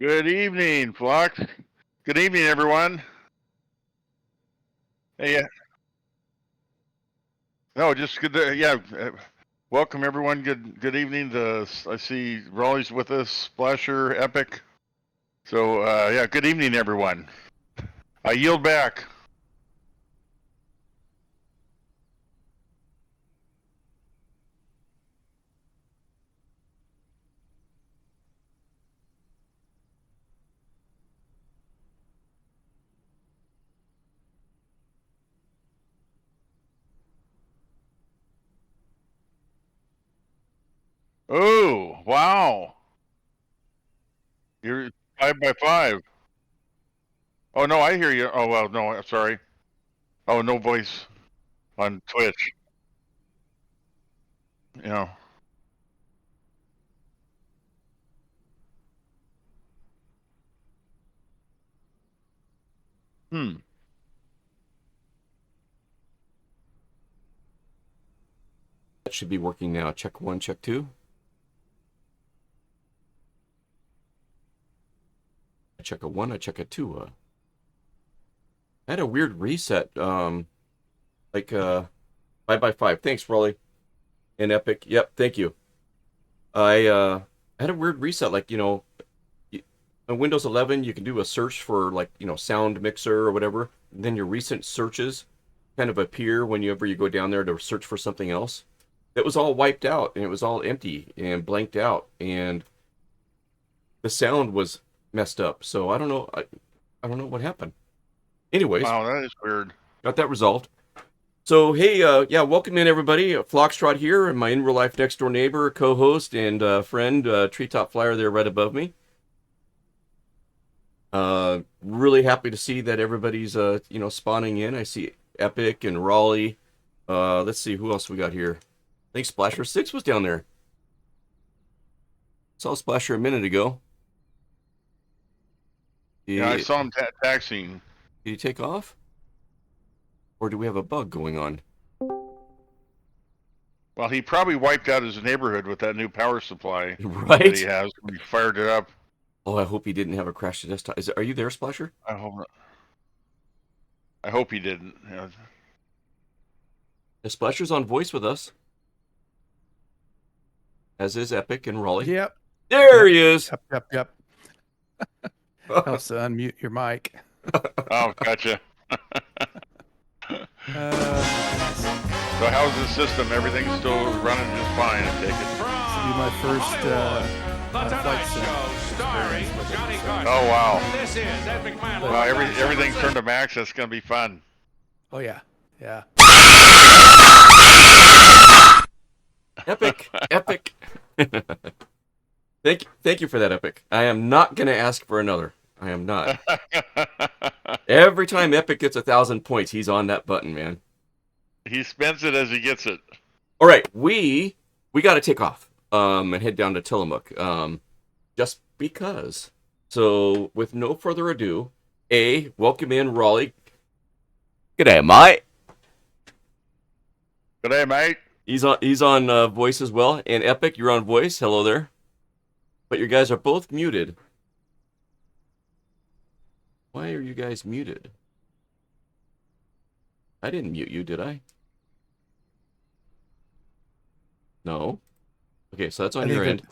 Good evening, Flock. Good evening, everyone. Hey, no, just good. Welcome, everyone. Good evening. I see Raleigh's with us. Splasher, Epic. So, yeah, good evening, everyone. I yield back. Oh, wow. You're 5 by 5. Oh no, I hear you. Oh well, no, I'm sorry. Oh, no voice on Twitch. You know. Hmm. That should be working now. Check 1, check 2. I check a 1, I check a 2. I had a weird reset, like 5 by 5. Thanks, Raleigh and Epic. Yep, thank you. I had a weird reset, like on Windows 11 you can do a search for like sound mixer or whatever. And then your recent searches kind of appear whenever you go down there to search for something else. It was all wiped out and it was all empty and blanked out and the sound was messed up. So I don't know. I don't know what happened. Anyways, Wow, that is weird. got that resolved. So hey, yeah, welcome in everybody. Flockstrot here, and my in real life next door neighbor, co-host, and friend, Treetop Flyer there right above me. Really happy to see that everybody's spawning in. I see Epic and Raleigh. Let's see who else we got here. I think Splasher 6 was down there. Saw Splasher a minute ago. Yeah, I Did, saw him taxiing. did he take off? Or do we have a bug going on? Well, he probably wiped out his neighborhood with that new power supply that he Right? has. He fired it up. Oh, I hope he didn't have a crash to desktop. Are you there, Splasher? I hope not. I hope he didn't. Yeah. The Splasher's on voice with us, as is Epic and Raleigh. Yep. There he is. Yep. Helps to unmute your mic. Oh, gotcha. So how's the system? Everything's still running just fine, I take it. This will be my first flight sim. Oh, wow. This is Epic Man. Wow, everything's turned to max. That's going to be fun. Oh yeah. Epic. Thank you for that, Epic. I am not going to ask for another. I am not. Every time Epic gets 1,000 points, he's on that button, man. He spends it as he gets it. All right, we got to take off and head down to Tillamook, just because. So, with no further ado, welcome in Raleigh. G'day, mate. G'day, mate. He's on voice as well, and Epic, you're on voice. Hello there. But you guys are both muted. Why are you guys muted? I didn't mute you, did I? No. Okay, so that's on your end.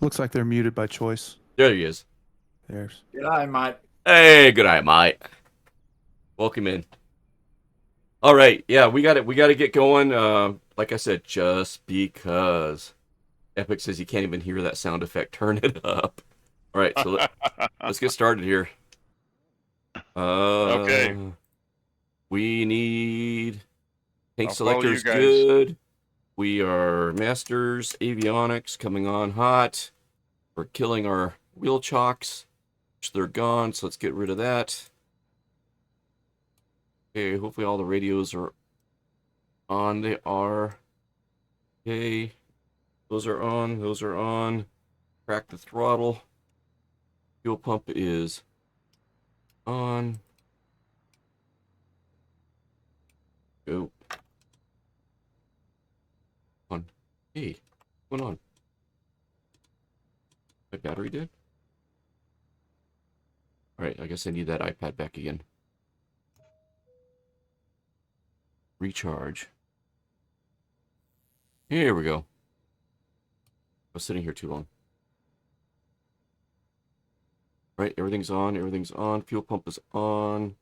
Looks like they're muted by choice. There he is. There's. G'day, mate. Hey, good eye, mate. Welcome in. All right, yeah, we got to get going. Like I said, just because Epic says you can't even hear that sound effect. Turn it up. All right, so let's get started here. Okay. We need tank I'll follow you selectors. guys. Good. We are masters. Avionics coming on hot. We're killing our wheel chocks. Which they're gone, so let's get rid of that. Okay, hopefully all the radios are on. They are. Okay. Those are on. Crack the throttle. Fuel pump is on. Go. On. Hey, what's going on? My battery dead? Alright, I guess I need that iPad back again. Recharge. Here we go. I was sitting here too long. Right, everything's on, everything's on. Fuel pump is on.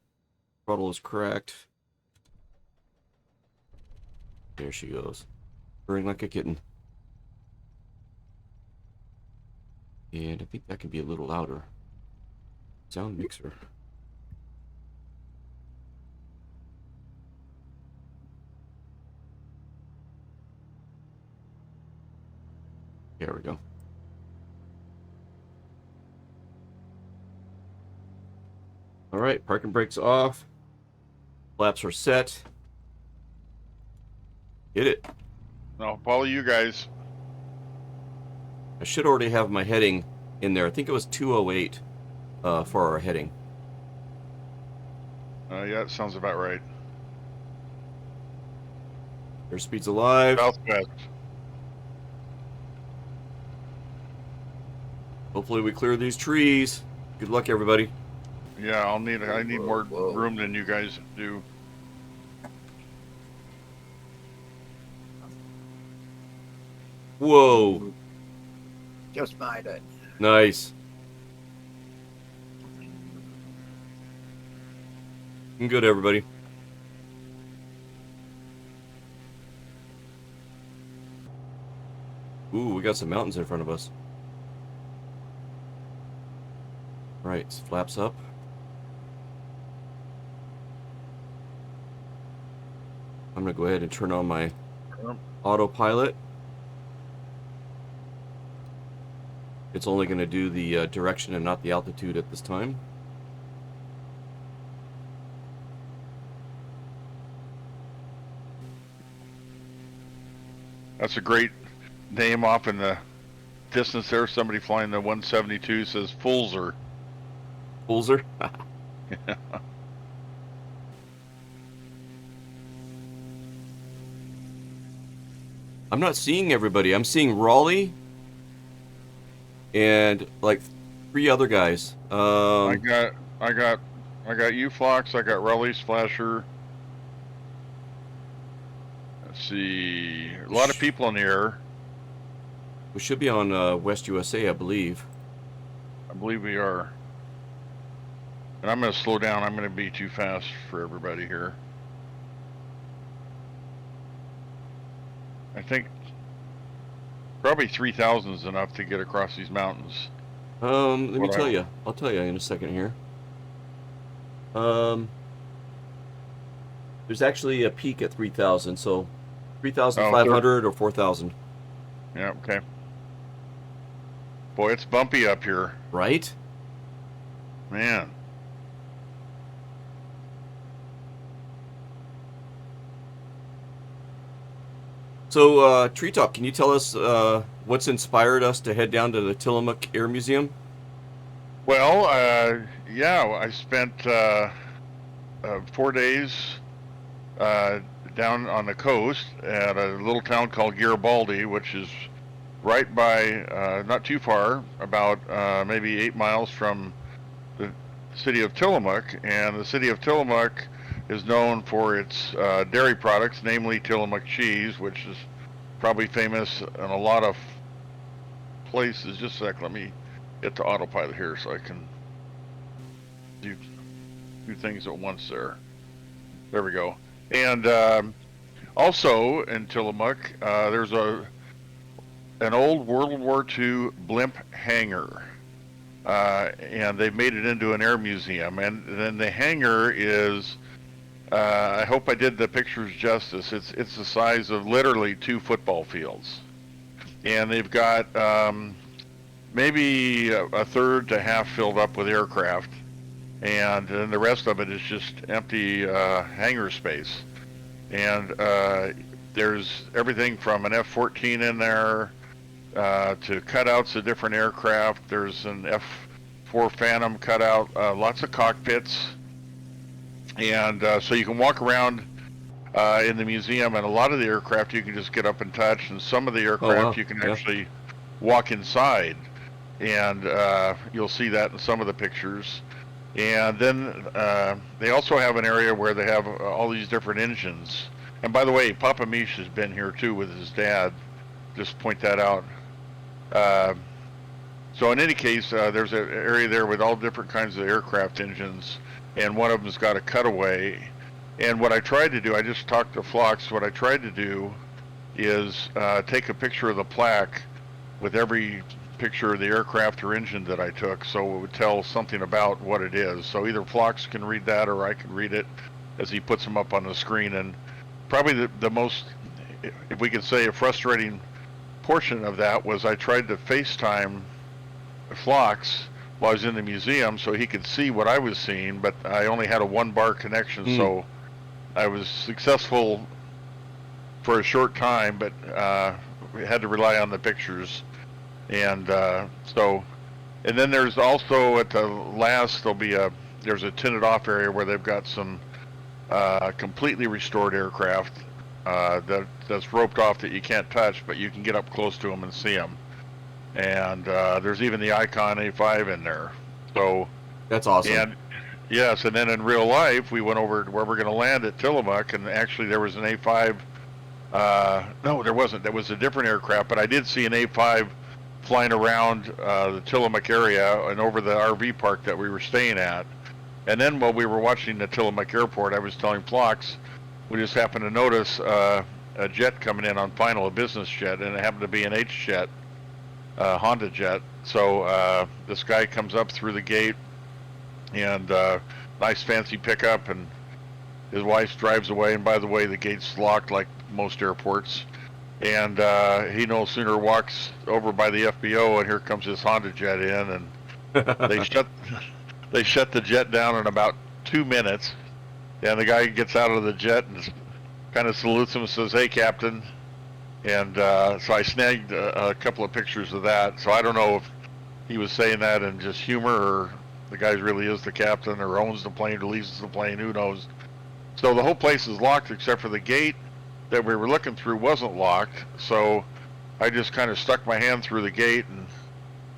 Throttle is cracked. There she goes. Purring like a kitten. And I think that can be a little louder. Sound mixer. There we go. All right, parking brakes off. Flaps are set. Hit it. I'll follow you guys. I should already have my heading in there. I think it was 208 for our heading. Yeah, that sounds about right. Airspeed's alive. Southwest. Hopefully we clear these trees. Good luck, everybody. Yeah, I need more room than you guys do. Whoa. Just made it. Nice. Good, everybody. Ooh, we got some mountains in front of us. Right, flaps up. I'm going to go ahead and turn on my autopilot. It's only going to do the direction and not the altitude at this time. That's a great name off in the distance there. Somebody flying the 172 says Fulzer. Fulzer? I'm not seeing everybody. I'm seeing Raleigh and like 3 other guys. I got you, Flox. I got Raleigh, Splasher. Let's see, a lot of people in the air. We should be on West USA, I believe. I believe we are. And I'm going to slow down. I'm going to be too fast for everybody here. I think probably 3,000 is enough to get across these mountains. Let me tell you. I'll tell you in a second here. There's actually a peak at 3,000, so 3,500 or 4,000. Yeah, okay. Boy, it's bumpy up here. Right? Man. So, Treetop, can you tell us what's inspired us to head down to the Tillamook Air Museum? Well, yeah, I spent 4 days down on the coast at a little town called Garibaldi, which is right by, not too far, about maybe 8 miles from the city of Tillamook. And the city of Tillamook is known for its dairy products, namely Tillamook cheese, which is probably famous in a lot of places. Just a sec, let me get to autopilot here so I can do 2 things at once there. There we go. And also in Tillamook, there's an old World War II blimp hangar. And they've made it into an air museum. And then the hangar is, I hope I did the pictures justice. It's the size of literally 2 football fields. And they've got maybe a third to half filled up with aircraft. And then the rest of it is just empty hangar space. And there's everything from an F-14 in there to cutouts of different aircraft. There's an F-4 Phantom cutout, lots of cockpits. And so you can walk around in the museum, and a lot of the aircraft you can just get up and touch, and some of the aircraft you can actually walk inside. And you'll see that in some of the pictures. And then they also have an area where they have all these different engines. And by the way, Papa Mish has been here too with his dad. Just point that out. So in any case, there's an area there with all different kinds of aircraft engines, and one of them's got a cutaway. And what I tried to do, I just talked to Phlox, what I tried to do is take a picture of the plaque with every picture of the aircraft or engine that I took, so it would tell something about what it is. So either Phlox can read that or I can read it as he puts them up on the screen. And probably the most, if we could say, a frustrating portion of that was I tried to FaceTime Phlox while I was in the museum so he could see what I was seeing, but I only had a 1-bar connection, so I was successful for a short time, but we had to rely on the pictures. And and then there's also at the last there's a tinted off area where they've got some completely restored aircraft that's roped off that you can't touch, but you can get up close to them and see them. And there's even the Icon A5 in there. So That's awesome. And yes, and then in real life we went over to where we're going to land at Tillamook, and actually there was an A5. No, there wasn't. There was a different aircraft, but I did see an A5 flying around the Tillamook area and over the RV park that we were staying at. And then while we were watching the Tillamook airport, I was telling Phlox, we just happened to notice a jet coming in on final, a business jet, and it happened to be an H-jet, Honda jet. So this guy comes up through the gate, and nice fancy pickup, and his wife drives away. And by the way, the gate's locked like most airports. And he no sooner walks over by the FBO, and here comes this Honda jet in, and they shut the jet down in about 2 minutes. And the guy gets out of the jet and kind of salutes him and says, "Hey, Captain." And so I snagged a couple of pictures of that. So I don't know if he was saying that in just humor, or the guy really is the captain, or owns the plane, or leases the plane, who knows. So the whole place is locked except for the gate that we were looking through wasn't locked. So I just kind of stuck my hand through the gate and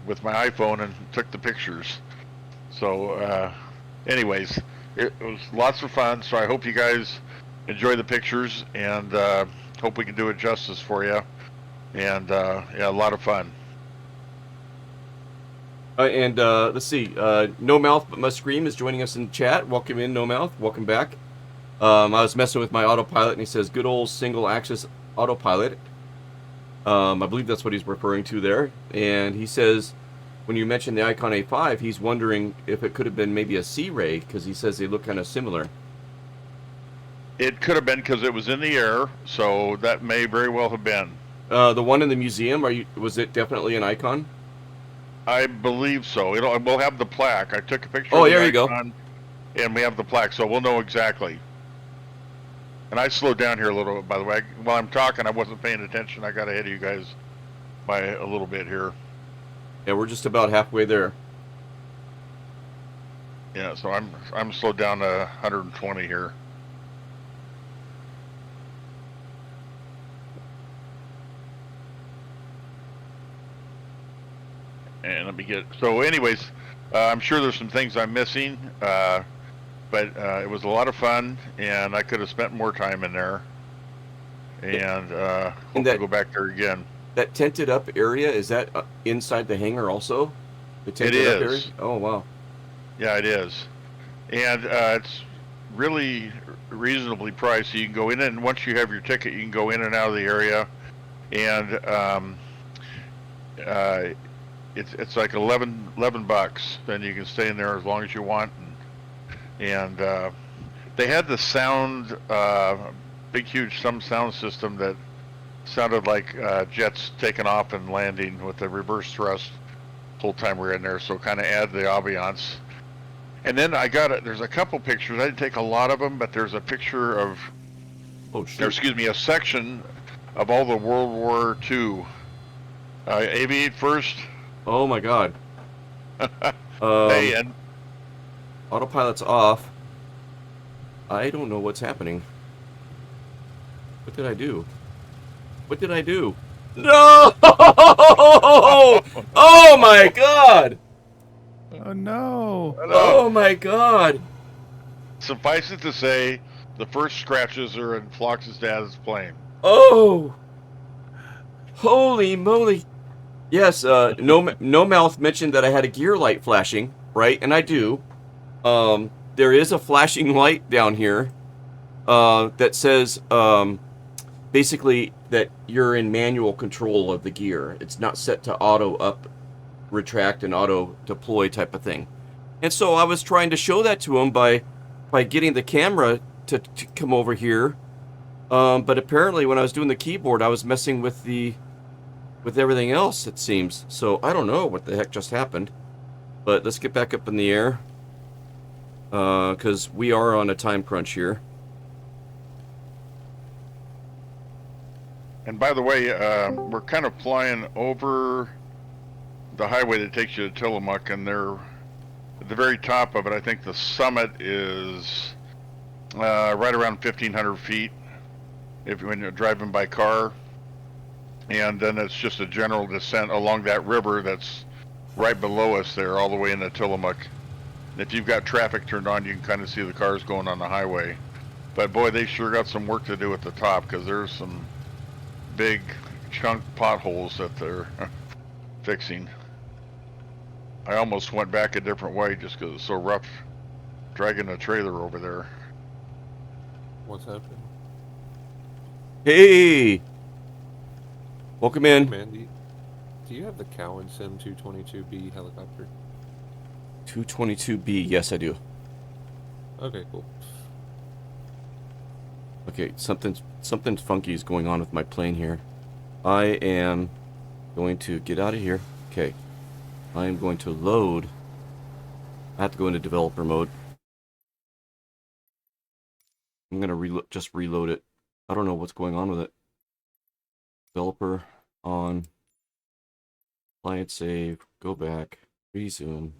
with my iPhone and took the pictures. So anyways, it was lots of fun. So I hope you guys enjoy the pictures, and hope we can do it justice for you. And yeah, a lot of fun. And let's see, No Mouth But Must Scream is joining us in chat. Welcome in, No Mouth. Welcome back. I was messing with my autopilot, and he says, good old single-axis autopilot. I believe that's what he's referring to there. And he says, when you mentioned the Icon A5, he's wondering if it could have been maybe a C-Ray, because he says they look kind of similar. It could have been because it was in the air, so that may very well have been. The one in the museum, was it definitely an Icon? I believe so. We'll have the plaque. I took a picture Oh, of the there you Icon, and we have the plaque, so we'll know exactly. And I slowed down here a little bit, by the way. While I'm talking, I wasn't paying attention. I got ahead of you guys by a little bit here. Yeah, we're just about halfway there. Yeah, so I'm slowed down to 120 here. And let me get, so anyways, I'm sure there's some things I'm missing, but it was a lot of fun, and I could have spent more time in there, and hope to go back there again. That tented up area, is that inside the hangar also? The tented It up area? is. Oh, wow. Yeah, it is. And it's really reasonably priced. You can go in, and once you have your ticket, you can go in and out of the area, and it's like 11 bucks. Then you can stay in there as long as you want, and they had the sound, big huge sound system that sounded like jets taking off and landing with the reverse thrust the whole time we were in there, so kind of add the ambiance. And then I got it. There's a couple pictures. I didn't take a lot of them, but there's a picture of, a section of all the World War II. Aviate first. Oh my God. Hey, and autopilot's off. I don't know what's happening. What did I do? What did I do? No! Oh my God! Oh no! Oh my god! Suffice it to say, the first scratches are in Flox's dad's plane. Oh! Holy moly! Yes, no mouth mentioned that I had a gear light flashing, right? And I do. There is a flashing light down here that says basically that you're in manual control of the gear. It's not set to auto up, retract, and auto deploy type of thing. And so I was trying to show that to him by getting the camera to come over here. But apparently when I was doing the keyboard, I was messing with everything else, it seems. So I don't know what the heck just happened. But let's get back up in the air. Because we are on a time crunch here. And by the way, we're kind of flying over the highway that takes you to Tillamook, and they're at the very top of it. I think the summit is right around 1,500 feet when you're driving by car. And then it's just a general descent along that river that's right below us there, all the way into Tillamook. If you've got traffic turned on, you can kind of see the cars going on the highway. But boy, they sure got some work to do at the top, because there's some big chunk potholes that they're fixing. I almost went back a different way just because it's so rough dragging a trailer over there. What's happening? Hey! Welcome in. Mandy, do you have the Cowan Sim 222B helicopter? 222B, yes I do. Okay, cool. Okay, something funky is going on with my plane here. I am going to get out of here. Okay. I am going to load. I have to go into developer mode. I'm going to just reload it. I don't know what's going on with it. Developer on. Client save. Go back. Resume.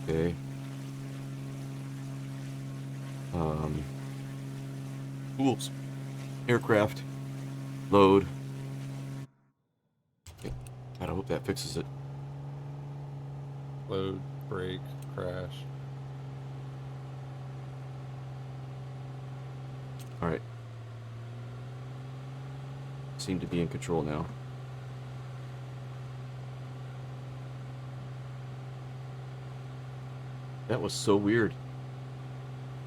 Okay. Oops. Aircraft. Load. Okay. God, I hope that fixes it. Load, break, crash. Alright. Seem to be in control now. That was so weird.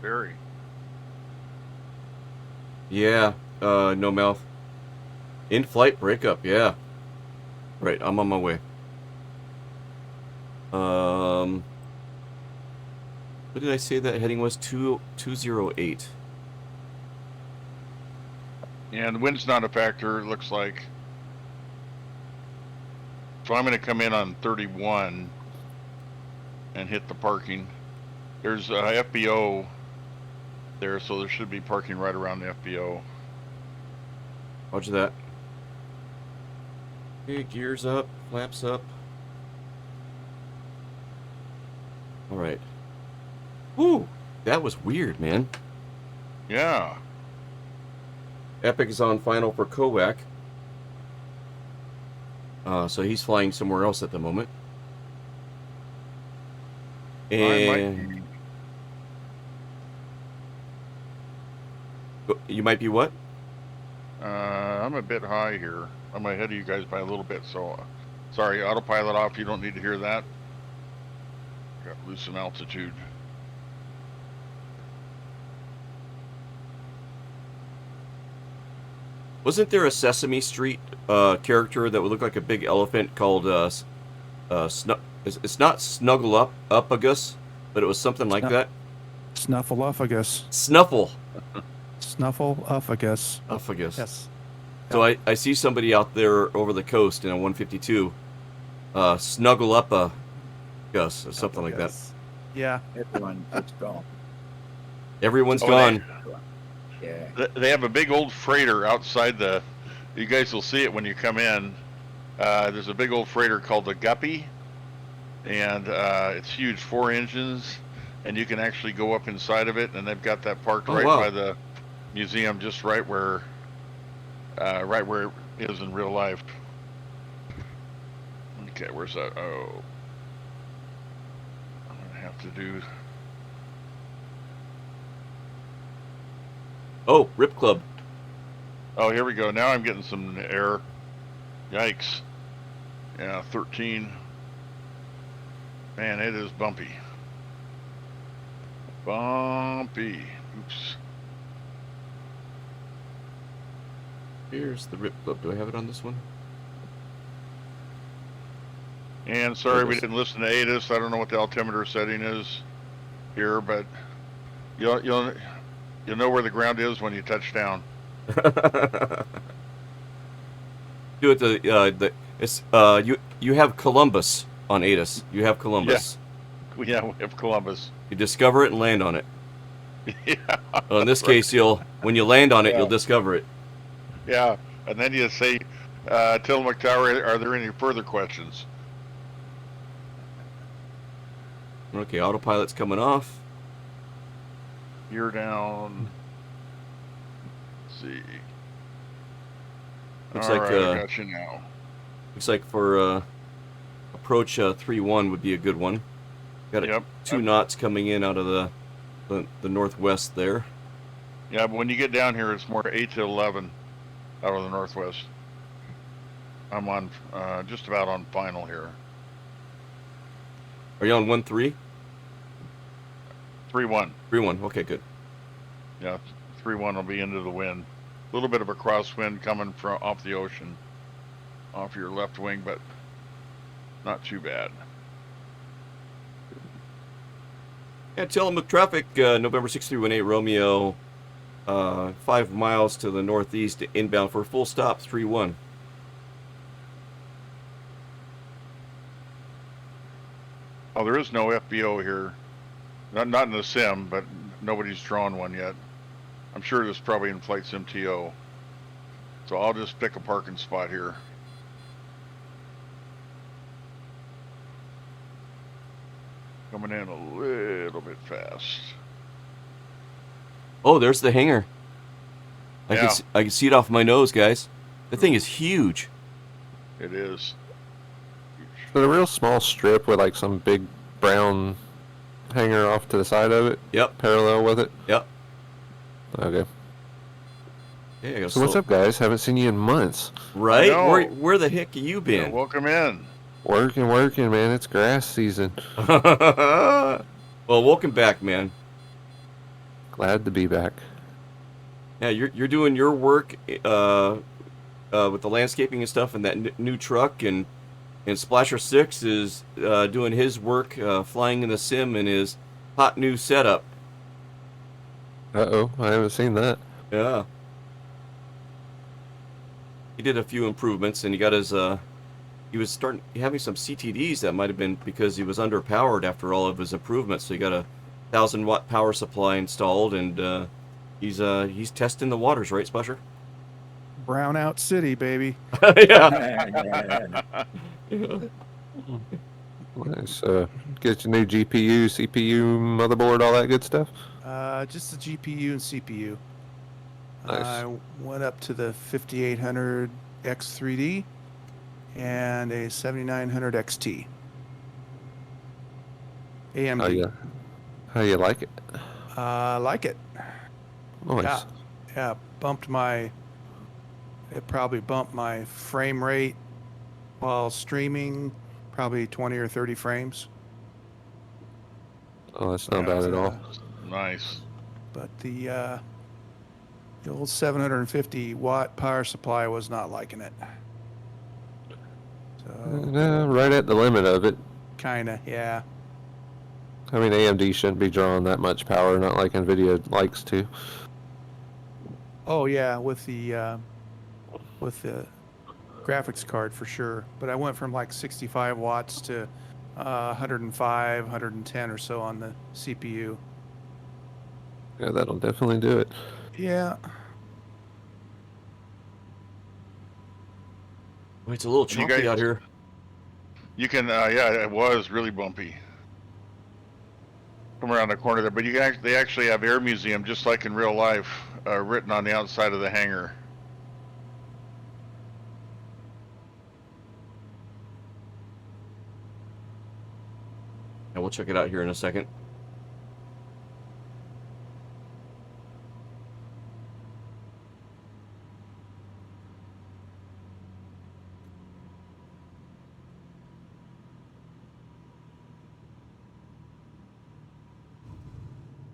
Very. Yeah, no mouth. In-flight breakup, yeah. Right, I'm on my way. What did I say that heading was? 208. And the wind's not a factor, it looks like. So I'm going to come in on 31 and hit the parking. There's a FBO there, so there should be parking right around the FBO. Roger that. Okay, gears up, flaps up. Alright. Woo! That was weird, man. Yeah. Epic is on final for Kowak. So he's flying somewhere else at the moment. And you might be what? I'm a bit high here. I'm ahead of you guys by a little bit, so sorry, autopilot off. You don't need to hear that. Got to lose some altitude. Wasn't there a Sesame Street character that would look like a big elephant called it's not Snuggleuppagus, but it was something like that? Snuffleupagus. Snuffle. Snuffleupagus. Uppagus. Yes. So I see somebody out there over the coast in a 152 Snuggleuppagus or something like that. Yeah. Everyone, it's gone. Everyone's Oh, gone. Yeah. They have a big old freighter outside the. You guys will see it when you come in. There's a big old freighter called the Guppy, and it's huge, 4 engines, and you can actually go up inside of it. And they've got that parked right wow. by the museum, just right where it is in real life. Okay, where's that? Oh, have to do. Oh, Rip Club. Oh, here we go. Now I'm getting some air. Yikes. Yeah, 13. Man, it is bumpy. Bumpy. Oops. Here's the Rip Club. Do I have it on this one? And sorry There it we is. didn't listen to ATIS. I don't know what the altimeter setting is here, but you'll know where the ground is when you touch down. Do it it's you have Columbus on ATIS. You have Columbus. Yeah, we have Columbus. You discover it and land on it. Yeah. Well, in this right. case, when you land on it, Yeah. you'll discover it. Yeah, and then you say, Tillamook Tower, are there any further questions? Okay, autopilot's coming off. You're down. Let's see. Looks All like right, I got you now. looks like for approach 3-1 would be a good one. Got Yep. 2 knots coming in out of the northwest there. Yeah, but when you get down here, it's more 8 to 11 out of the northwest. I'm on just about on final here. Are you on 1-3? 3-1. 3-1. Okay, good. Yeah, 3-1 will be into the wind. A little bit of a crosswind coming from off the ocean, off your left wing, but not too bad. Yeah, Tillamook traffic, November 6318 Romeo, 5 miles to the northeast inbound for a full stop, 3-1. Oh, there is no FBO here. Not in the sim, but nobody's drawn one yet. I'm sure there's probably in Flight Sim TO. So I'll just pick a parking spot here. Coming in a little bit fast. Oh, there's the hangar. Yeah. I can see it off my nose, guys. The thing is huge. It is. But a real small strip with like some big brown hanger off to the side of it. Yep. Parallel with it. Yep. Okay. Yeah, I gotta So what's up, guys? Haven't seen you in months. Right? I know. Where the heck have you Yeah, been? welcome in. Working, man. It's grass season. Well, welcome back, man. Glad to be back. Yeah, you're doing your work with the landscaping and stuff, and that new truck, and Splasher 6 is doing his work flying in the sim in his hot new setup. Uh-oh, I haven't seen that. Yeah. He did a few improvements, and he got his he was having some CTDs that might have been because he was underpowered after all of his improvements. So he got a 1,000-watt power supply installed, and he's testing the waters, right, Splasher? Brownout City, baby. Yeah. Nice. Get your new GPU, CPU, motherboard, all that good stuff. Just the GPU and CPU. Nice. I went up to the 5800 X3D and a 7900 XT. AMD. How you like it? Like it. Nice. Yeah. It probably bumped my frame rate while streaming, probably 20 or 30 frames. Oh, that's not bad at all. Nice. But the old 750 watt power supply was not liking it. So No, right at the limit of it. kinda, yeah. I mean, AMD shouldn't be drawing that much power, not like NVIDIA likes to. Oh yeah, with the graphics card for sure. But I went from like 65 watts to 105, 110 or so on the CPU. Yeah, that'll definitely do it. Yeah. Boy, it's a little You choppy guys- out here. You can, yeah, it was really bumpy. Come around the corner there, but they actually have Air Museum, just like in real life, written on the outside of the hangar. Now, we'll check it out here in a second.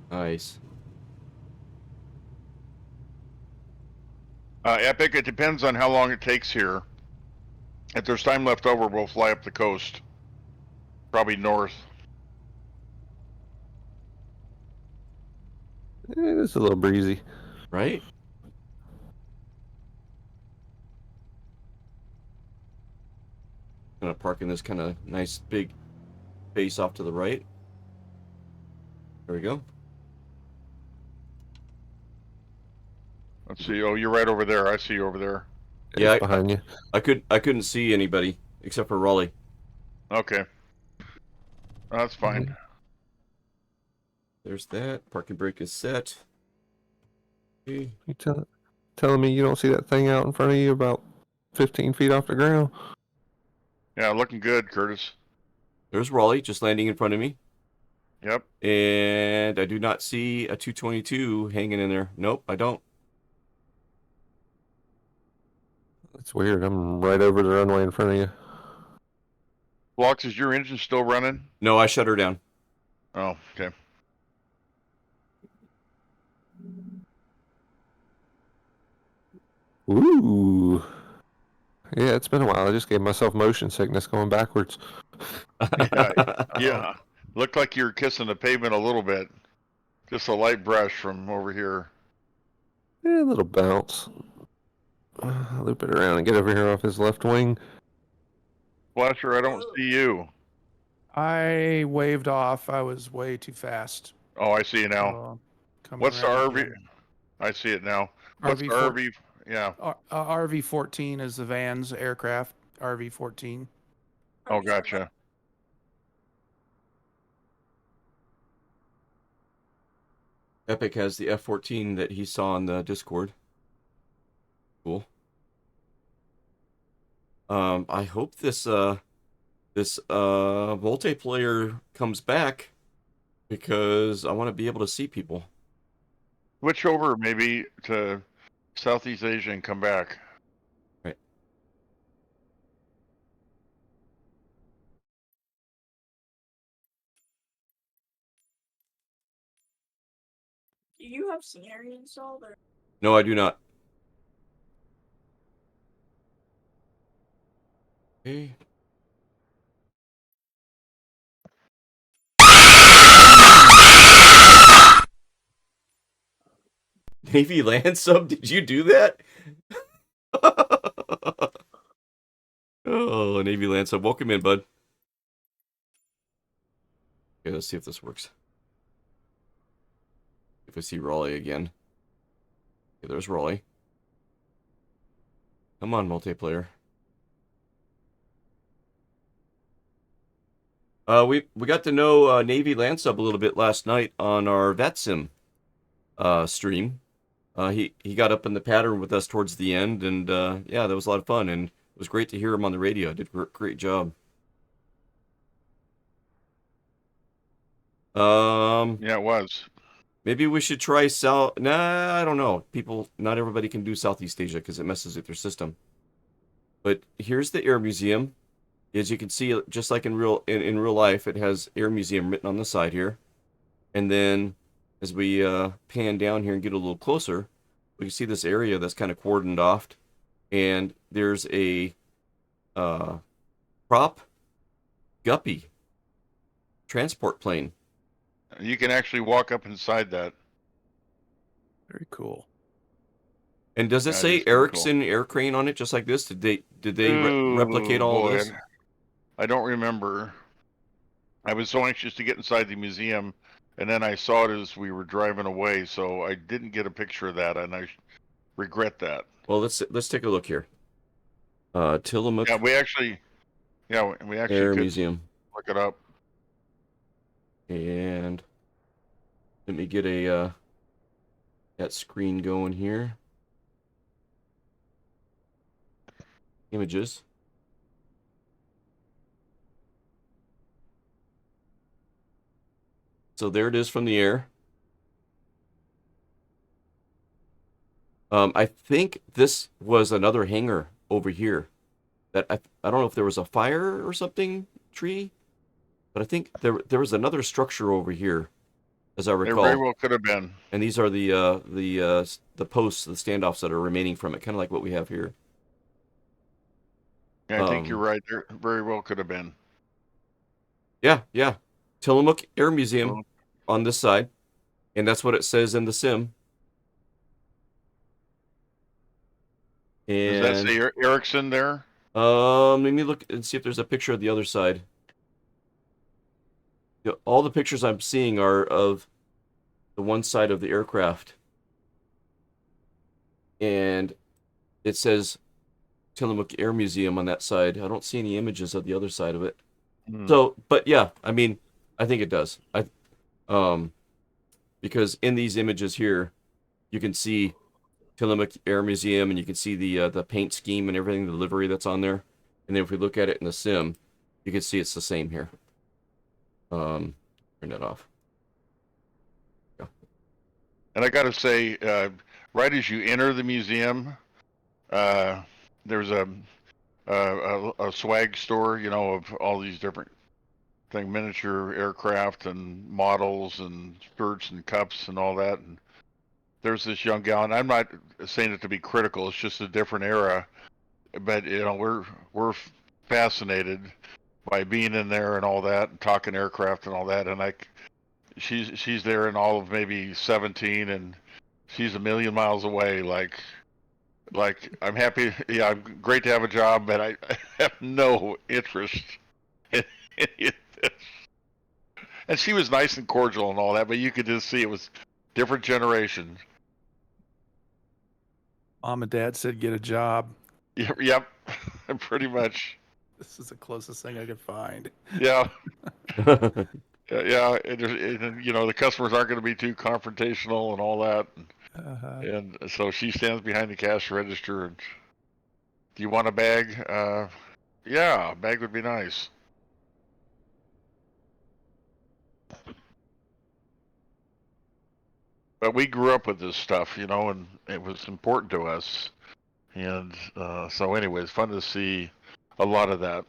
Nice. Epic, it depends on how long it takes here. If there's time left over, we'll fly up the coast. Probably north. It's a little breezy. Right? Gonna park in this kind of nice big space off to the right. There we go. Let's see. Oh, you're right over there. I see you over there. Yeah, It's behind you. I couldn't see anybody except for Raleigh. Okay. That's fine. There's that. Parking brake is set. Okay. You telling me you don't see that thing out in front of you about 15 feet off the ground? Yeah, looking good, Curtis. There's Raleigh just landing in front of me. Yep. And I do not see a 222 hanging in there. Nope, I don't. That's weird. I'm right over the runway in front of you. Blocks, is your engine still running? No, I shut her down. Oh, okay. Ooh. Yeah, it's been a while. I just gave myself motion sickness going backwards. Yeah. Looked like you were kissing the pavement a little bit. Just a light brush from over here. Yeah, a little bounce. Loop it around and get over here off his left wing. Flasher, I don't see you. I waved off. I was way too fast. Oh, I see you now. So, coming What's the around RV? again. I see it now. What's the RV-14. RV? Yeah. RV-14 is the van's aircraft. RV-14. Oh, gotcha. Epic has the F-14 that he saw on the Discord. Cool. I hope this multiplayer comes back because I want to be able to see people. Switch over maybe to Southeast Asia and come back. Right. Do you have scenario installed or? No, I do not. Okay. Navy land sub, did you do that? Oh, Navy land sub, welcome in, bud. Okay, let's see if this works. If I see Raleigh again. Okay, there's Raleigh. Come on, multiplayer. We got to know Navy land sub a little bit last night on our VATSIM stream. He got up in the pattern with us towards the end, and yeah, that was a lot of fun, and it was great to hear him on the radio. Did a great job. Yeah, it was. Maybe we should try Nah, I don't know. Not everybody can do Southeast Asia because it messes with their system. But here's the Air Museum. As you can see, just like in real life, it has Air Museum written on the side here. And then as we pan down here and get a little closer, we can see this area that's kind of cordoned off. And there's a prop guppy transport plane. You can actually walk up inside that. Very cool. And does it Yeah, it say is pretty Ericsson Air Crane on it, just like this? Did they replicate all boy, of this? I don't remember. I was so anxious to get inside the museum, and then I saw it as we were driving away, so I didn't get a picture of that, and I regret that. Well, let's take a look here. Tillamook Yeah, we actually Air could Museum. look it up. And let me get a that screen going here. Images. So there it is from the air. I think this was another hangar over here. That I don't know if there was a fire or something tree, but I think there was another structure over here, as I There recall. very well could have been. And these are the posts, the standoffs that are remaining from it, kind of like what we have here. Yeah, I think you're right. There very well could have been. Yeah. Tillamook Air Museum on this side, and that's what it says in the sim. Does that And say Erickson there? let me look and see if there's a picture of the other side. All the pictures I'm seeing are of the one side of the aircraft. And it says Tillamook Air Museum on that side. I don't see any images of the other side of it. So, but yeah, I mean, I think it does. Because in these images here, you can see Tillamook Air Museum, and you can see the paint scheme and everything, the livery that's on there. And then if we look at it in the sim, you can see it's the same here. Turn that off. Yeah. And I got to say, right as you enter the museum, there's a swag store, you know, of all these different miniature aircraft and models and shirts and cups and all that. And there's this young gal, and I'm not saying it to be critical. It's just a different era, but you know, we're fascinated by being in there and all that, and talking aircraft and all that. And she's there in all of maybe 17, and she's a million miles away. Like I'm happy. Yeah, I'm great to have a job, but I have no interest in it. And she was nice and cordial and all that, but you could just see it was different generation. Mom and Dad said get a job. Yep, pretty much. This is the closest thing I could find. Yeah. Yeah, and, you know, the customers aren't going to be too confrontational and all that. And so she stands behind the cash register. And, do you want a bag? Yeah, a bag would be nice. But we grew up with this stuff, you know, and it was important to us. And so anyway, it's fun to see a lot of that.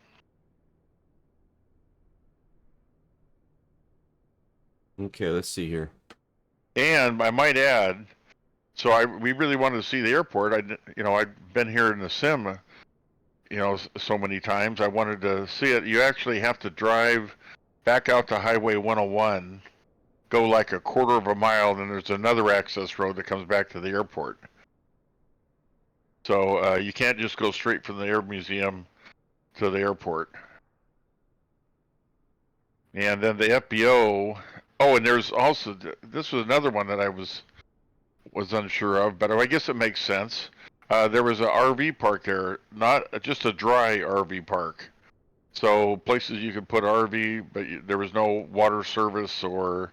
Okay, let's see here. And I might add, so we really wanted to see the airport. I've been here in the sim, you know, so many times. I wanted to see it. You actually have to drive back out to Highway 101, go like a quarter of a mile, and then there's another access road that comes back to the airport. So you can't just go straight from the Air Museum to the airport. And then the FBO. Oh, and there's also, this was another one that I was unsure of, but I guess it makes sense. There was an RV park there, not just a dry RV park. So places you could put RV, but there was no water service or,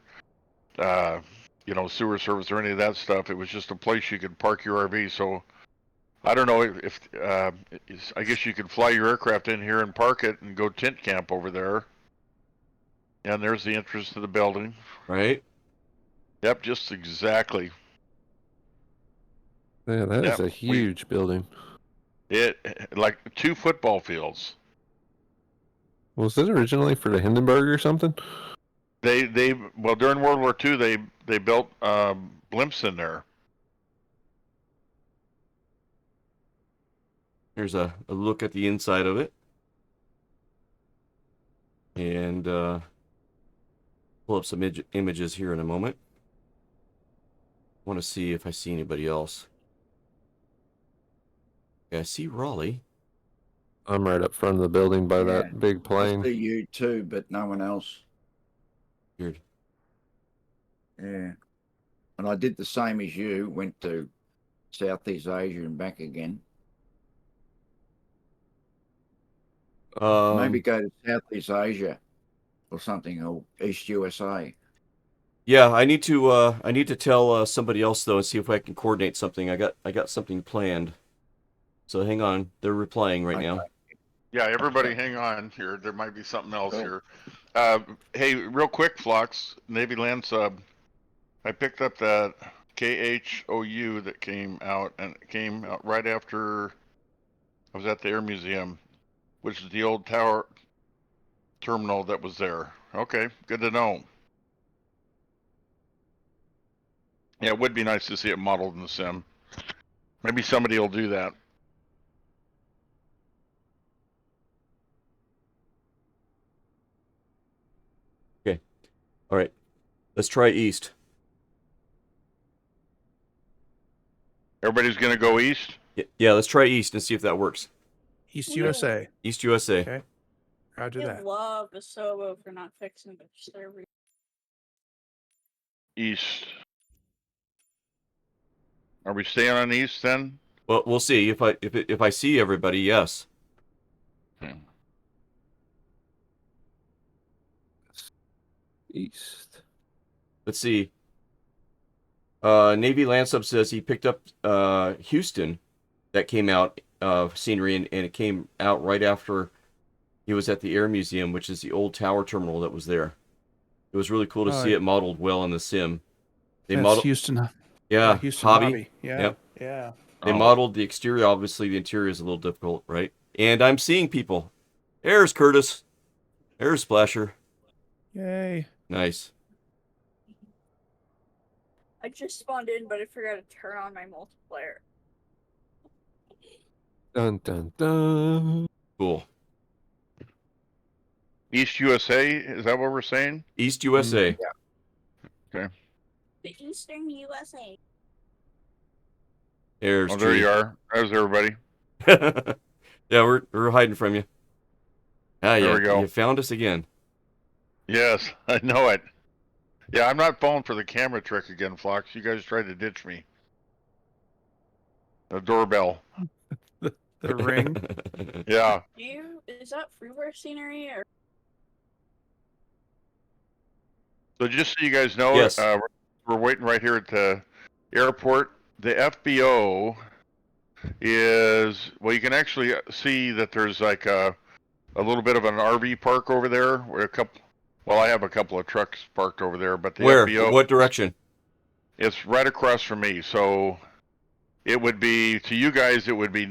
sewer service or any of that stuff. It was just a place you could park your RV. So I don't know if I guess you could fly your aircraft in here and park it and go tent camp over there. And there's the entrance to the building. Right? Yep, just exactly. Yeah, that is a huge building. It like 2 football fields. Was it originally for the Hindenburg or something? Well, during World War II they built blimps in there. Here's a look at the inside of it. And pull up some images here in a moment. I want to see if I see anybody else. Yeah, I see Raleigh. I'm right up front of the building by that big I plane. see you too, but no one else. Weird. Yeah. And I did the same as you, went to Southeast Asia and back again. Maybe go to Southeast Asia or something, or East USA. Yeah, I need to tell somebody else though and see if I can coordinate something. I got something planned. So hang on, they're replying right now. Yeah, everybody hang on here. There might be something else here. Hey, real quick, Flux, Navy Land Sub. I picked up that KHOU that came out, and it came out right after I was at the Air Museum, which is the old tower terminal that was there. Okay, good to know. Yeah, it would be nice to see it modeled in the sim. Maybe somebody will do that. Okay. All right. Let's try east. Everybody's gonna go east. Yeah, let's try east and see if that works. East Yeah. USA. East USA. Okay. Roger I that. love the Sobo for not fixing the server. East. Are we staying on east then? Well, we'll see if I see everybody. Yes. East. Let's see. Navy Land Sub says he picked up Houston that came out scenery, and it came out right after he was at the Air Museum, which is the old tower terminal that was there. It was really cool to Oh, see yeah. it modeled well in the sim. They That's modeled, Houston. yeah, Houston Hobby. Yeah. Yep. Yeah. They Oh. modeled the exterior. Obviously, the interior is a little difficult, right? And I'm seeing people. There's Curtis. There's Splasher. Yay. Nice. I just spawned in, but I forgot to turn on my multiplayer. Dun dun dun. Cool. East USA, is that what we're saying? East USA. The Eastern USA. There's Oh, there Tree. you are. There's everybody. Yeah, we're hiding from you. Ah, There yeah, we go. you found us again. Yes, I know it. Yeah, I'm not falling for the camera trick again, Flox. You guys tried to ditch me. The doorbell. The ring. Yeah. Is that freeware scenery or? So just so you guys know, Yes. we're waiting right here at the airport. The FBO is, well, you can actually see that there's like a little bit of an RV park over there where I have a couple of trucks parked over there, but the Where? FBO, What direction? it's right across from me. So it would be, to you guys, it would be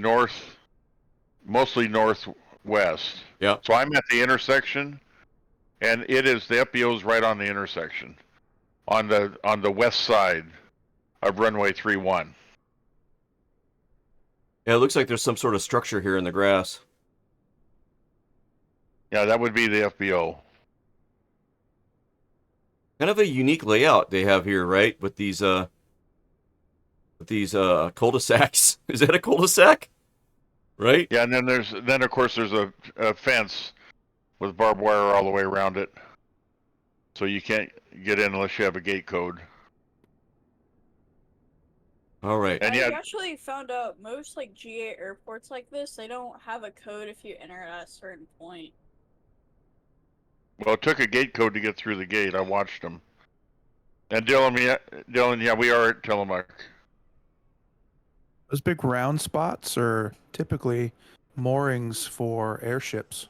mostly northwest. Yeah. So I'm at the intersection, and the FBO's right on the intersection, on the west side of runway 31. Yeah, it looks like there's some sort of structure here in the grass. Yeah, that would be the FBO. Kind of a unique layout they have here, right? With these cul-de-sacs. Is that a cul-de-sac? Right? Yeah, and then of course there's a fence with barbed wire all the way around it, so you can't get in unless you have a gate code. All right. And I yeah, actually found out most like GA airports like this, they don't have a code if you enter at a certain point. well, it took a gate code to get through the gate. I watched them. And Dylan, yeah, we are at Tillamook. Those big round spots are typically moorings for airships.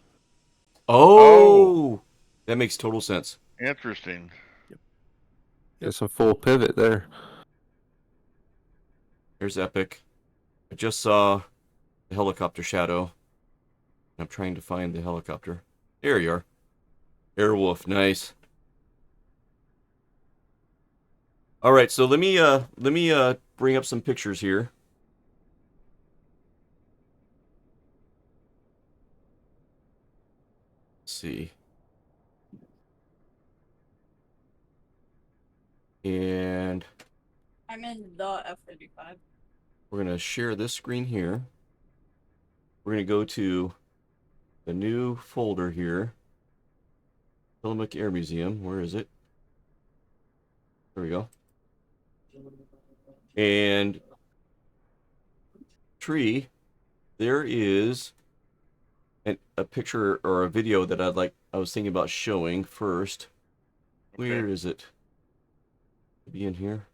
Oh, that makes total sense. Interesting. It's a full pivot there. There's Epic. I just saw the helicopter shadow. I'm trying to find the helicopter. There you are. Airwolf, nice. All right, so let me bring up some pictures here. Let's see. And I'm in the F-35. we're going to share this screen here. We're going to go to the new folder here. Tillamook Air Museum. Where is it? There we go. And Tree, there is a picture or a video that I was thinking about showing first. Okay. Where is it? Be in here.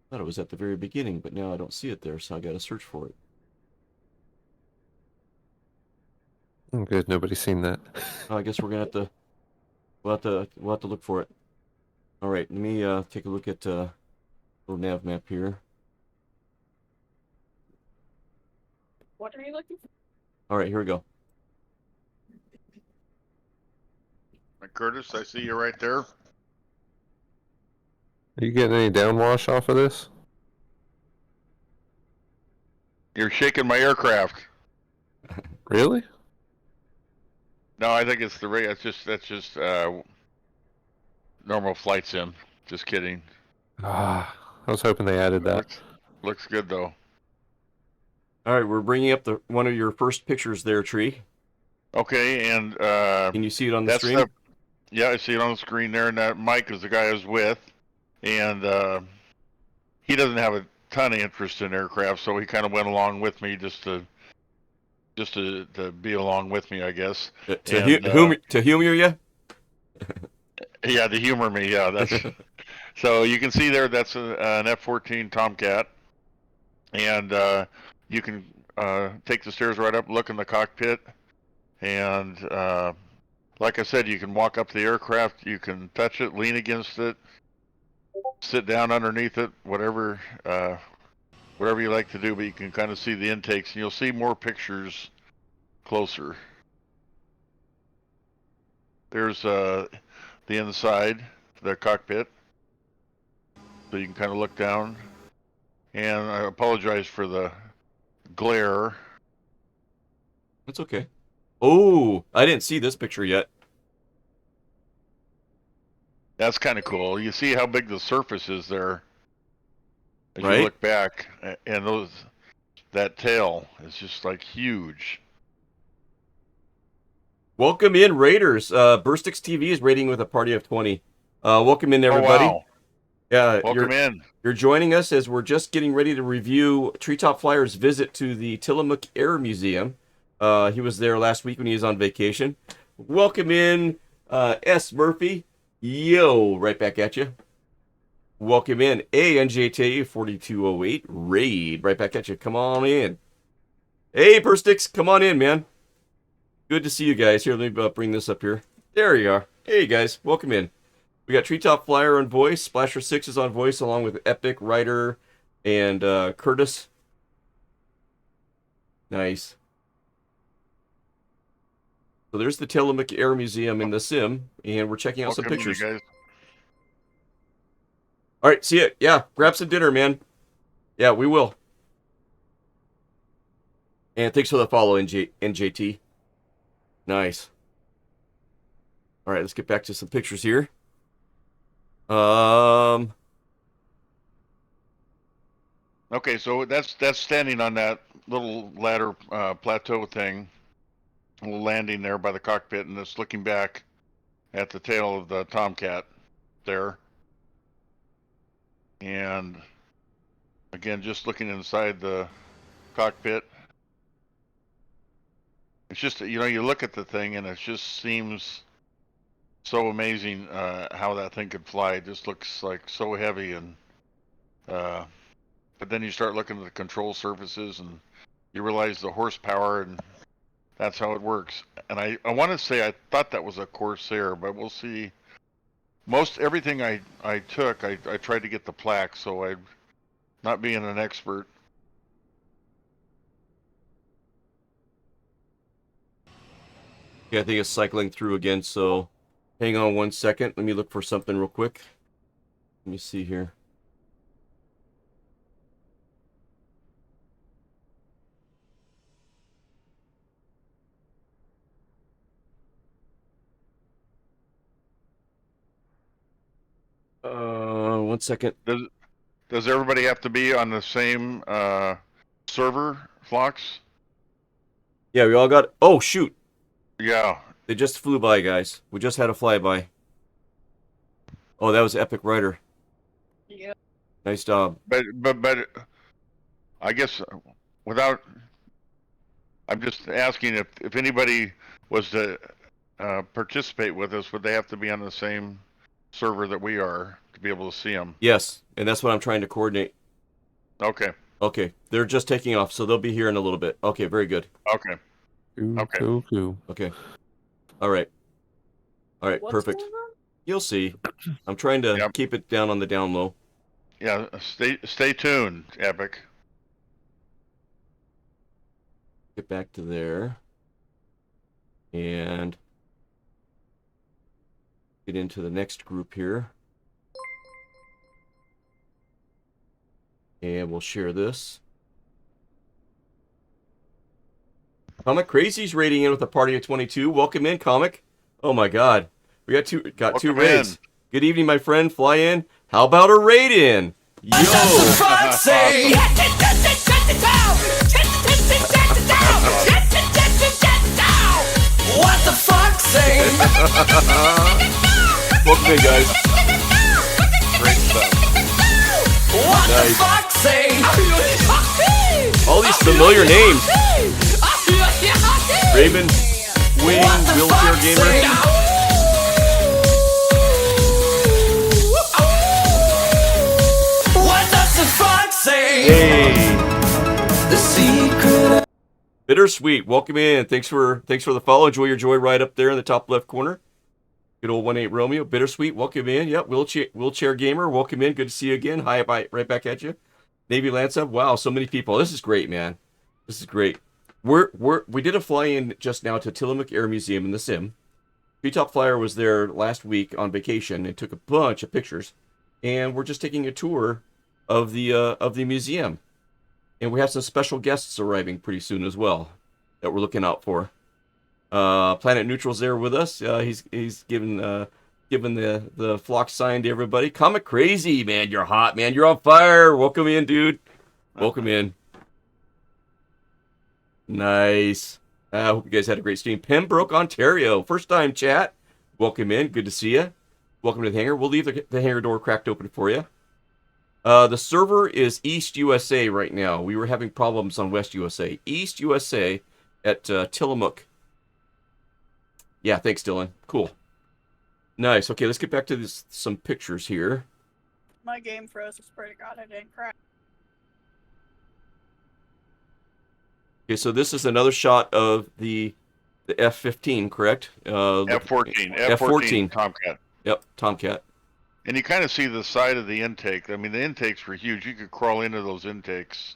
I thought it was at the very beginning, but now I don't see it there, so I got to search for it. I'm good. Nobody's seen that. I guess we're gonna have to. We'll have to look for it. All right, let me take a look at little nav map here. What are you looking for? All right, here we go. Curtis, I see you right there. Are you getting any downwash off of this? You're shaking my aircraft. Really? No, I think it's the rate. That's just normal flight sim. Just kidding. Ah, I was hoping they added that. Looks good though. All right, we're bringing up one of your first pictures there, Tree. Okay, and Can you see it on the that's stream? yeah, I see it on the screen there, and that Mike is the guy I was with, and he doesn't have a ton of interest in aircraft, so he kind of went along with me just to be along with me, I guess. To And, humor you? Yeah, to humor me. Yeah, that's so you can see there. That's an F-14 Tomcat, and you can take the stairs right up, look in the cockpit, and like I said, you can walk up to the aircraft, you can touch it, lean against it, sit down underneath it, whatever you like to do. But you can kind of see the intakes, and you'll see more pictures closer. There's the inside, the cockpit, so you can kind of look down. And I apologize for the glare. That's okay. Oh, I didn't see this picture yet. That's kind of cool. You see how big the surface is there as Right? you look back, and that tail is just like huge. Welcome in, Raiders. Burstix TV is rating with a party of 20. Welcome in, everybody. Oh, wow. Yeah, Welcome in. You're joining us as we're just getting ready to review Treetop Flyer's visit to the Tillamook Air Museum. He was there last week when he was on vacation. Welcome in, S. Murphy. Yo, right back at you. Welcome in, ANJT 4208 Raid. Right back at you. Come on in. Hey, Burstix, come on in, man. Good to see you guys. Here, let me bring this up here. There you are. Hey, guys. Welcome in. We got Treetop Flyer on voice. Splasher 6 is on voice, along with Epic, Ryder, and Curtis. Nice. So there's the Tillamook Air Museum in the sim, and we're checking out some Welcome in, pictures. you guys. All right, see it. Yeah, grab some dinner, man. Yeah, we will. And thanks for the follow, NJT. Nice. All right, let's get back to some pictures here. Okay, so that's standing on that little ladder plateau thing, a little landing there by the cockpit, and it's looking back at the tail of the Tomcat there. And again, just looking inside the cockpit, it's just, you look at the thing and it just seems so amazing how that thing could fly. It just looks like so heavy, and but then you start looking at the control surfaces and you realize the horsepower, and that's how it works. And I want to say I thought that was a Corsair, but we'll see. Most everything I took, I tried to get the plaque, so I, not being an expert. Yeah, I think it's cycling through again, so hang on 1 second. Let me look for something real quick. Let me see here. One second. Does everybody have to be on the same server, Phlox? Yeah, we all got... Oh, shoot. Yeah. They just flew by, guys. We just had a flyby. Oh, that was Epic Rider. Yeah. Nice job. But I guess without, I'm just asking if anybody was to participate with us, would they have to be on the same server that we are to be able to see them? Yes, and that's what I'm trying to coordinate. Okay. Okay, they're just taking off, so they'll be here in a little bit. Okay, very good. Okay. Cool, Okay. cool. Okay. All right. All right. What's Perfect. going on? You'll see. I'm trying to Yep. keep it down on the down low. Yeah, stay tuned, Epic. Get back to there. And get into the next group here. And we'll share this. Comic Crazy's rating in with a party of 22. Welcome in, Comic. Oh my God, we got two Welcome raids. in. Good evening, my friend. Fly in. How about a raid in? Yo. Awesome. What the fuck say? Welcome in, guys. Great stuff. What Nice. the fuck say? All these familiar names. Raven, Wing, What the Wheelchair fuck Gamer. say? What does the fuck say? Hey, The secret. Bittersweet. Welcome in. Thanks for the follow. Enjoy your joy right up there in the top left corner. Good old 1-8 Romeo. Bittersweet. Welcome in. Yep. Wheelchair Gamer. Welcome in. Good to see you again. Hi, bye. Right back at you. Navy Lance Up. Wow, so many people. This is great, man. This is great. We did a fly-in just now to Tillamook Air Museum in the Sim. Treetop Flyer was there last week on vacation and took a bunch of pictures. And we're just taking a tour of the museum. And we have some special guests arriving pretty soon as well that we're looking out for. Planet Neutral's there with us. He's giving the flock sign to everybody. Comic Crazy, man, you're hot, man. You're on fire. Welcome in, dude. Welcome in. Nice. I hope you guys had a great stream. Pembroke, Ontario. First time chat. Welcome in. Good to see you. Welcome to the hangar. We'll leave the hangar door cracked open for you. The server is East USA right now. We were having problems on West USA. East USA at Tillamook. Yeah, thanks, Dylan. Cool. Nice. Okay, let's get back to some pictures here. My game froze. I swear to God, I didn't cry. Okay, so this is another shot of the F-15, correct? F-14. F-14. Tomcat. Yep, Tomcat. And you kind of see the side of the intake. I mean, the intakes were huge. You could crawl into those intakes.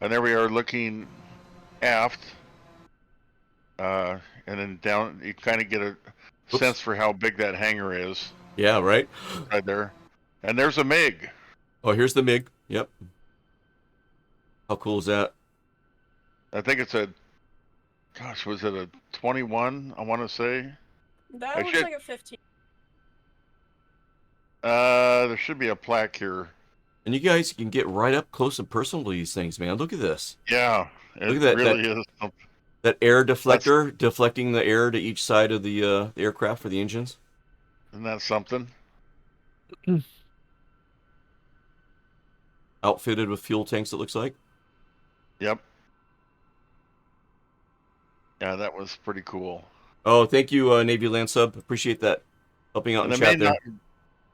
And there we are looking aft. And then down, you kind of get a sense for how big that hangar is Yeah, right? right there. And there's a MiG. Oh, here's the MiG. Yep. How cool is that? I think it's a, gosh, was it a 21, I want to say? That I looks should- like a 15. There should be a plaque here. And you guys can get right up close and personal to these things, man. Look at this. Yeah, it Look at that- really is. That air deflector deflecting the air to each side of the aircraft for the engines. Isn't that something? Outfitted with fuel tanks, it looks like. Yep. Yeah, that was pretty cool. Oh, thank you, Navy Land Sub. Appreciate that. Helping out in And the chat there.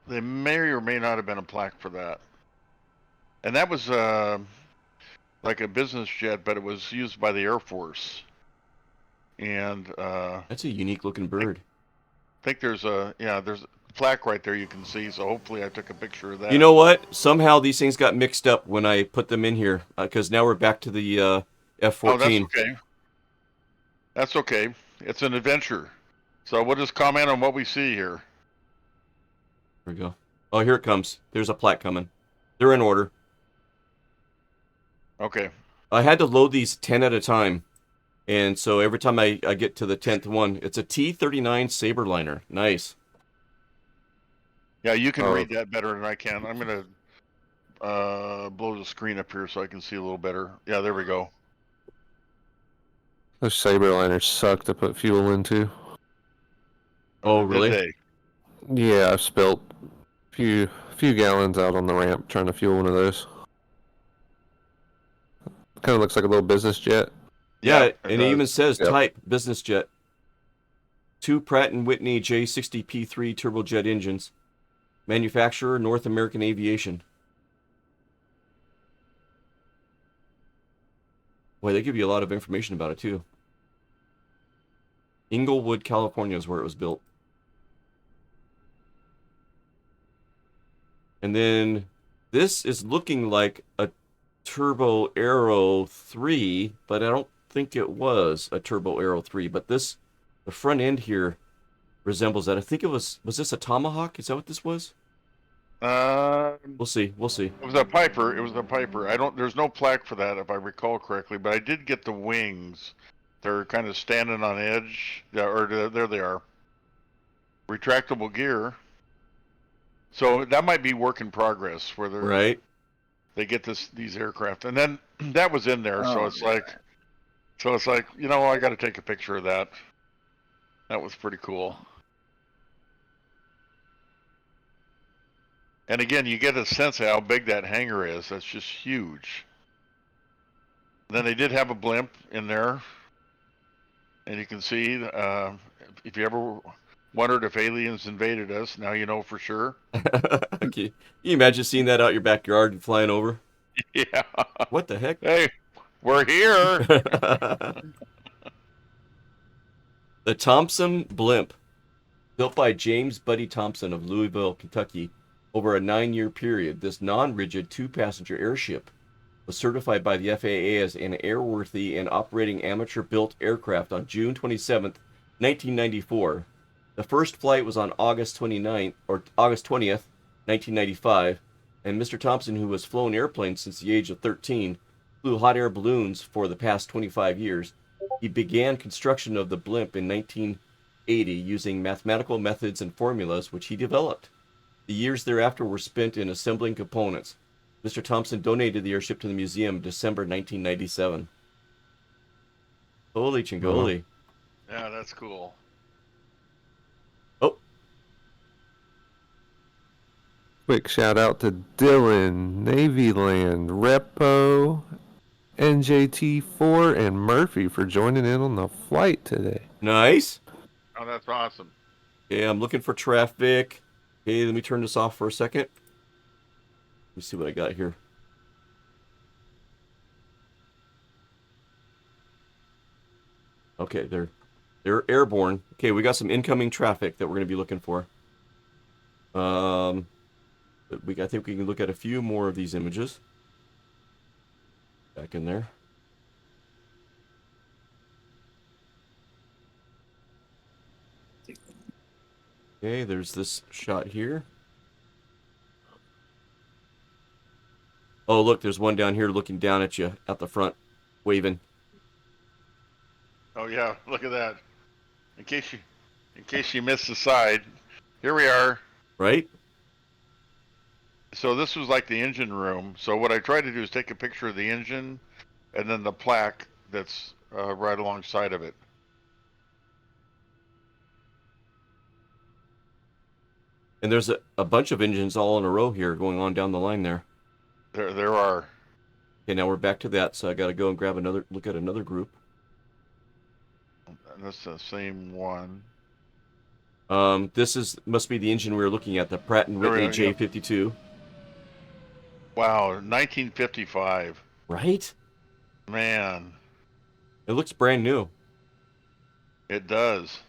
there may or may not have been a plaque for that. And that was like a business jet, but it was used by the Air Force. And That's a unique looking bird. I think there's a plaque right there you can see. So hopefully I took a picture of that. You know what? Somehow these things got mixed up when I put them in here because now we're back to the F-14. Oh, that's okay. That's okay. It's an adventure. So we'll just comment on what we see here. There we go. Oh, here it comes. There's a plaque coming. They're in order. Okay. I had to load these 10 at a time. And so every time I get to the 10th one, it's a T-39 Saberliner. Nice. Yeah, you can read that better than I can. I'm going to blow the screen up here so I can see a little better. Yeah, there we go. Those Saberliners suck to put fuel into. Oh, Did really? they? Yeah, I've spilt a few gallons out on the ramp trying to fuel one of those. Kind of looks like a little business jet. Yeah, it and it does. even says Yep. type, business jet. 2 Pratt & Whitney J60P3 turbojet engines. Manufacturer, North American Aviation. Boy, they give you a lot of information about it, too. Inglewood, California is where it was built. And then this is looking like a Turbo Aero 3, but I don't think it was a Turbo Aero 3. But this, the front end here resembles that. I think it was this a Tomahawk? Is that what this was? We'll see. We'll see. It was a Piper. It was a Piper. There's no plaque for that if I recall correctly, but I did get the wings. They're kind of standing on edge. Yeah, or there they are. Retractable gear. So that might be work in progress where they're Right. they get these aircraft, and then that was in there. So Oh, it's like, I got to take a picture of that. That was pretty cool. And again, you get a sense of how big that hangar is. That's just huge. And then they did have a blimp in there, and you can see if you ever wondered if aliens invaded us, now you know for sure. Can you imagine seeing that out your backyard and flying over? Yeah. What the heck? Hey, we're here. The Thompson Blimp, built by James Buddy Thompson of Louisville, Kentucky, over a 9-year period. This non-rigid 2-passenger airship was certified by the FAA as an airworthy and operating amateur-built aircraft on June 27th, 1994. The first flight was on August 20th, 1995, and Mr. Thompson, who has flown airplanes since the age of 13, flew hot air balloons for the past 25 years. He began construction of the blimp in 1980 using mathematical methods and formulas which he developed. The years thereafter were spent in assembling components. Mr. Thompson donated the airship to the museum in December 1997. Holy chingoli. Yeah, that's cool. Oh, Quick shout out to Dylan, Navyland, Repo, NJT4, and Murphy for joining in on the flight today. nice. Oh, that's awesome. Okay, I'm looking for traffic. Okay, let me turn this off for a second. Let me see what I got here. Okay, they're airborne. Okay, we got some incoming traffic that we're going to be looking for. I think we can look at a few more of these images. Back in there. Okay, there's this shot here. Oh, look, there's one down here looking down at you at the front, waving. Oh yeah, look at that. In case you missed the side, here we are. Right? So this was like the engine room. So what I tried to do is take a picture of the engine, and then the plaque that's right alongside of it. And there's a bunch of engines all in a row here going on down the line there. There are. Okay, now we're back to that, so I got to go and grab look at another group. And that's the same one. This must be the engine we were looking at, the Pratt & Whitney Yep. J52. Wow, 1955. Right? Man, It looks brand new. it does.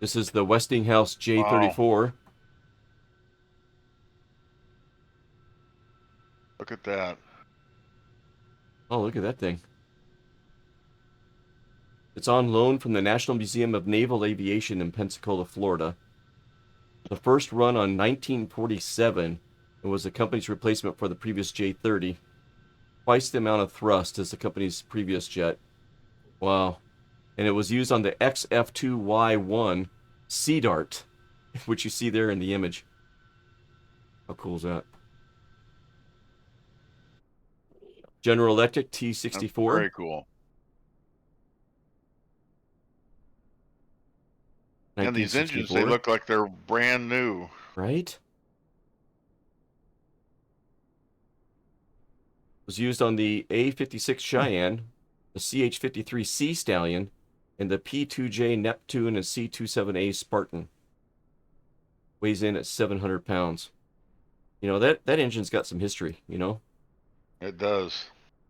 This is the Westinghouse J34. Look at that. Oh, look at that thing. It's on loan from the National Museum of Naval Aviation in Pensacola, Florida. The first run on 1947, it was the company's replacement for the previous J30. Twice the amount of thrust as the company's previous jet. Wow. And it was used on the XF2Y1 Sea Dart, which you see there in the image. How cool is that? General Electric That's T64. very cool. And these engines, they 1964. look like they're brand new. Right? Was used on the A56 Cheyenne, the CH-53 Sea Stallion, and the P-2J Neptune and C-27A Spartan. Weighs in at 700 pounds. You know, that engine's got some history, you know? It does.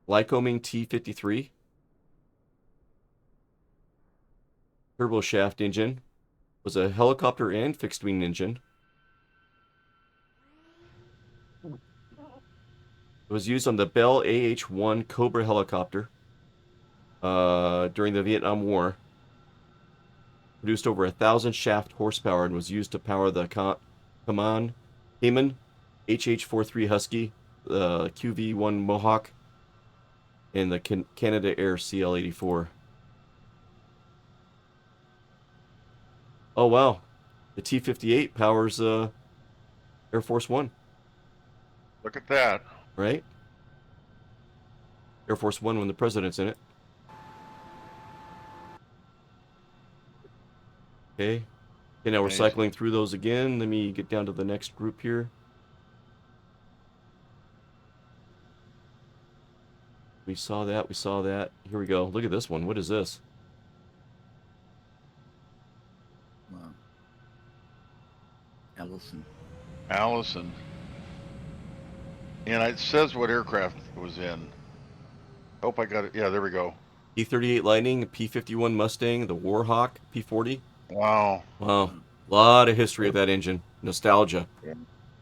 Lycoming T-53. Turbo shaft engine. Was a helicopter and fixed wing engine. It was used on the Bell AH-1 Cobra helicopter during the Vietnam War. Produced over 1,000 shaft horsepower and was used to power the Cayman HH-43 Husky, the QV-1 Mohawk, and the Canada Air CL-84. Oh wow, the T-58 powers Air Force One. Look at that. Right? Air Force One when the president's in it. Okay. Okay, now we're Nice. cycling through those again. Let me get down to the next group here. We saw that, we saw that. Here we go. Look at this one. What is this? Wow. Allison. Allison. And it says what aircraft it was in. Hope I got it. Yeah, there we go. P-38 Lightning, P-51 Mustang, the Warhawk, P-40. Wow. Wow. A lot of history of that engine. Nostalgia. Yeah.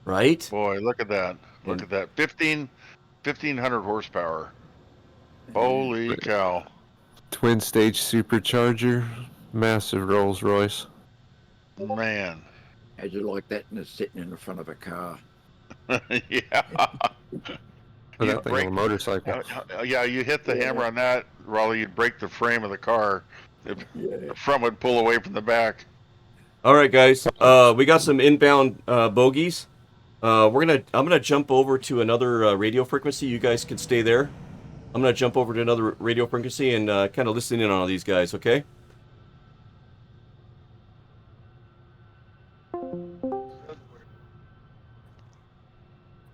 Right? Boy, look at that. Look And- at that. 1,500 horsepower. Holy cow. Twin stage supercharger, massive Rolls Royce. Man. How'd you like that? And it's sitting in the front of a car. Yeah. Put You that thing break- on a motorcycle. Yeah, you hit the hammer on that, Raleigh, you'd break the frame of the car. The Yeah. front would pull away from the back. All right, guys. We got some inbound bogeys. I'm gonna jump over to another radio frequency. You guys can stay there. I'm gonna jump over to another radio frequency and kind of listen in on all these guys. Okay?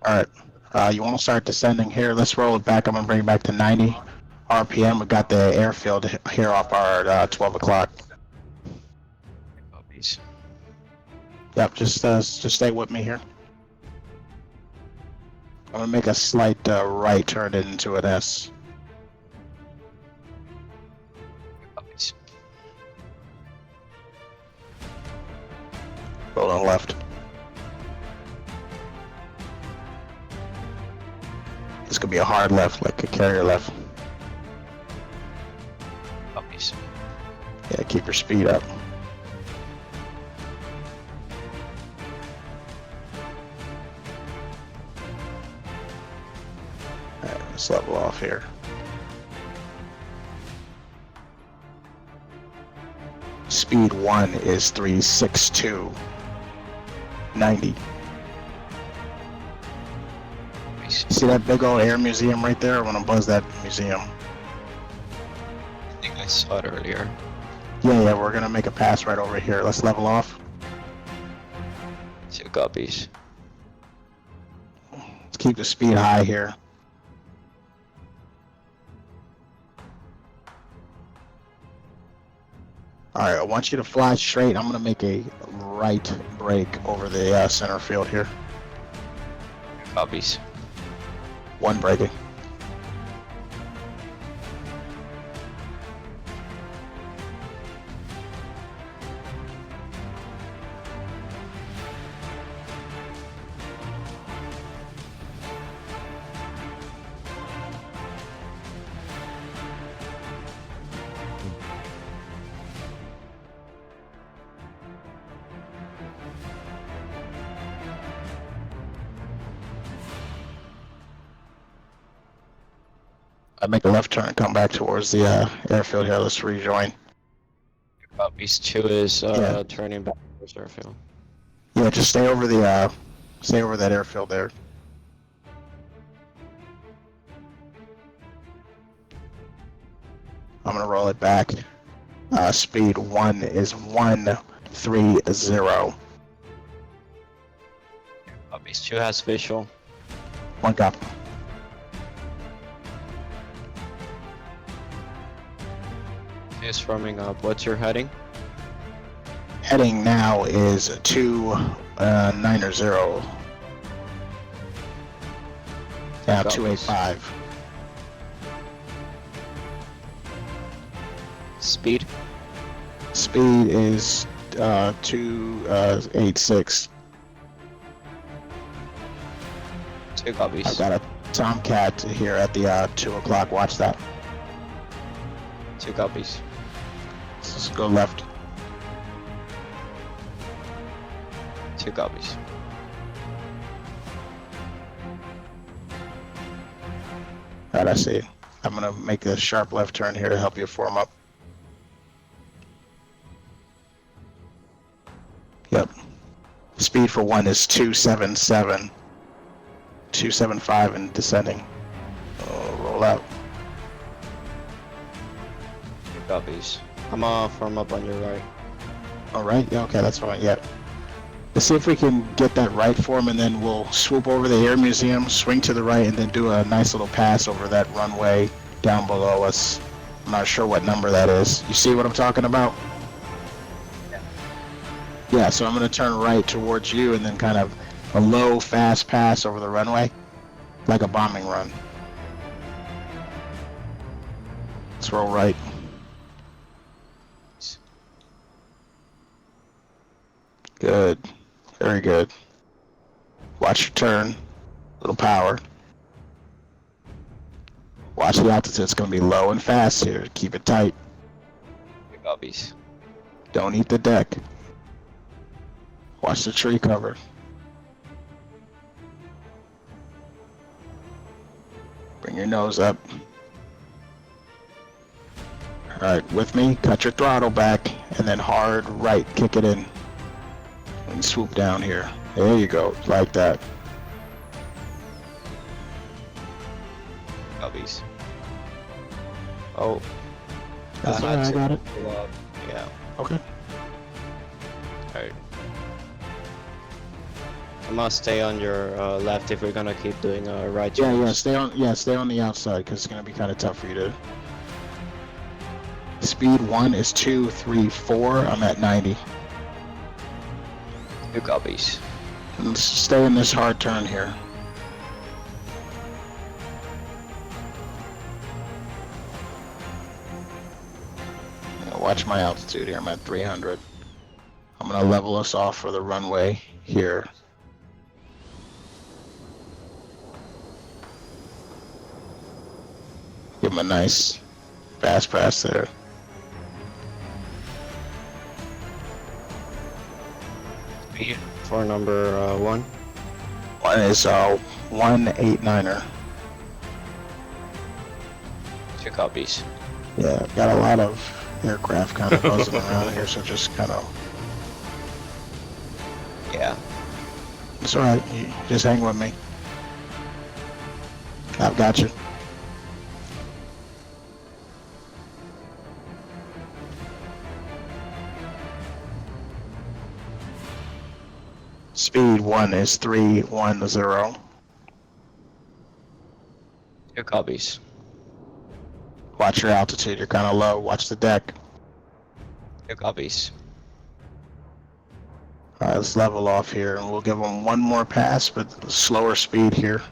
All right. You want to start descending here? Let's roll it back. I'm going to bring it back to 90 RPM. We got the airfield here off our 12 o'clock. Yep, just stay with me here. I'm going to make a slight right turn into an S. Roll on left. This could be a hard left, like a carrier left. Yeah, keep your speed up. Alright, let's level off here. Speed 1 is 362. 90. See that big old air museum right there? I want to buzz that museum. I think I saw it earlier. Yeah, we're gonna make a pass right over here. Let's level off. 2 copies. Let's keep the speed high here. Alright, I want you to fly straight. I'm gonna make a right break over the center field here. Copies. One braking. I make a left turn, come back towards the airfield here. Let's rejoin. Copies. 2 is Yeah. turning back towards airfield. Yeah, just stay over the stay over that airfield there. I'm gonna roll it back. Speed 1 is 130. Copies. 2 has visual. One cop. Is forming up. What's your heading? Heading now is 290. Now Copies. 285. Speed. Speed is 286. 2 copies. I've got a Tomcat here at the 2 o'clock. Watch that. 2 copies. Let's just go left. 2 copies. All right, I see. I'm gonna make a sharp left turn here to help you form up. Yep. Speed for 1 is 277. 275 and descending. Oh, roll out. 2 copies. I'm gonna form up on your right. All right. Yeah. Okay. That's fine. Yeah. Let's see if we can get that right form, and then we'll swoop over the Air Museum, swing to the right, and then do a nice little pass over that runway down below us. I'm not sure what number that is. You see what I'm talking about? Yeah. So I'm going to turn right towards you, and then kind of a low, fast pass over the runway, like a bombing run. Let's roll right. Good. Very good. Watch your turn. Little power. Watch the altitude. It's going to be low and fast here. Keep it tight. 2 copies. Don't eat the deck. Watch the tree cover. Bring your nose up. Alright, with me, cut your throttle back, and then hard right, kick it in. And swoop down here. There you go, like that. Copies. Oh. That's had alright, I to got it. pull up. Yeah. Okay. Alright. I'm gonna stay on your left if we're gonna keep doing right Yeah, turns. stay on the outside, because it's going to be kind of tough for you to... Speed 1 is 234. I'm at 90. 2 copies. Let's stay in this hard turn here. Watch my altitude here. I'm at 300. I'm going to level us off for the runway here. Give him a nice fast pass there. Speed for number 1. One is 189er. 2 copies. Yeah, got a lot of aircraft kind of buzzing around here, so just kind of... Yeah. It's alright, you just hang with me. I've got you. Speed 1 is 310. 2 copies. Watch your altitude, you're kind of low. Watch the deck. 2 copies. Alright, let's level off here, and we'll give them one more pass, but slower speed here.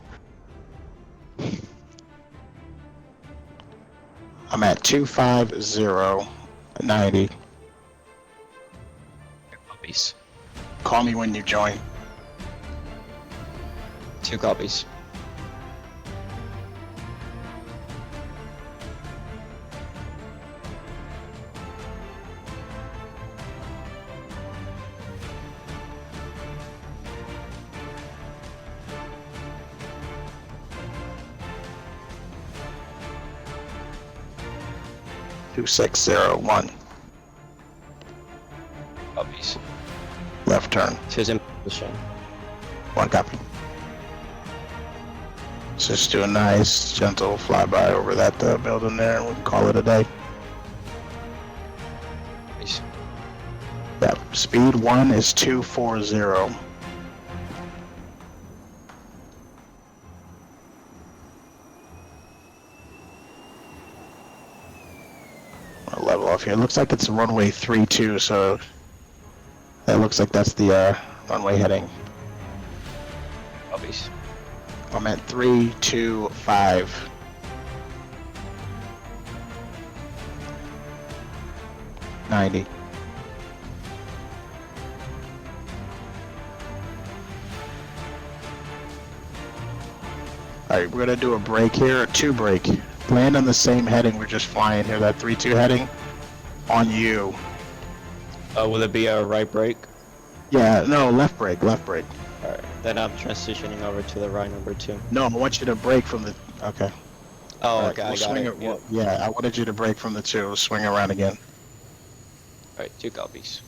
I'm at 250, 90. 2 copies. Call me when you join. 2 copies. Two 601. Copies. Left turn. She's in position. 1 copy. Let's just do a nice, gentle flyby over that building there, and we can call it a day. Copies. Yeah, speed 1 is 240. I'll level off here. It looks like it's runway 32, so that looks like that's the runway heading. Copies. I'm at 325. 90. Alright, we're gonna do a break here, a 2 break. Land on the same heading we're just flying here, that 3-2 heading. On you. Will it be a right brake? Yeah, no, left brake, left brake. Alright, then I'm transitioning over to the right number 2. No, I want you to brake from the... Okay. Oh, Alright, okay, we'll I got swing it. Yep. Yeah, I wanted you to brake from the 2. We'll swing around again. Alright, 2 copies.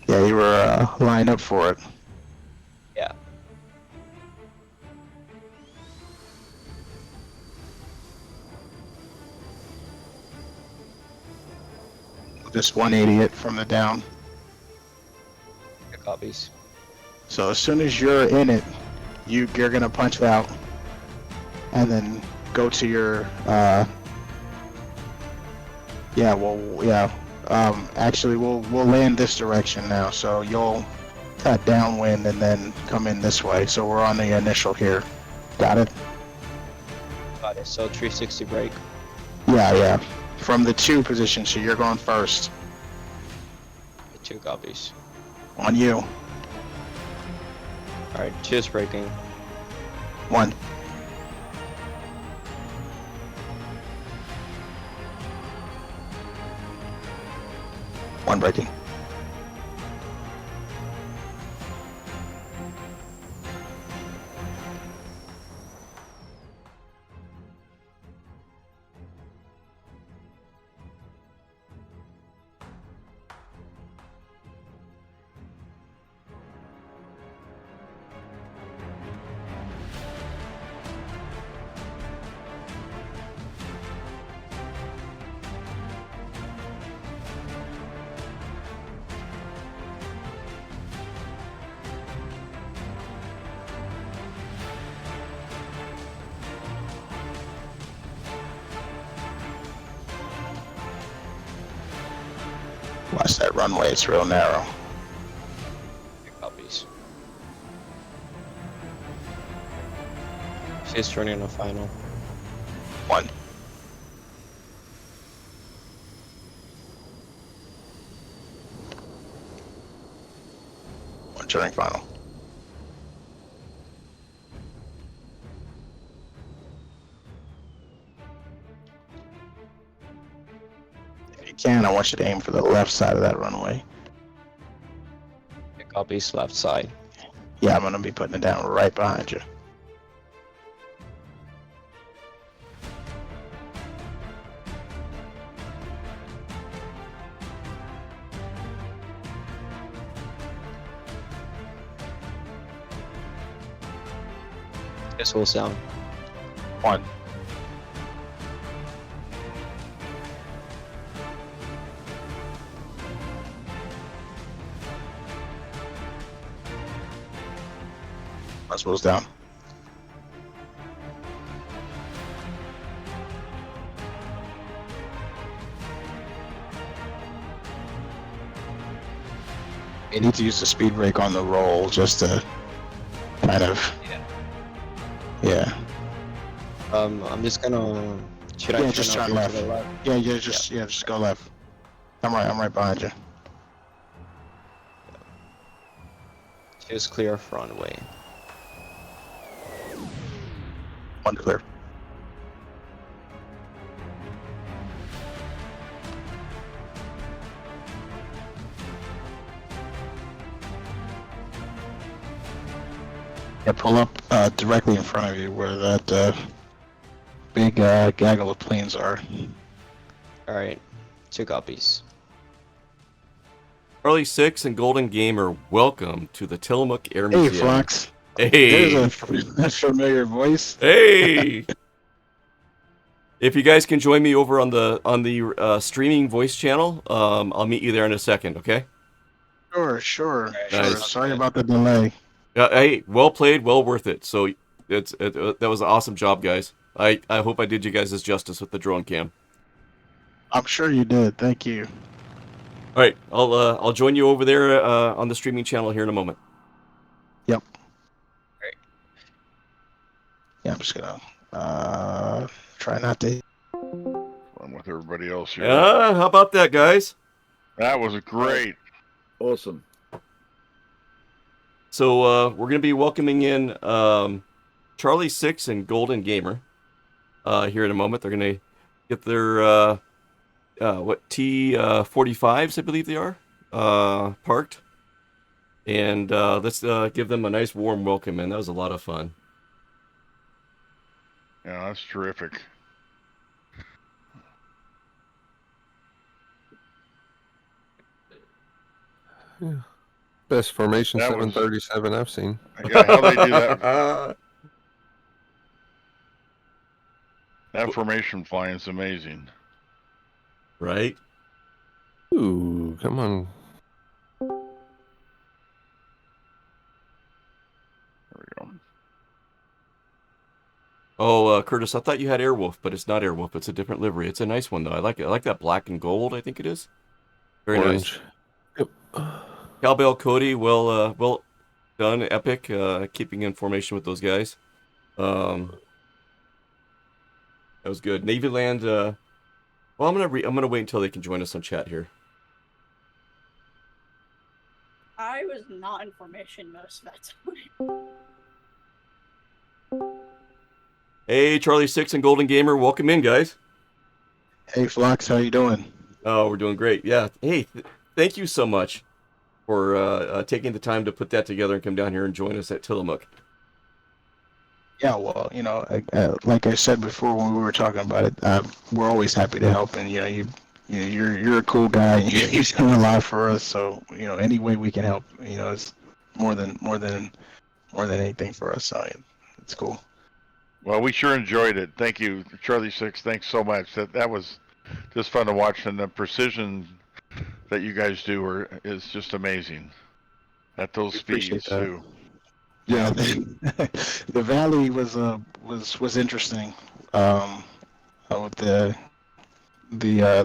Yeah, you were lined up for it. Yeah. Just 180 it from the down. 2 copies. So as soon as you're in it, you're gonna punch out, and then go to your actually we'll land this direction now. So you'll cut downwind and then come in this way. So we're on the initial here. Got it? Got it. So 360 brake. Yeah. From the 2 position, so you're going first. 2 copies. On you. Alright, 2 is braking. 1. One braking. Watch that runway, it's real narrow. 2 copies. She's turning the final. 1. One turning final. If you can, I want you to aim for the left side of that runway. 2 copies left side. Yeah, I'm gonna be putting it down right behind you. This will sound. 1. Muscles down. You need to use the speed brake on the roll just to kind of. Yeah. I'm just gonna. Should I just turn turn over to left. the left? Yeah, just go left. I'm right behind you. Just clear front way. 1 clear. Yeah, pull up directly in front of you where that big gaggle of planes are. Alright, 2 copies. Charlie 6 and Golden Gamer, welcome to the Tillamook Air Hey, Museum. Flox. Hey! There's a familiar voice. Hey! If you guys can join me over on the streaming voice channel, I'll meet you there in a second, okay? Sure. Nice. Sorry about the delay. Hey, well played, well worth it. So that was an awesome job, guys. I hope I did you guys justice with the drone cam. I'm sure you did. Thank you. All right, I'll join you over there on the streaming channel here in a moment. Yep. Great. Yeah, I'm just gonna try not to I'm with everybody else here. How about that, guys? That was great. Awesome. So we're going to be welcoming in Charlie 6 and Golden Gamer here in a moment. They're going to get their T45s, I believe they are, parked. And let's give them a nice warm welcome, man. That was a lot of fun. Yeah, that's terrific. Best formation That was- 737 I've seen. Yeah, how they do that. That formation flying is amazing. Right? Ooh, come on. There we go. Oh, Curtis, I thought you had Airwolf, but it's not Airwolf. It's a different livery. It's a nice one, though. I like it. I like that black and gold, I think it is. Very Orange. nice. Cowbell Cody, well done, Epic, keeping in formation with those guys. That was good. Navyland, well, I'm gonna wait until they can join us on chat here. I was not in formation most of that time. Hey, Charlie 6 and Golden Gamer, welcome in, guys. Hey, Flox, how you doing? Oh, we're doing great. Yeah. Hey, thank you so much for taking the time to put that together and come down here and join us at Tillamook. Yeah, well, like I said before when we were talking about it, we're always happy to help, and you're a cool guy, and you're doing a lot for us. So any way we can help, it's more than anything for us. So it's cool. Well, we sure enjoyed it. Thank you, Charlie 6. Thanks so much. That was just fun to watch, and the precision that you guys do is just amazing at those speeds too. Yeah, the valley was interesting with the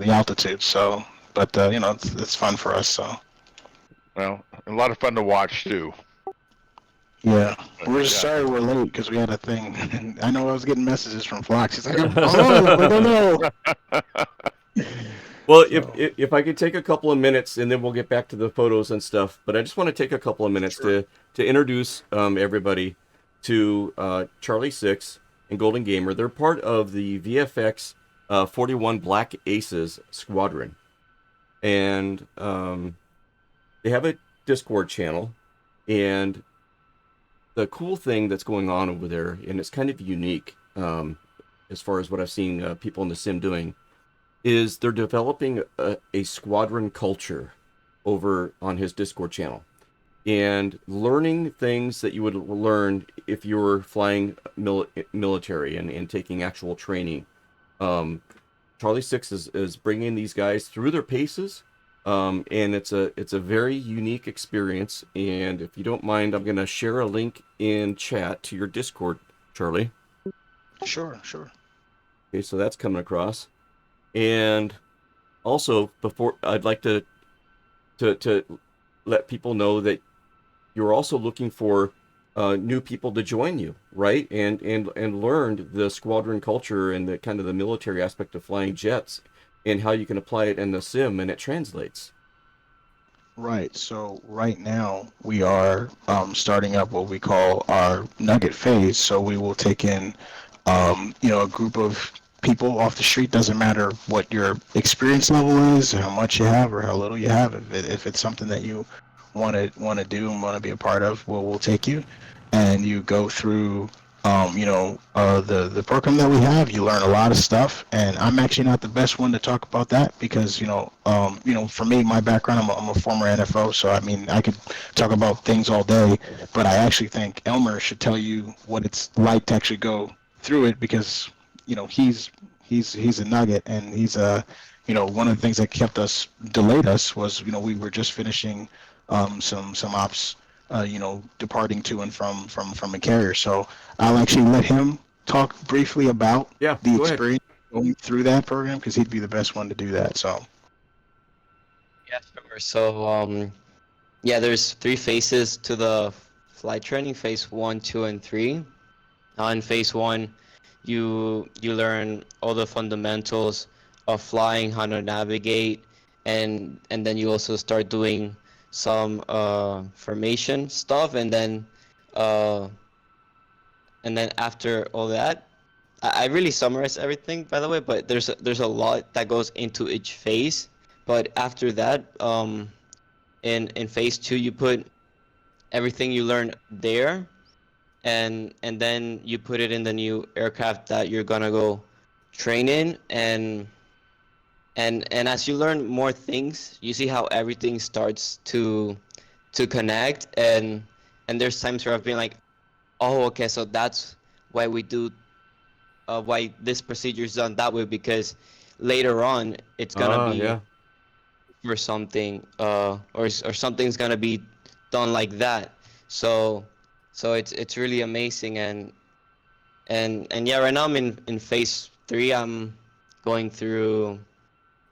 altitude. So, but it's fun for us. So. Well, a lot of fun to watch too. Yeah, we're sorry we're late because we had a thing. I know I was getting messages from Flox. He's like, I don't know. Well, if I could take a couple of minutes, and then we'll get back to the photos and stuff. But I just want to take a couple of minutes to introduce everybody to Charlie 6 and Golden Gamer. They're part of the VFX 41 Black Aces Squadron, and they have a Discord channel. And the cool thing that's going on over there, and it's kind of unique as far as what I've seen people in the sim doing, is they're developing a squadron culture over on his Discord channel and learning things that you would learn if you were flying military and taking actual training. Charlie 6 is bringing these guys through their paces, and it's a very unique experience. And if you don't mind, I'm going to share a link in chat to your Discord, Charlie. Sure. Okay, so that's coming across. And also, before I'd like to let people know that you're also looking for new people to join you, right? And learn the squadron culture and the kind of the military aspect of flying jets and how you can apply it in the sim, and it translates. Right. So right now we are starting up what we call our nugget phase. So we will take in, a group of people off the street. Doesn't matter what your experience level is, how much you have, or how little you have. If it's something that you want to do and want to be a part of, we'll take you, and you go through the program that we have. You learn a lot of stuff, and I'm actually not the best one to talk about that because for me, my background, I'm a former NFO, so I mean I could talk about things all day, but I actually think Elmer should tell you what it's like to actually go through it because he's a nugget, and he's one of the things that delayed us was we were just finishing some ops departing to and from a carrier. So I'll actually let him talk briefly about the experience going through that program because he'd be the best one to do that. So yeah, sure. So there's 3 phases to the flight training: phase 1, 2, and 3. In phase 1, you learn all the fundamentals flying, how to navigate, and then you also start doing some formation stuff, uh, and then after all that, I really summarized everything, by the way, but there's a lot that goes into each phase. But after that, in phase 2, you put everything you learn there, and then you put it in the new aircraft that you're gonna go train in, and as you learn more things, you see how everything starts to connect, and there's times where I've been like, oh, okay, so that's why we do why this procedure is done that way, because later on it's gonna be Yeah. for something, or something's gonna be done like that. So it's really amazing, and yeah, right now I'm in phase 3. I'm going through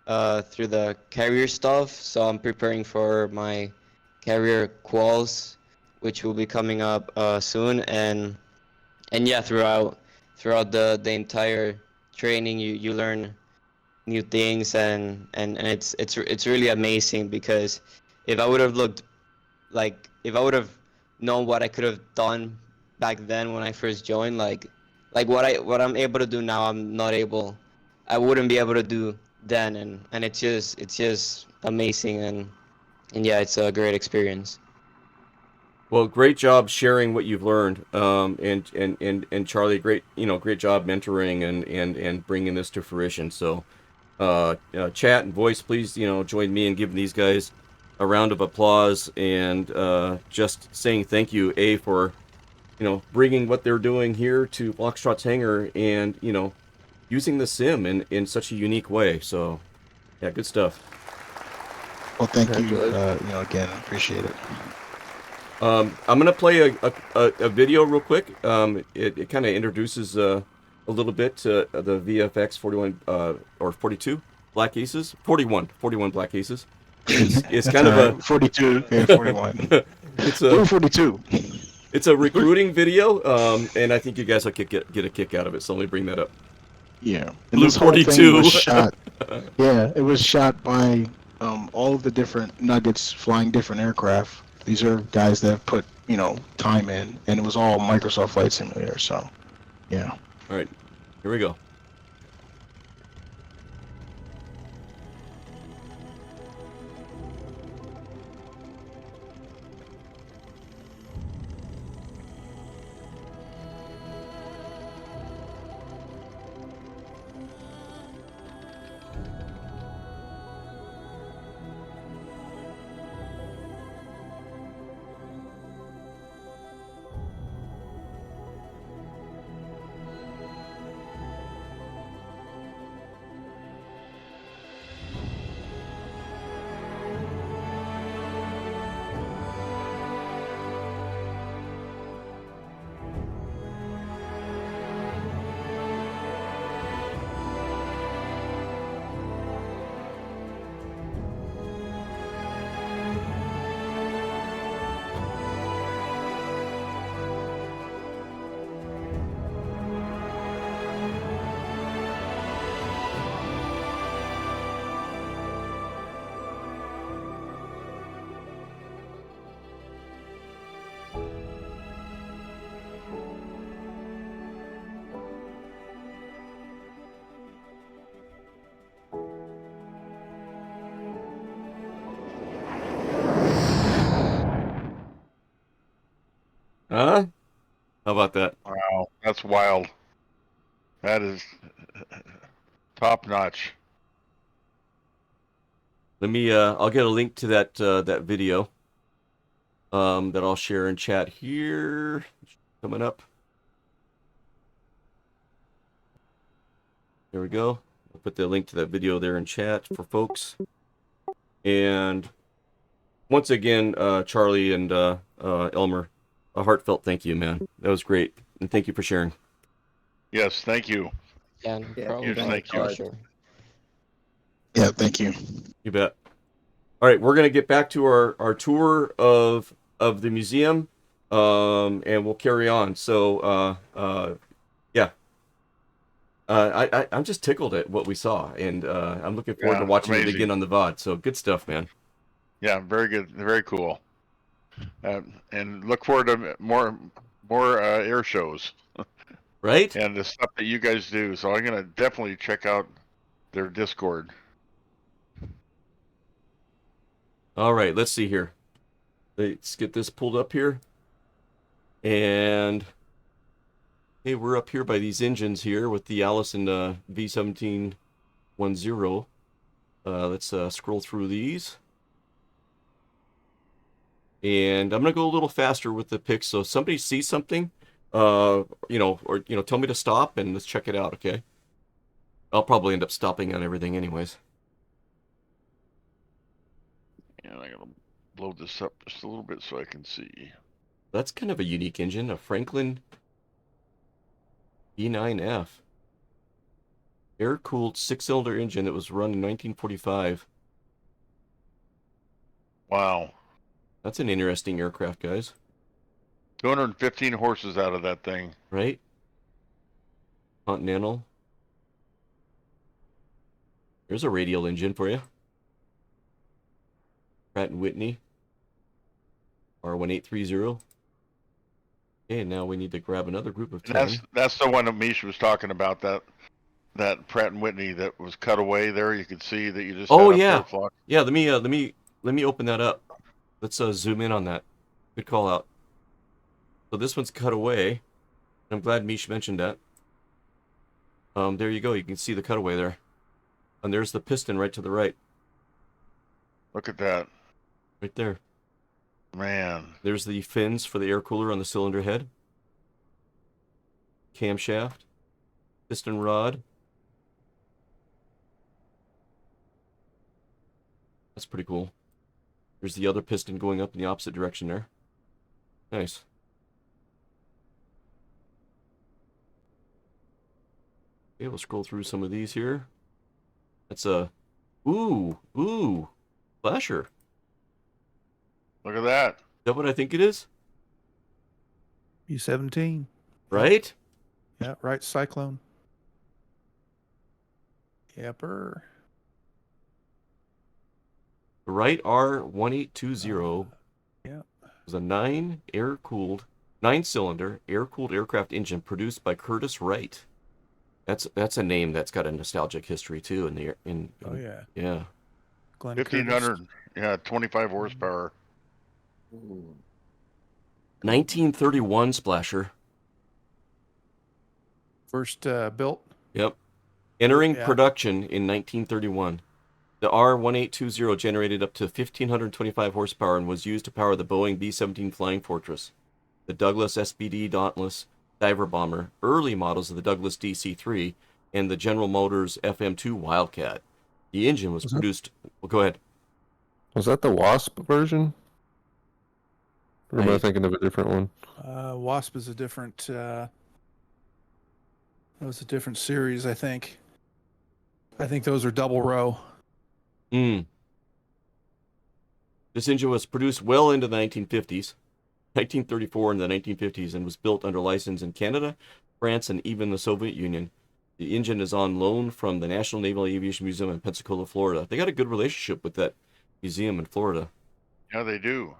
the carrier stuff, so I'm preparing for my carrier quals, which will be coming up soon, and yeah, throughout the entire training, you learn new things, and it's really amazing, because if I would have looked like if I would have known what I could have done back then when I first joined, like what I'm able to do now, I wouldn't be able to do then, and it's just amazing, and yeah, it's a great experience. Well, great job sharing what you've learned, and Charlie, great job mentoring and bringing this to fruition. So, chat and voice, please, join me in giving these guys a round of applause, and just saying thank you, for bringing what they're doing here to Foxtrot's hangar, and using the sim in such a unique way. So, yeah, good stuff. Well, thank you. Again, appreciate it. I'm gonna play a video real quick. It kind of introduces a little bit to the VFX 41 or 42 Black Aces, 41 Black Aces. It's kind of a 42 and 41. it's a 42. It's a recruiting video, and I think you guys will get a kick out of it. So let me bring that up. Yeah, and Blue this whole 42 thing was shot. Yeah, it was shot by all of the different Nuggets flying different aircraft. These are guys that have put time in, and it was all Microsoft Flight Simulator. So, yeah. All right, here we go. Huh? How about that? Wow, that's wild. That is top notch. Let me. I'll get a link to that video. That I'll share in chat here. Coming up. There we go. I'll put the link to that video there in chat for folks. And once again, Charlie and Elmer, a heartfelt thank you, man. That was great, and thank you for sharing. Yes, thank you. Yeah, no Yeah, problem. yes, thank you. Sure. Yeah, thank you. You bet. All right, we're gonna get back to our tour of the museum, and we'll carry on. So, yeah. I'm just tickled at what we saw, and I'm looking forward to Yeah, watching it amazing. again on the VOD. So good stuff, man. Yeah, very good, very cool. And look forward to more air shows Right? and the stuff that you guys do. So I'm gonna definitely check out their Discord. All right, let's see here. Let's get this pulled up here. And hey, we're up here by these engines here with the Allison V1710. Let's scroll through these. And I'm gonna go a little faster with the picks. So if somebody sees something, tell me to stop and let's check it out, okay? I'll probably end up stopping on everything anyways. And I'm gonna load this up just a little bit so I can see. That's kind of a unique engine, a Franklin E9F. Air-cooled 6-cylinder engine that was run in 1945. Wow. That's an interesting aircraft, guys. 215 horses out of that thing. Right? Continental. There's a radial engine for you. Pratt & Whitney. R1830. Okay, now we need to grab another group of 10. That's the one that Misha was talking about, that Pratt & Whitney that was cut away there. You could see that you just Oh, had yeah. up there, Yeah, let me open that up. Let's zoom in on that. Good call out. So this one's cut away. I'm glad Mish mentioned that. There you go. You can see the cutaway there. And there's the piston right to the right. Look at that. Right there. Man. There's the fins for the air cooler on the cylinder head. Camshaft. Piston rod. That's pretty cool. There's the other piston going up in the opposite direction there. Nice. Okay, we'll scroll through some of these here. That's a... Ooh. Flasher. Look at that. Is that what I think it is? B-17. Right? Yeah, right. Cyclone. Yepper. The Wright R1820 Yeah. was a 9-cylinder air-cooled aircraft engine produced by Curtiss Wright. That's a name that's got a nostalgic history too. Oh yeah. Yeah. Glenn 1,500. Curtis. Yeah, 25 horsepower. Ooh. 1931 Splasher. First built. Yep. Entering Yeah. production in 1931. The R1820 generated up to 1,525 horsepower and was used to power the Boeing B-17 Flying Fortress, the Douglas SBD Dauntless diver bomber, early models of the Douglas DC-3, and the General Motors FM2 Wildcat. The engine was produced... Well, go ahead. Was that the Wasp version? Or am I I- thinking of a different one? Wasp is a different. That was a different series, I think. I think those are double row. This engine was produced well into the 1950s, 1934 into the 1950s, and was built under license in Canada, France, and even the Soviet Union. The engine is on loan from the National Naval Aviation Museum in Pensacola, Florida. They got a good relationship with that museum in Florida. Yeah, they do.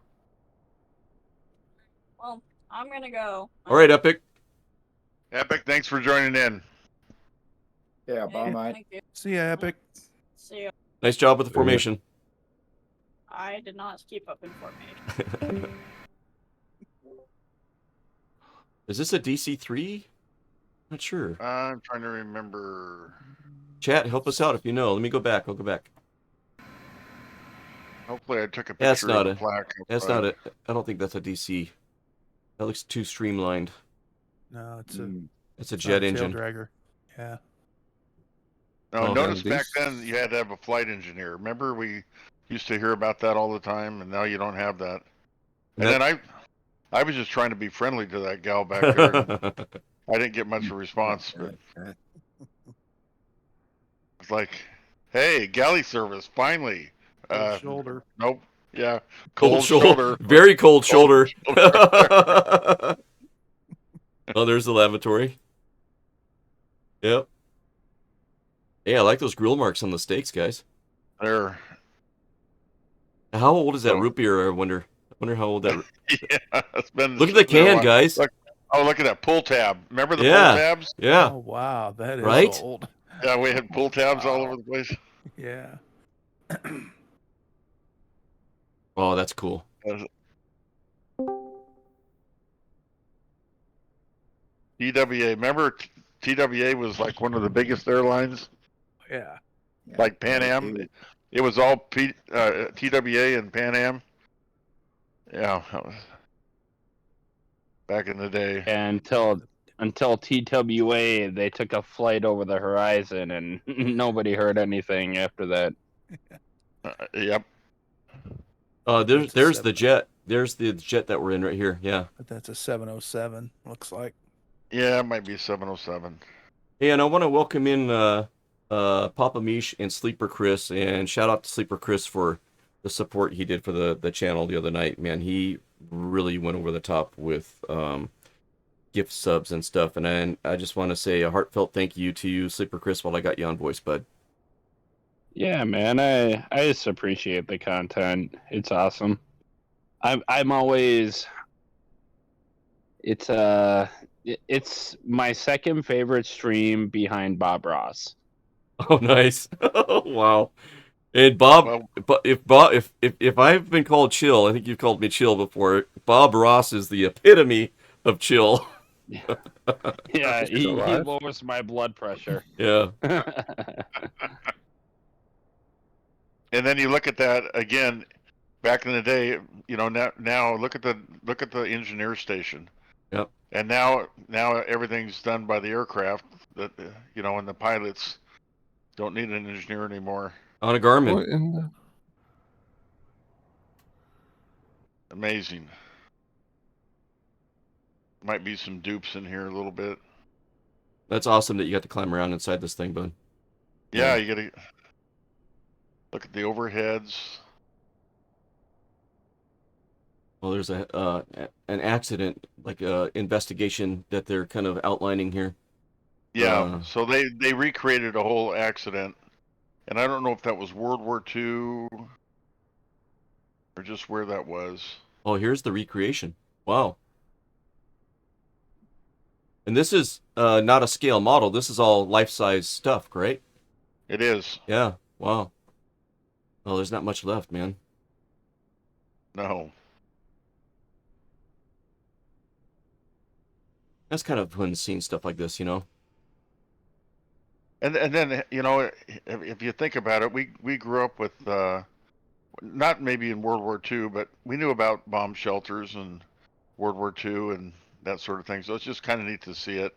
Well, I'm gonna go. All right, Epic. Epic, thanks for joining in. Yeah, bye, mate. Thank you. See ya, Epic. See ya. Nice job with the formation. I did not keep up in formation. Is this a DC-3? Not sure. I'm trying to remember. Chat, help us out if you know. Let me go back. I'll go back. Hopefully I took a That's picture not of the plaque. That's not it. I don't think that's a DC. That looks too streamlined. No, it's a. Mm. It's a it's jet not engine. Tail dragger. Yeah. No, Oh, notice man, back then you had to have a flight engineer. Remember we used to hear about that all the time, and now you don't have that. And then I was just trying to be friendly to that gal back there. I didn't get much of a response, but it's like, hey, galley service, finally. Shoulder. Nope. Yeah. Cold shoulder. Very cold shoulder. Oh, there's the lavatory. Yep. Hey, I like those grill marks on the steaks, guys. They're How old is that so root beer? I wonder how old that. yeah. It's been Look at the sitting there a can, while. guys. Look, oh, look at that pull tab. Remember the pull Yeah, tabs? yeah, Oh wow, that is right. old. Yeah, we had pull tabs all Wow. over the place. Yeah. Oh, that's cool. TWA. Remember, TWA was like one of the biggest airlines, Yeah. Yeah, like Pan yeah, Am. It was all TWA and Pan Am. Yeah, that was back in the day. Until TWA, they took a flight over the horizon, and nobody heard anything after that. Yep. There's That's a the jet. There's the jet that we're in right here. Yeah. But that's a 707. Looks like. Yeah, it might be 707. Hey, and I want to welcome in Papa Mish and Sleeper Chris, and shout out to Sleeper Chris for the support he did for the channel the other night. Man, he really went over the top with gift subs and stuff. And I just want to say a heartfelt thank you to you, Sleeper Chris, while I got you on voice, bud. Yeah, man, I just appreciate the content. It's awesome. I'm always it's my second favorite stream behind Bob Ross. Oh, nice. Oh, wow. And Bob, Well, but if I've been called chill, I think you've called me chill before. Bob Ross is the epitome of chill. Yeah, He's still he alive? lowers my blood pressure. Yeah. and then you look at that again. Back in the day, you know, now look at the engineer station. Yep. And now everything's done by the aircraft. That you know, and the pilots don't need an engineer anymore. On a Garmin. What in the... Amazing. Might be some dupes in here a little bit. That's awesome that you got to climb around inside this thing, bud. Yeah, you gotta look at the overheads. Well, there's an accident, like a investigation that they're kind of outlining here. Yeah, so they recreated a whole accident, and I don't know if that was World War II or just where that was. Oh, here's the recreation. Wow. And this is not a scale model. This is all life-size stuff, right? It is. Yeah. Wow. Oh, there's not much left, man. No. That's kind of fun seeing stuff like this, you know? And then you know, if you think about it, we grew up with not maybe in World War II, but we knew about bomb shelters and World War II and that sort of thing. So it's just kind of neat to see it.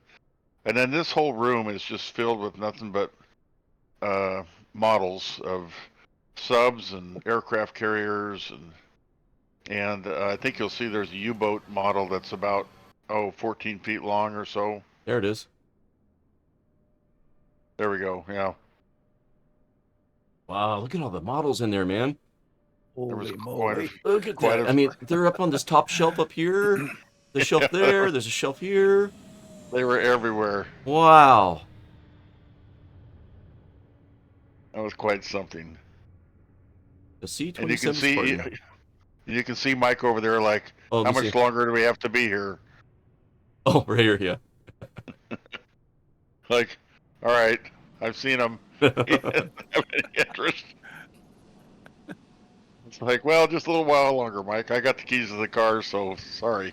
And then this whole room is just filled with nothing but models of subs and aircraft carriers, and I think you'll see there's a U-boat model that's about 14 feet long or so. There it is. There we go. Yeah. Wow, look at all the models in there, man. There was Holy quite moly. Look at Quite that. a- I mean, they're up on this top shelf up here. The shelf Yeah. there. There's a shelf here. They were everywhere. Wow. That was quite something. The C-27 And you can see Spartan. you can see Mike over there like, Oh, how let me much see. longer do we have to be here? Oh, right here, yeah. Like, all right, I've seen them. Have any interest? It's like, well, just a little while longer, Mike. I got the keys to the car, so sorry.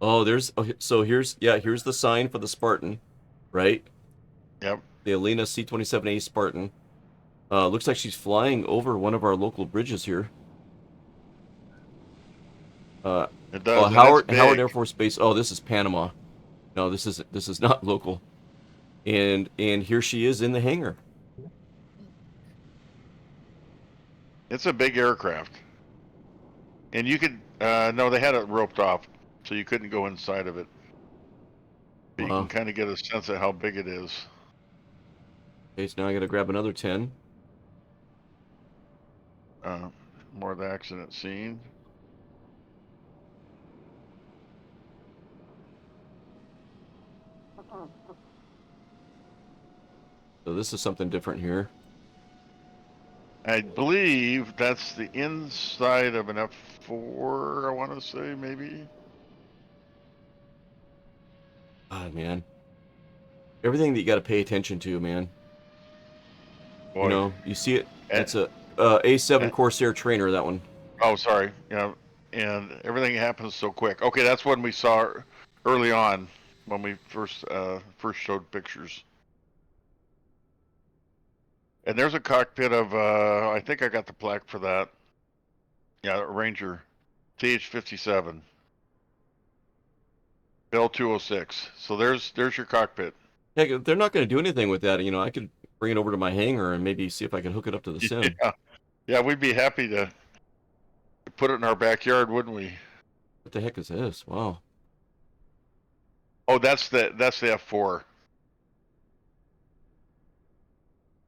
Oh, so here's the sign for the Spartan, right? Yep. The Alina C-27A Spartan. Looks like she's flying over one of our local bridges here. It does. and Howard it's Howard big. Air Force Base. Oh, this is Panama. No, this is not local. And here she is in the hangar. It's a big aircraft. And you could, no, they had it roped off, so you couldn't go inside of it. But you Wow. can kind of get a sense of how big it is. Okay, so now I gotta grab another 10. More of the accident scene. So this is something different here. I believe that's the inside of an F4, I want to say, maybe. Ah, man. Everything that you got to pay attention to, man. Boy. You know, you see it. And- It's a A7 and- Corsair trainer, that one. Oh, sorry. Yeah, and everything happens so quick. Okay, that's when we saw early on when we first showed pictures. And there's a cockpit of I think I got the plaque for that. Yeah, Ranger, TH-57, Bell 206. So there's your cockpit. Heck, they're not going to do anything with that. You know, I could bring it over to my hangar and maybe see if I can hook it up to the sim. Yeah, we'd be happy to put it in our backyard, wouldn't we? What the heck is this? Wow. Oh, that's the F4.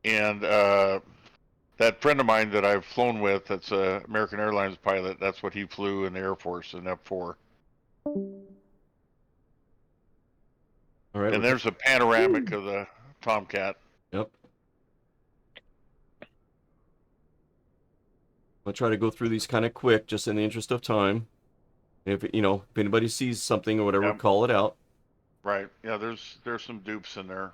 And that friend of mine that I've flown with, that's a American Airlines pilot, that's what he flew in the Air Force, in F4. All right. And there's a panoramic of the Tomcat. Yep. I'll try to go through these kind of quick, just in the interest of time. If if anybody sees something or whatever, Yep. call it out. Right. Yeah, there's some dupes in there.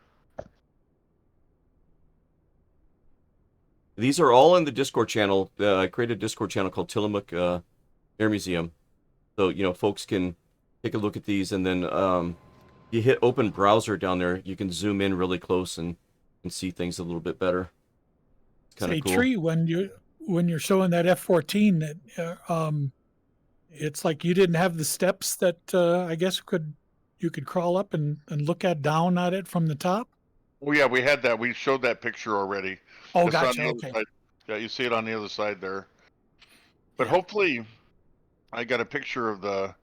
These are all in the Discord channel. I created a Discord channel called Tillamook Air Museum. So, folks can take a look at these, and then you hit open browser down there, you can zoom in really close and see things a little bit better. It's kind Say, of cool. Tree, when you're showing that F-14, that it's like you didn't have the steps that I guess you could crawl up and look down at it from the top. Oh yeah, we had that. We showed that picture already. Oh, It's on gotcha. the other Okay. side. Yeah, you see it on the other side there. But Yeah. hopefully, I got a picture of the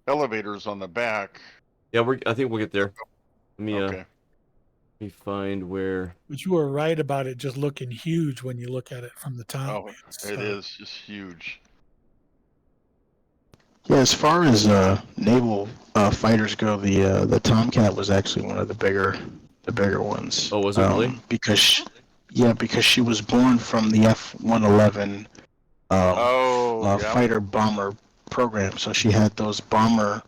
elevators on the back. Yeah, I think we'll get there. Let me Okay. let me find where. But you were right about it just looking huge when you look at it from the top. Oh, It's, it is just huge. Yeah, as far as naval fighters go, the Tomcat was actually one of the bigger ones. Oh, was it really? Because she was born from the F-111 Yeah. fighter bomber program, so she had those bomber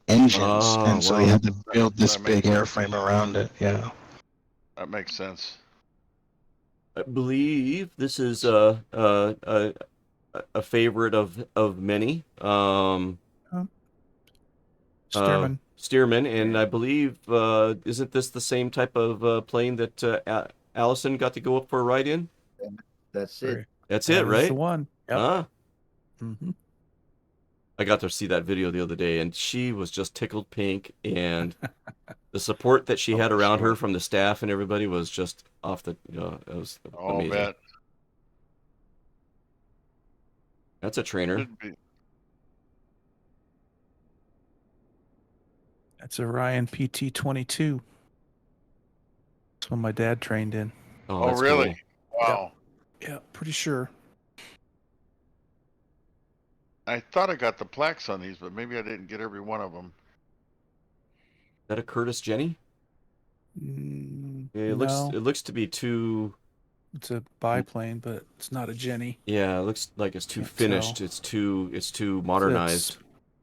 engines, Oh, and so wow. they had to build this That makes big airframe around it. Yeah. That makes sense. I believe this is a favorite of many. Stearman. Stearman, and I believe isn't this the same type of plane that Allison got to go up for a ride in? That's it. That's That it, is right? the one. Yep. Ah, hmm I got to see that video the other day, and she was just tickled pink, and the support that she Oh, had for around her sure. from the staff and everybody was just off the. It was Oh, amazing. bet. That's a trainer. Should be. That's a Ryan PT-22. That's one my dad trained in. Oh, That's really? cool. Wow. Yeah, pretty sure. I thought I got the plaques on these, but maybe I didn't get every one of them. Is that a Curtis Jenny? It No, looks to be too. it's a biplane, but it's not a Jenny. Yeah, it looks like it's too Can't finished. tell. It's too modernized.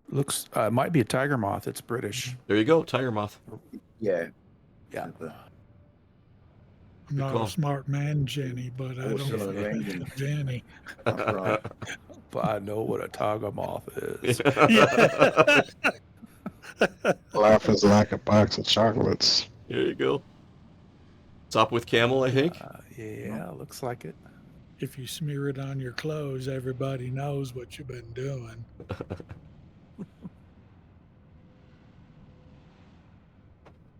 Looks it might be a Tiger Moth. It's British. There you go, Tiger Moth. Yeah. Yeah. I'm not call. a smart man, Jenny, but I Also don't an think engine. Jenny. That's right. But I know what a Tiger Moth is. Life is like a box of chocolates. There you go. Top with camel, I think. Yeah, looks like it. If you smear it on your clothes, everybody knows what you've been doing.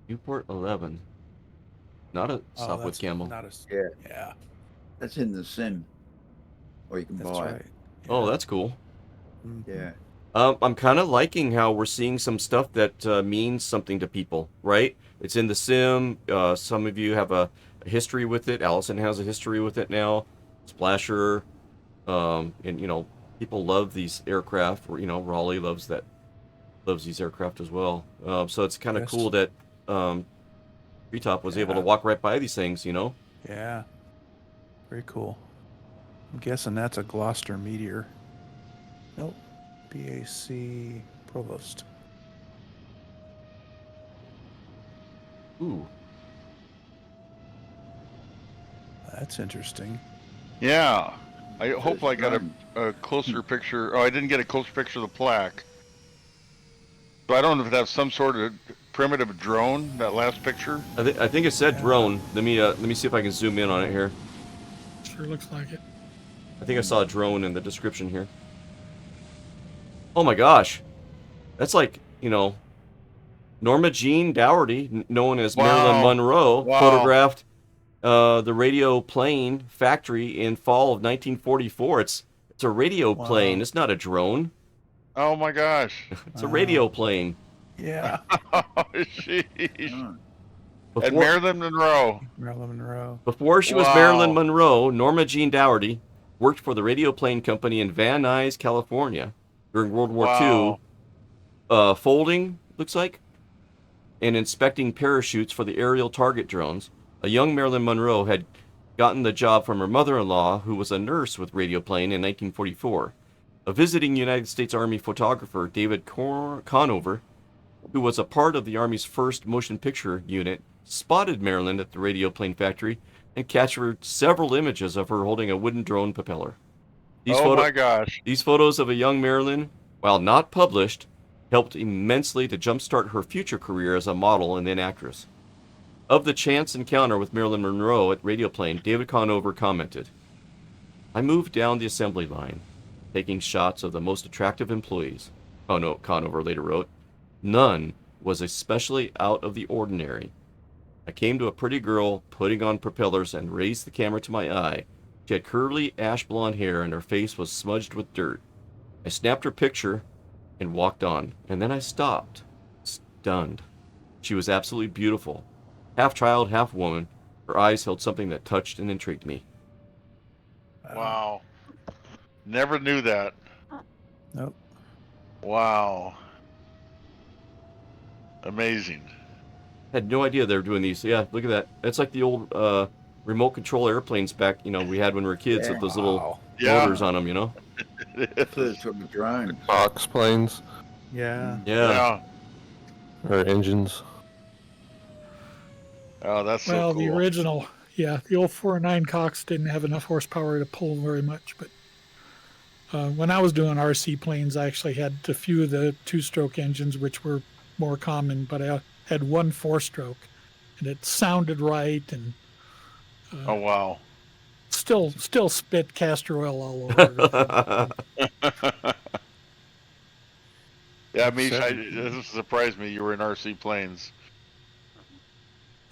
Newport 11. Not a stop with that's camel. Not a, Yeah. yeah, That's in the sim. Or you can that's buy right. it. Oh, that's cool. Mhm. Yeah. I'm kind of liking how we're seeing some stuff that means something to people, right? It's in the sim. Some of you have a history with it. Allison has a history with it now. Splasher, and people love these aircraft. Raleigh loves these aircraft as well. So it's kind of Yes. cool that Treetop was Yeah. able to walk right by these things, you know? Yeah. Very cool. I'm guessing that's a Gloucester meteor. Nope. BAC Provost. Ooh. That's interesting. Yeah. I So hope it's I got drone. a closer picture. Oh, I didn't get a closer picture of the plaque. So I don't know if that's some sort of primitive drone, that last picture. I think it said Yeah. drone. Let me see if I can zoom in on it here. Sure looks like it. I think I saw a drone in the description here. Oh my gosh. That's like, you know, Norma Jean Dougherty, known as Marilyn Wow. Monroe, Wow. photographed the radio plane factory in fall of 1944. It's a radio Wow. plane. It's not a drone. Oh my gosh. It's a radio plane. Yeah. Oh, sheesh. Oh, And Before, Marilyn Monroe. Marilyn Monroe. before she was Wow. Marilyn Monroe, Norma Jean Dougherty worked for the radio plane company in Van Nuys, California during World War Wow. II, folding, looks like, and inspecting parachutes for the aerial target drones. A young Marilyn Monroe had gotten the job from her mother-in-law, who was a nurse with Radio Plane in 1944. A visiting United States Army photographer, David Conover, who was a part of the Army's first motion picture unit, spotted Marilyn at the radio plane factory and captured several images of her holding a wooden drone propeller. My gosh. These photos of a young Marilyn, while not published, helped immensely to jumpstart her future career as a model and then actress. Of the chance encounter with Marilyn Monroe at Radioplane, David Conover commented, "I moved down the assembly line, taking shots of the most attractive employees." Conover later wrote, "None was especially out of the ordinary. I came to a pretty girl putting on propellers and raised the camera to my eye. She had curly ash blonde hair and her face was smudged with dirt. I snapped her picture and walked on, and then I stopped, stunned. She was absolutely beautiful. Half child, half woman. Her eyes held something that touched and intrigued me." Wow. Never knew that. Nope. Wow. Amazing. Had no idea they were doing these. Yeah, look at that. It's like the old remote control airplanes back, we had when we were kids with those little motors on them, Flew from the drone. Box planes Yeah. Yeah. or engines. Oh, that's so Well, cool. the original, the old 409 Cox didn't have enough horsepower to pull very much. But when I was doing RC planes, I actually had a few of the two-stroke engines, which were more common. But I had one four-stroke, and it sounded right, and Oh, wow. still spit castor oil all over it. Yeah, Misha, this surprised me. You were in RC planes.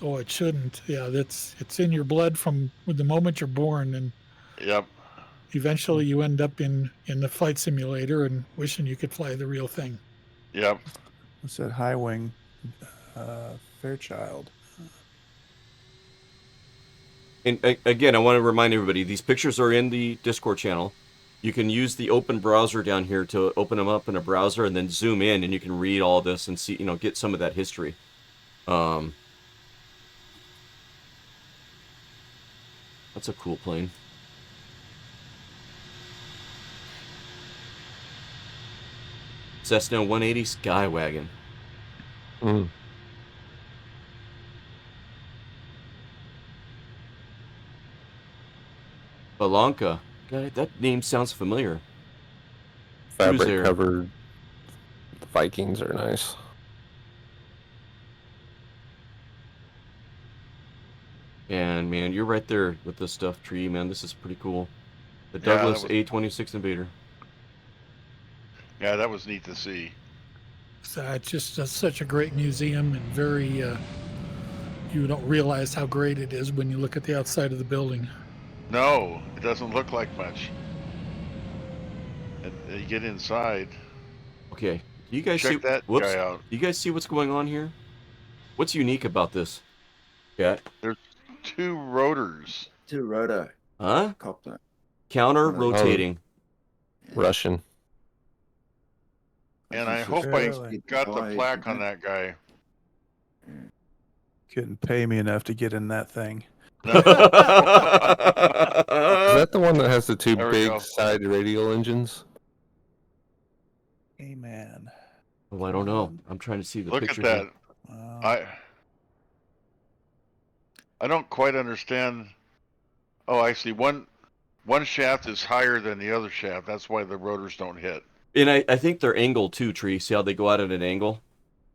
Oh, it shouldn't. Yeah, it's in your blood from the moment you're born, and Yep. eventually you end up in the flight simulator and wishing you could fly the real thing. Yep. What's that? High Wing Fairchild. And again, I want to remind everybody, these pictures are in the Discord channel. You can use the open browser down here to open them up in a browser and then zoom in, and you can read all this and see, get some of that history. That's a cool plane. Cessna 180 Skywagon. Mm. Balanka. God, that name sounds familiar. Who's Fabric there? covered Vikings are nice. And man, you're right there with the stuffed tree, man. This is pretty cool. The Yeah, that Douglas was- A-26 Invader. Yeah, that was neat to see. So it's just such a great museum, and very you don't realize how great it is when you look at the outside of the building. No, it doesn't look like much. And you get inside. Okay, do you guys Check see that whoops? guy out. Do you guys see what's going on here? What's unique about this? Cat? There's two rotors. Two rotor Huh? copter. Counter Oh. rotating. Russian. And I This is hope I really got the wide, plaque isn't on it? that guy. Couldn't pay me enough to get in that thing. Is that the one that has the two There we go. big side radial engines? Amen. Oh, I don't know. I'm trying to see the Look picture at that. here. Wow. I don't quite understand. Oh, I see. One shaft is higher than the other shaft. That's why the rotors don't hit. And I think they're angled too, Tree. See how they go out at an angle?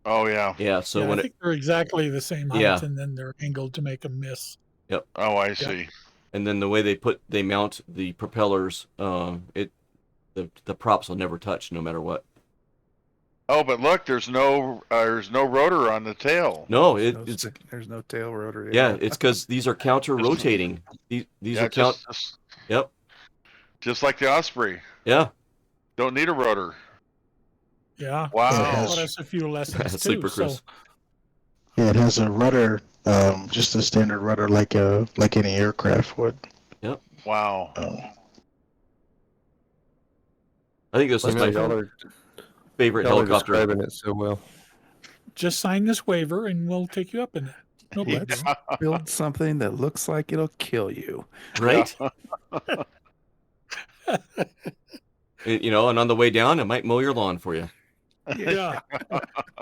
Oh yeah. Yeah, so yeah, when I think they're exactly the same height, Yeah. and then they're angled to make them miss. Yep. Oh, I see. And then the way they mount the propellers, the props will never touch no matter what. Oh, but look, there's no rotor on the tail. No, There's no tail rotor. yeah, it's because these are counter rotating. These Yeah, are Yep. just like the Osprey. Yeah. Don't need a rotor. Yeah. Wow. It taught us a few lessons too. Sleeper Chris. So Yeah, it has a rudder, just a standard rudder like any aircraft would. Yep. Wow. I think this is my favorite y'all are helicopter. describing it so well. just sign this waiver, and we'll take you up in it. No Let's buts. build something that looks like it'll kill you. Right? And on the way down, it might mow your lawn for you. Yeah.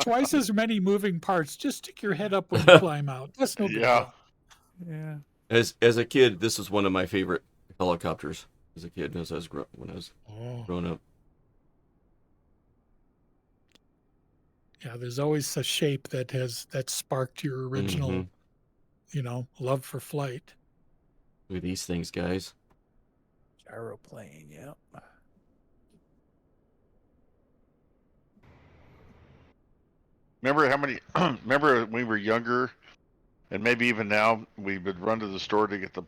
Twice as many moving parts. Just stick your head up when you climb out. That's no big Yeah. deal. Yeah. As a kid, this is one of my favorite helicopters. As a kid, when I was growing up. Yeah, there's always a shape that sparked your original, love for flight. Look at these things, guys. Gyroplane, yep. Remember when we were younger, and maybe even now, we would run to the store to get the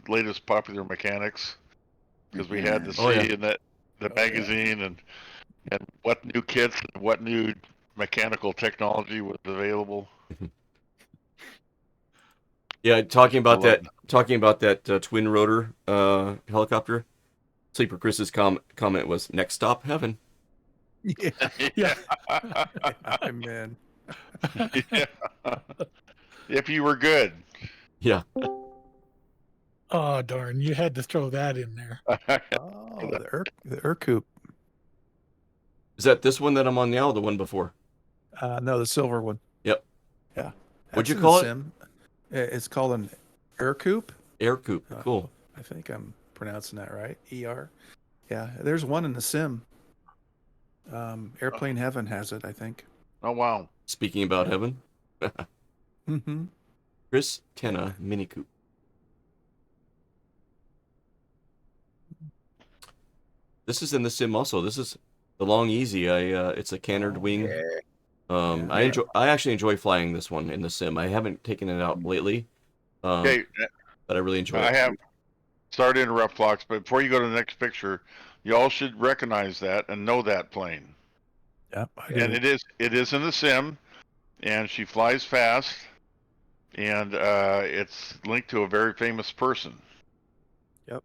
latest popular mechanics, because we had to see in the magazine and what new kits and what new mechanical technology was available. Yeah, talking about that twin rotor helicopter. Sleeper Chris's comment was, "Next stop, heaven." Yeah. Amen. Yeah. If you were good. Yeah. Oh darn! You had to throw that in there. Oh, the Ercoup. Is that this one that I'm on now, or the one before? No, the silver one. Yep. Yeah. What'd you That's in call the it? sim. It's called an Ercoup. Ercoup. Cool. I think I'm pronouncing that right. ER. Yeah. There's one in the sim. Airplane Heaven has it, I think. Oh wow. Speaking about heaven. Mm-hmm. Chris Tenna Mini Coupe. This is in the sim also. This is the Long Easy. It's a canard wing. I actually enjoy flying this one in the sim. I haven't taken it out lately. Okay. But I really enjoy it. I have. Sorry to interrupt, Fox, but before you go to the next picture, you all should recognize that and know that plane. Yep. And it is in the sim, and she flies fast, and it's linked to a very famous person. Yep.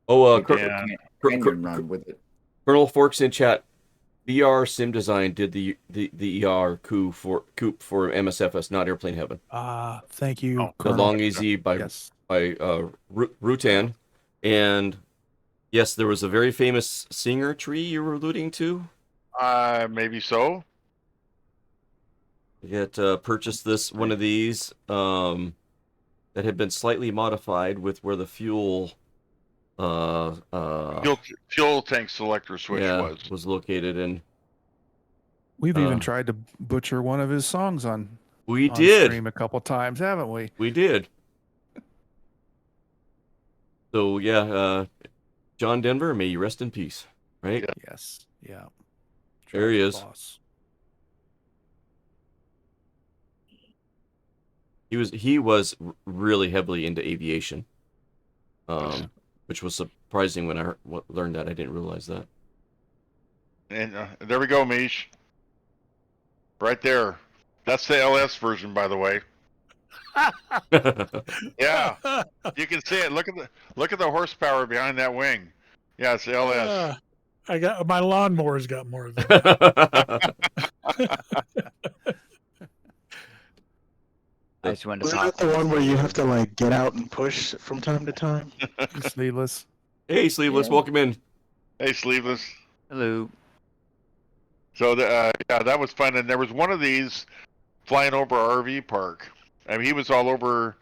Oh, Run with it. Colonel Forks in chat. VR Sim Design did the ER coupe for MSFS, not Airplane Heaven. Thank you. The Colonel. Long Easy by Rutan, and yes, there was a very famous singer tree you were alluding to. Maybe so. You had purchased one of these that had been slightly modified with where the fuel fuel tank selector switch was located in. We've even tried to butcher one of his songs on did stream a couple times, haven't we? We did. So yeah, John Denver, may you rest in peace. Right? Yes. Yeah. There he is. Boss. He was really heavily into aviation, which was surprising when I learned that. I didn't realize that. And there we go, Mish. Right there. That's the LS version, by the way. Yeah, you can see it. Look at the horsepower behind that wing. Yeah, it's the LS. I got my lawnmower's got more of it. the. when to Isn't pop that the in. one where you have to like get out and push from time to time? Sleeveless. Hey, Sleeveless, Yeah. welcome in. Hey, Sleeveless. Hello. So yeah, that was fun, and there was one of these flying over our RV park. I mean, he was all over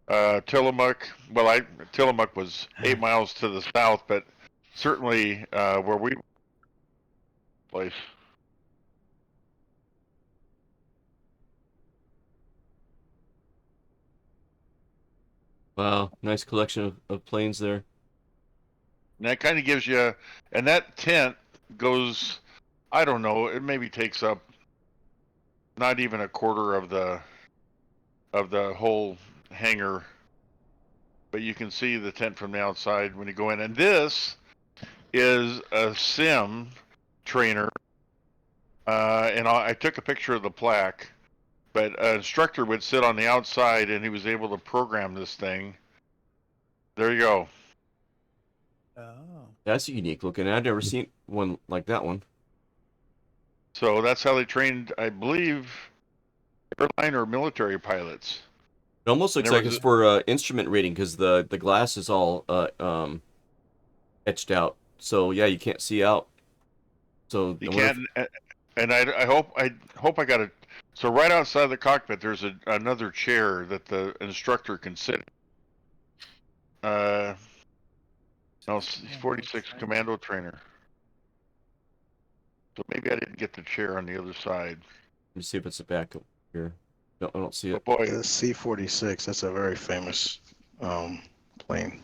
Tillamook. Well, Tillamook was 8 miles to the south, but certainly where we place. Wow, nice collection of planes there. And that kind of gives you, and that tent goes, I don't know, it maybe takes up not even a quarter of the whole hangar, but you can see the tent from the outside when you go in. And this is a sim trainer, and I took a picture of the plaque, but an instructor would sit on the outside and he was able to program this thing. There you go. Oh. That's unique looking. I've never seen one like that one. So that's how they trained, I believe, airline or military pilots. It almost looks There like was it's for instrument reading because the glass is all etched out. So yeah, you can't see out. So You I wonder can't, and I hope I got it. So right outside the cockpit, there's another chair that the instructor can sit. No, he's 46 commando trainer. So maybe I didn't get the chair on the other side. Let me see if it's the back up here. No, I don't see it. But boy, The C-46. That's a very famous plane.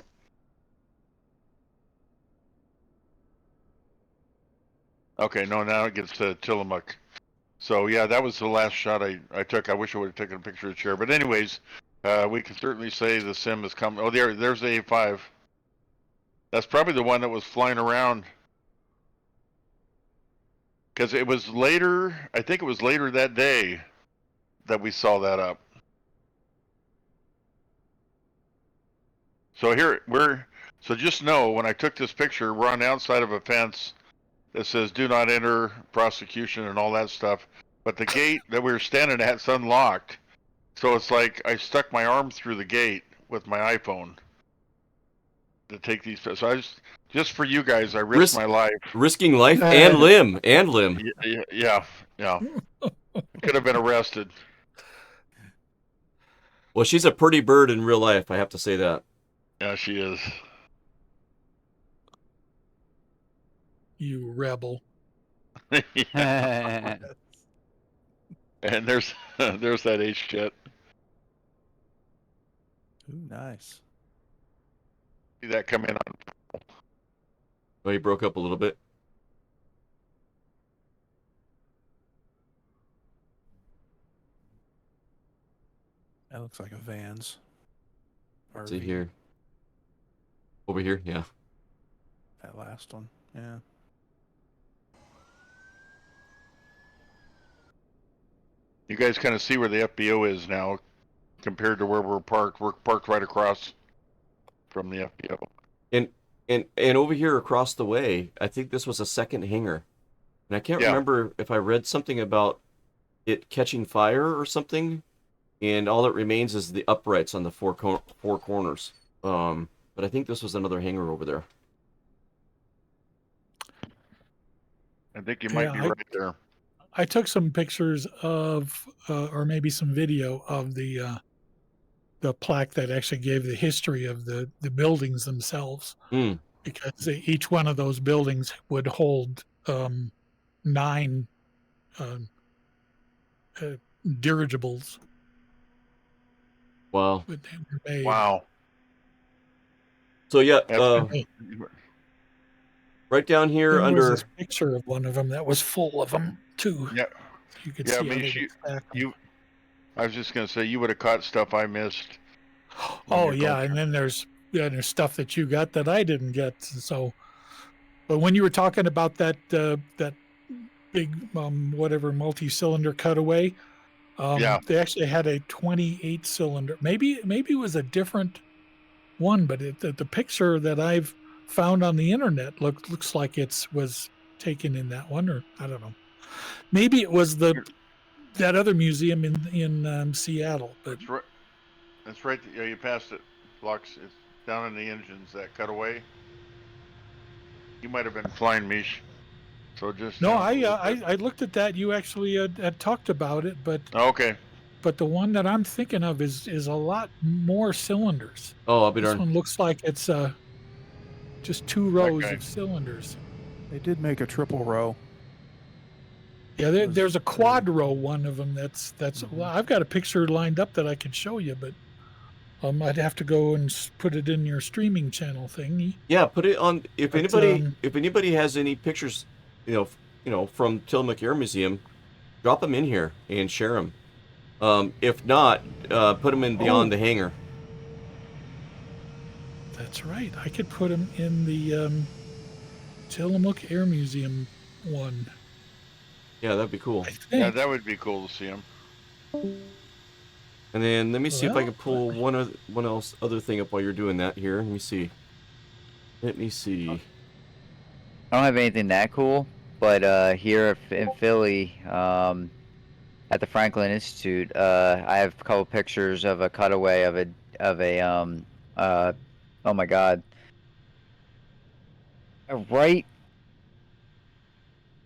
okay, no, now it gets to Tillamook. So yeah, that was the last shot I took. I wish I would have taken a picture of the chair. But anyways, we can certainly say the sim has come. Oh, there's the A5. That's probably the one that was flying around. Because it was later, I think it was later that day that we saw that up. So so just know when I took this picture, we're on the outside of a fence that says do not enter, prosecution, and all that stuff. But the gate that we were standing at is unlocked. So it's like I stuck my arm through the gate with my iPhone to take these. So I just for you guys, I risked my life. Risking life and limb. Yeah. Could have been arrested. Well, she's a pretty bird in real life, I have to say that. Yeah, she is. You rebel. And there's that H jet. Ooh, nice. See that come in on. Oh, he broke up a little bit. That looks like a Vans. Let's see RV. here. Over here, yeah. That last one, yeah. You guys kind of see where the FBO is now compared to where we're parked. We're parked right across from the FBO. And over here across the way, I think this was a second hangar. And I can't remember if I read something about it catching fire or something. And all that remains is the uprights on the four corners. But I think this was another hangar over there. I think you might be right there. I took some pictures of, or maybe some video of the plaque that actually gave the history of the buildings themselves. Because each one of those buildings would hold 9 dirigibles. Wow. But they were made. Wow. So yeah, right down here There under was this picture of one of them that was full of them too. Yeah. You could Yeah, see I mean, I was just gonna say you would have caught stuff I missed. Oh yeah, and then there's stuff that you got that I didn't get. So, but when you were talking about that that big whatever multi-cylinder cutaway, they actually had a 28 cylinder. Maybe it was a different one, but the picture that I've found on the internet looks like was taken in that one, or I don't know. Maybe it was that other museum in Seattle. But That's right. Yeah, you passed it. Flux. It's down in the engines. That cutaway. You might have been flying, Mish. So just. No, down a little bit. I looked at that. You actually had talked about it, but Okay. the one that I'm thinking of is a lot more cylinders. Oh, I'll be This darned. one looks like it's just 2 rows Okay. of cylinders. They did make a triple row. Yeah, there's a quad row one of them. That's well, I've got a picture lined up that I can show you, but I'd have to go and put it in your streaming channel thing. Yeah, put it on. If But, anybody has any pictures, from Tillamook Air Museum, drop them in here and share them. If not, put them in beyond the hangar. That's right. I could put them in the Tillamook Air Museum one. Yeah, that'd be cool. Yeah, that would be cool to see him. And then let me see if I Well, can pull one other thing up while you're doing that here. Let me see. I don't have anything that cool, but here in Philly, at the Franklin Institute, I have a couple pictures of a cutaway of a oh my God,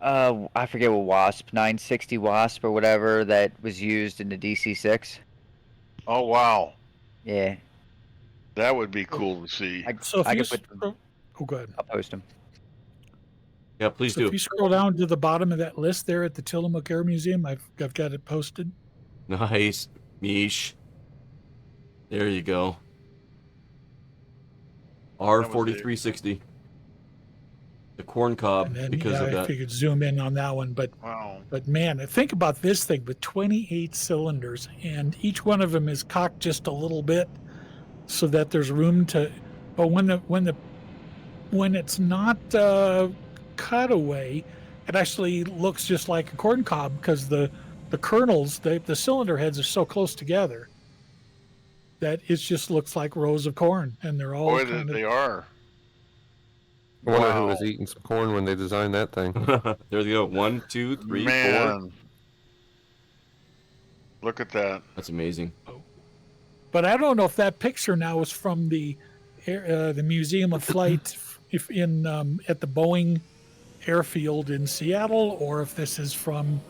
I forget what Wasp, 960 Wasp or whatever that was used in the DC-6. Oh wow. Yeah. That would be cool to see. So if I you can put them, go ahead. I'll post them. Yeah, please So do. if you scroll down to the bottom of that list there at the Tillamook Air Museum, I've got it posted. Nice, Mish. There you go. R4360. The corn cob, And then because of I that. figured zoom in on that one, but Wow. man, think about this thing with 28 cylinders, and each one of them is cocked just a little bit, so that there's room to. But when it's not cutaway, it actually looks just like a corn cob because the kernels, the cylinder heads are so close together that it just looks like rows of corn, and they're all Boy, kind of. they are. I wonder who Wow. was eating some corn when they designed that thing. There you go. 1, 2, 3, 4. Man. Look at that. That's amazing. But I don't know if that picture now is from the Museum of Flight if in at the Boeing airfield in Seattle, or if this is from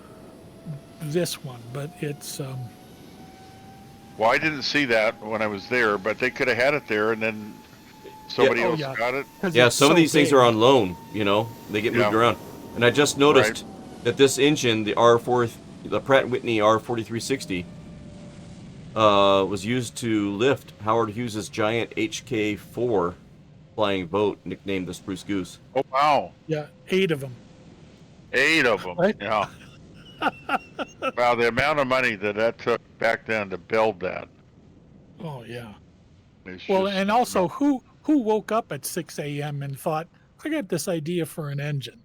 this one. But it's Well, I didn't see that when I was there, but they could have had it there, and then somebody else got it. Yeah, some of these things are on loan, they get moved Yeah. around. And I just noticed that this engine, the Pratt & Whitney R4360, was used to lift Howard Hughes's giant HK-4 flying boat, nicknamed the Spruce Goose. Oh, wow. yeah, 8 of them. 8 of them. Right? Yeah. Wow, the amount of money that took back then to build that. Oh yeah. It's Well, just- and also who woke up at 6 a.m. and thought, I got this idea for an engine.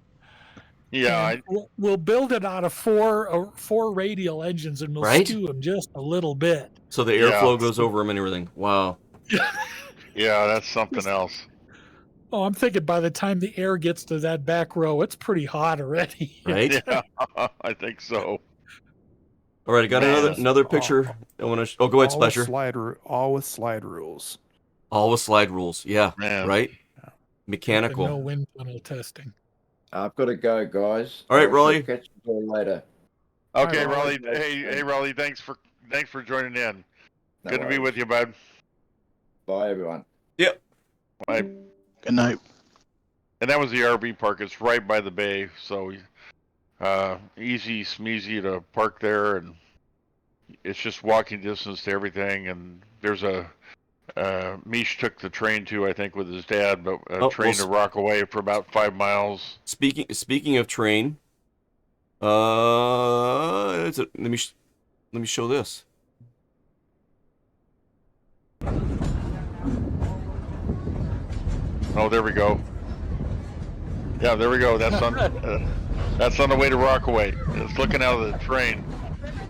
Yeah, And we'll build it out of four radial engines, and we'll Right? skew them just a little bit. So the airflow goes over them and everything. Wow. yeah, that's something else. Oh, I'm thinking by the time the air gets to that back row, it's pretty hot already. Right? Yeah, I think so. All right, I got another picture. I want to. Oh, go ahead, Splasher. All with slide rules. All with slide rules. Yeah. Man. Right. No Mechanical. wind tunnel testing. I've got to go, guys. All right, I shall Raleigh. Catch you all later. Okay, All Raleigh. right, Hey, Raleigh. Thanks for joining in. No Good to be worries. with you, bud. Bye, everyone. Yep. Bye. Good night. And that was the RV park. It's right by the bay, so easy, smeezy to park there, and it's just walking distance to everything. And there's Mish took the train too, I think, with his dad, but train to Rockaway for about 5 miles. Speaking of train, let me show this. Oh, there we go. Yeah, there we go. That's on the way to Rockaway. It's looking out of the train.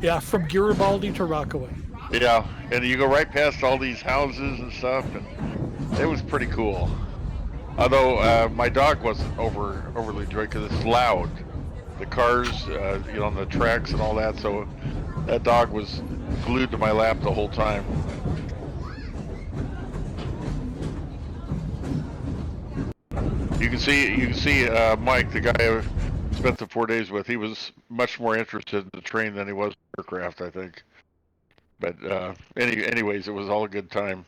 Yeah, from Garibaldi to Rockaway. Yeah, and you go right past all these houses and stuff, and it was pretty cool. Although my dog wasn't overly enjoyed because it's loud. The cars, on the tracks and all that. So that dog was glued to my lap the whole time. You can see Mike, the guy I spent the 4 days with. He was much more interested in the train than he was in aircraft, I think. But anyways, it was all a good time.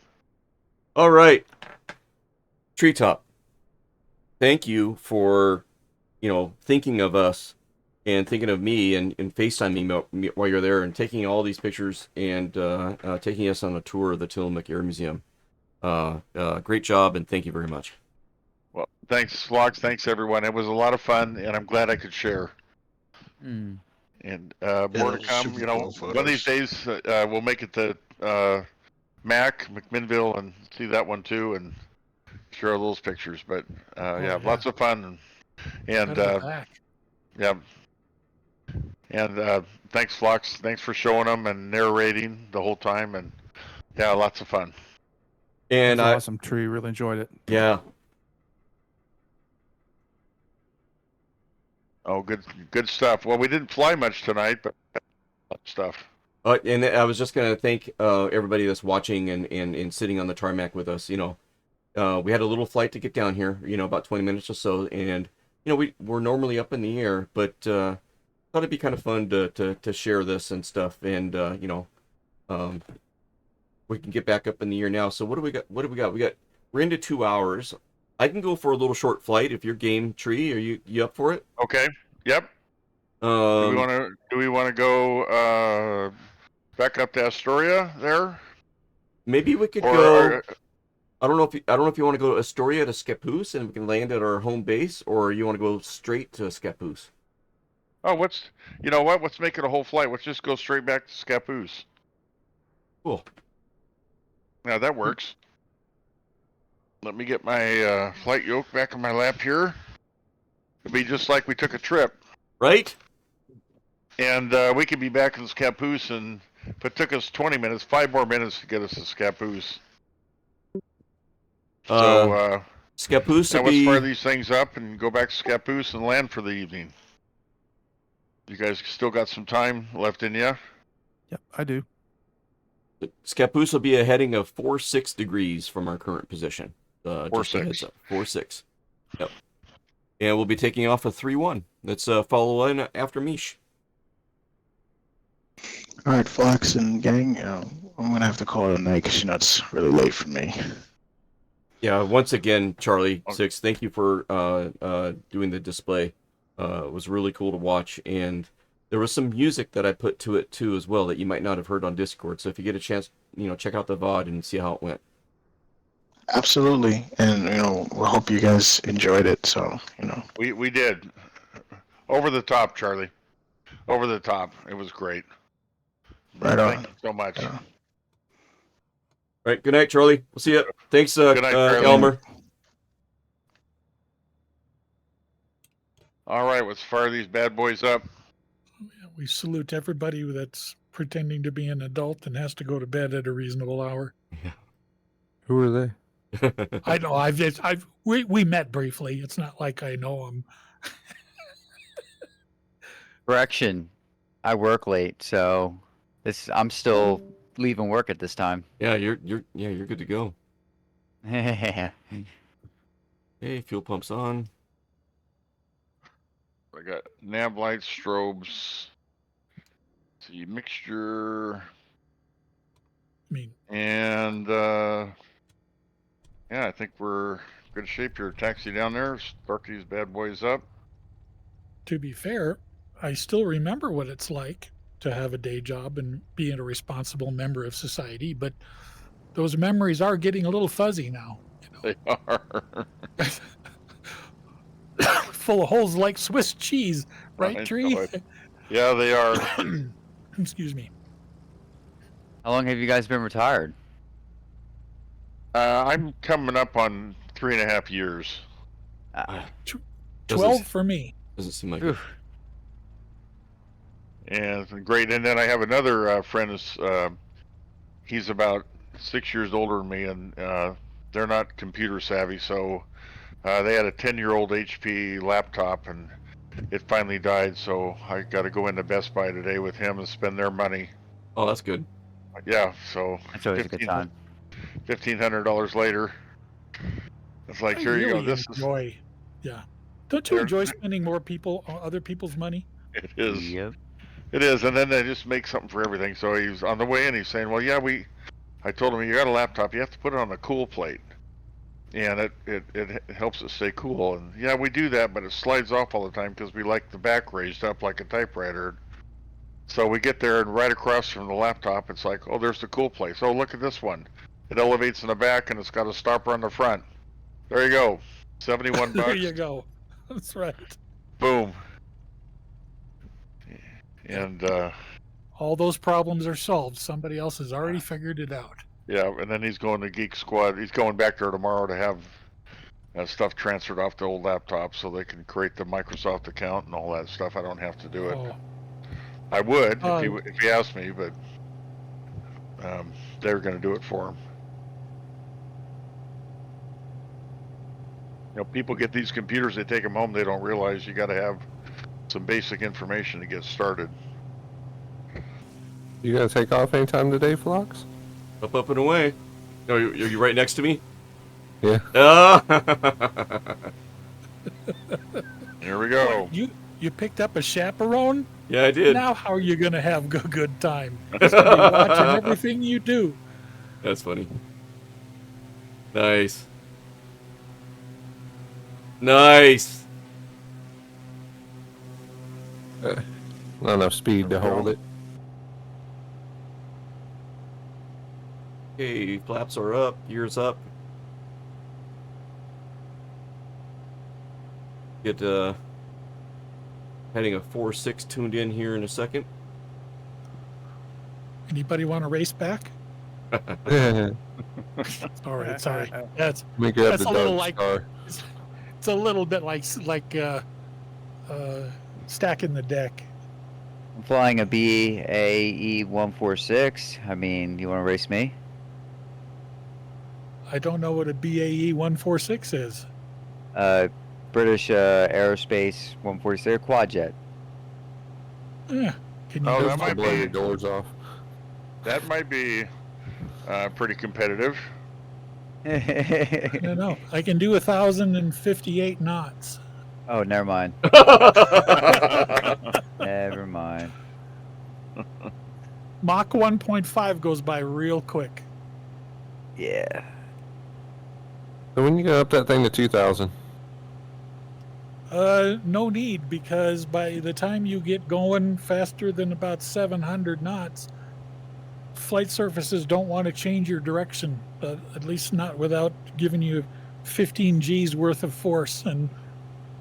All right, Treetop. Thank you for, thinking of us and thinking of me and FaceTiming me while you're there and taking all these pictures and taking us on a tour of the Tillamook Air Museum. Great job, and thank you very much. Well, thanks, Slogs. Thanks, everyone. It was a lot of fun, and I'm glad I could share. Mm. And Yeah, more to those come. super cool One of these days we'll make it to McMinnville, and see that one too, and share those pictures. But yeah, lots of fun. And Gotta go back. yeah. And thanks, Flux. Thanks for showing them and narrating the whole time. And yeah, lots of fun. It And was awesome, Tree. Really enjoyed it. Yeah. Oh, good stuff. Well, we didn't fly much tonight, but stuff. And I was just gonna thank everybody that's watching and sitting on the tarmac with us. We had a little flight to get down here, about 20 minutes or so, and we're normally up in the air, but thought it'd be kind of fun to share this and stuff, and we can get back up in the air now. So what do we got? We're into 2 hours. I can go for a little short flight if you're game, Tree. Are you up for it? Okay. Yep. Do we want to go back up to Astoria there? Maybe we could go. I don't know if you want to go to Astoria to Scappoose and we can land at our home base, or you want to go straight to Scappoose. Oh, Let's make it a whole flight. Let's just go straight back to Scappoose. Cool. Yeah, that works. Let me get my flight yoke back in my lap here. It'll be just like we took a trip. Right? And we could be back in Scappoose, and if it took us 20 minutes, 5 more minutes to get us to Scappoose. So, Scappoose now would be... let's fire these things up and go back to Scappoose and land for the evening. You guys still got some time left in you? Yep, I do. Scappoose will be a heading of 46 degrees from our current position. 46. 46. Yep. And we'll be taking off a 3-1. Let's follow in after Mish. All right, Fox and gang, I'm gonna have to call it a night because it's really late for me. Yeah, once again, Charlie Six, thank you for doing the display. It was really cool to watch, and there was some music that I put to it too as well that you might not have heard on Discord. So if you get a chance, check out the VOD and see how it went. Absolutely, and we hope you guys enjoyed it. So we did. Over the top, Charlie. Over the top. It was great. Right on. Thank you so much. All right. Good night, Charlie. We'll see you. Thanks, Good night, Charlie. Elmer. All right, let's fire these bad boys up. We salute everybody that's pretending to be an adult and has to go to bed at a reasonable hour. Yeah. Who are they? I know. We met briefly. It's not like I know them. Correction. I work late, so I'm still leaving work at this time. Yeah, you're good to go. Hey, fuel pump's on. I got nav lights, strobes. See mixture. And yeah, I think we're in good shape here. Taxi down there, start these bad boys up. To be fair, I still remember what it's like to have a day job and being a responsible member of society, but those memories are getting a little fuzzy now. They are. Full of holes like Swiss cheese, right, Tree? Yeah, they are. Excuse me. How long have you guys been retired? I'm coming up on 3.5 years. 12 for me. Doesn't seem like. And it's great. And then I have another friend. He's about 6 years older than me, and they're not computer savvy, so they had a 10-year-old HP laptop, and it finally died. So I got to go into Best Buy today with him and spend their money. Oh, that's good. Yeah, so that's always a good time. $1,500 later. It's like, here you go. This is Yeah. Don't you They're- enjoy spending other people's money? It is. Yep. It is, and then they just make something for everything. So he's on the way in. He's saying, "Well, yeah, I told him you got a laptop. You have to put it on the cool plate, and it helps it stay cool. And yeah, we do that, but it slides off all the time because we like the back raised up like a typewriter. So we get there, and right across from the laptop, it's like, oh, there's the cool place. Oh, look at this one. It elevates in the back, and it's got a stopper on the front. There you go, 71 bucks. There you go. That's right. Boom. And All those problems are solved. Somebody else has already figured it out. yeah, and then he's going to Geek Squad. He's going back there tomorrow to have stuff transferred off the old laptop so they can create the Microsoft account and all that stuff. I don't have to do it. Oh. I would if he asked me, but they were going to do it for him. You know, people get these computers, they take them home, they don't realize you got to have some basic information to get started. You gonna take off anytime today, Phlox? Up and away. No, you right next to me? Yeah. Here we go. You picked up a chaperone? Yeah, I did. Now how are you going to have a good time? He's going to be watching everything you do. That's funny. Nice. Nice. Not enough speed to hold it. Okay, flaps are up, gears up. Get heading a 4.6 tuned in here in a second. Anybody want to race back? All right, sorry. That's Make her have that's the a little dark like star. it's a little bit like stacking the deck. I'm flying a BAE 146. I mean, you want to race me? I don't know what a BAE 146 is. British Aerospace 146 quad jet. Yeah. Can you Oh, go that might Blow be your doors off. that might be pretty competitive. No, no. I can do 1,058 knots. Oh, never mind. Never mind. Mach 1.5 goes by real quick. Yeah. So when you go up that thing to 2,000? No need, because by the time you get going faster than about 700 knots, flight surfaces don't want to change your direction, at least not without giving you 15 G's worth of force, and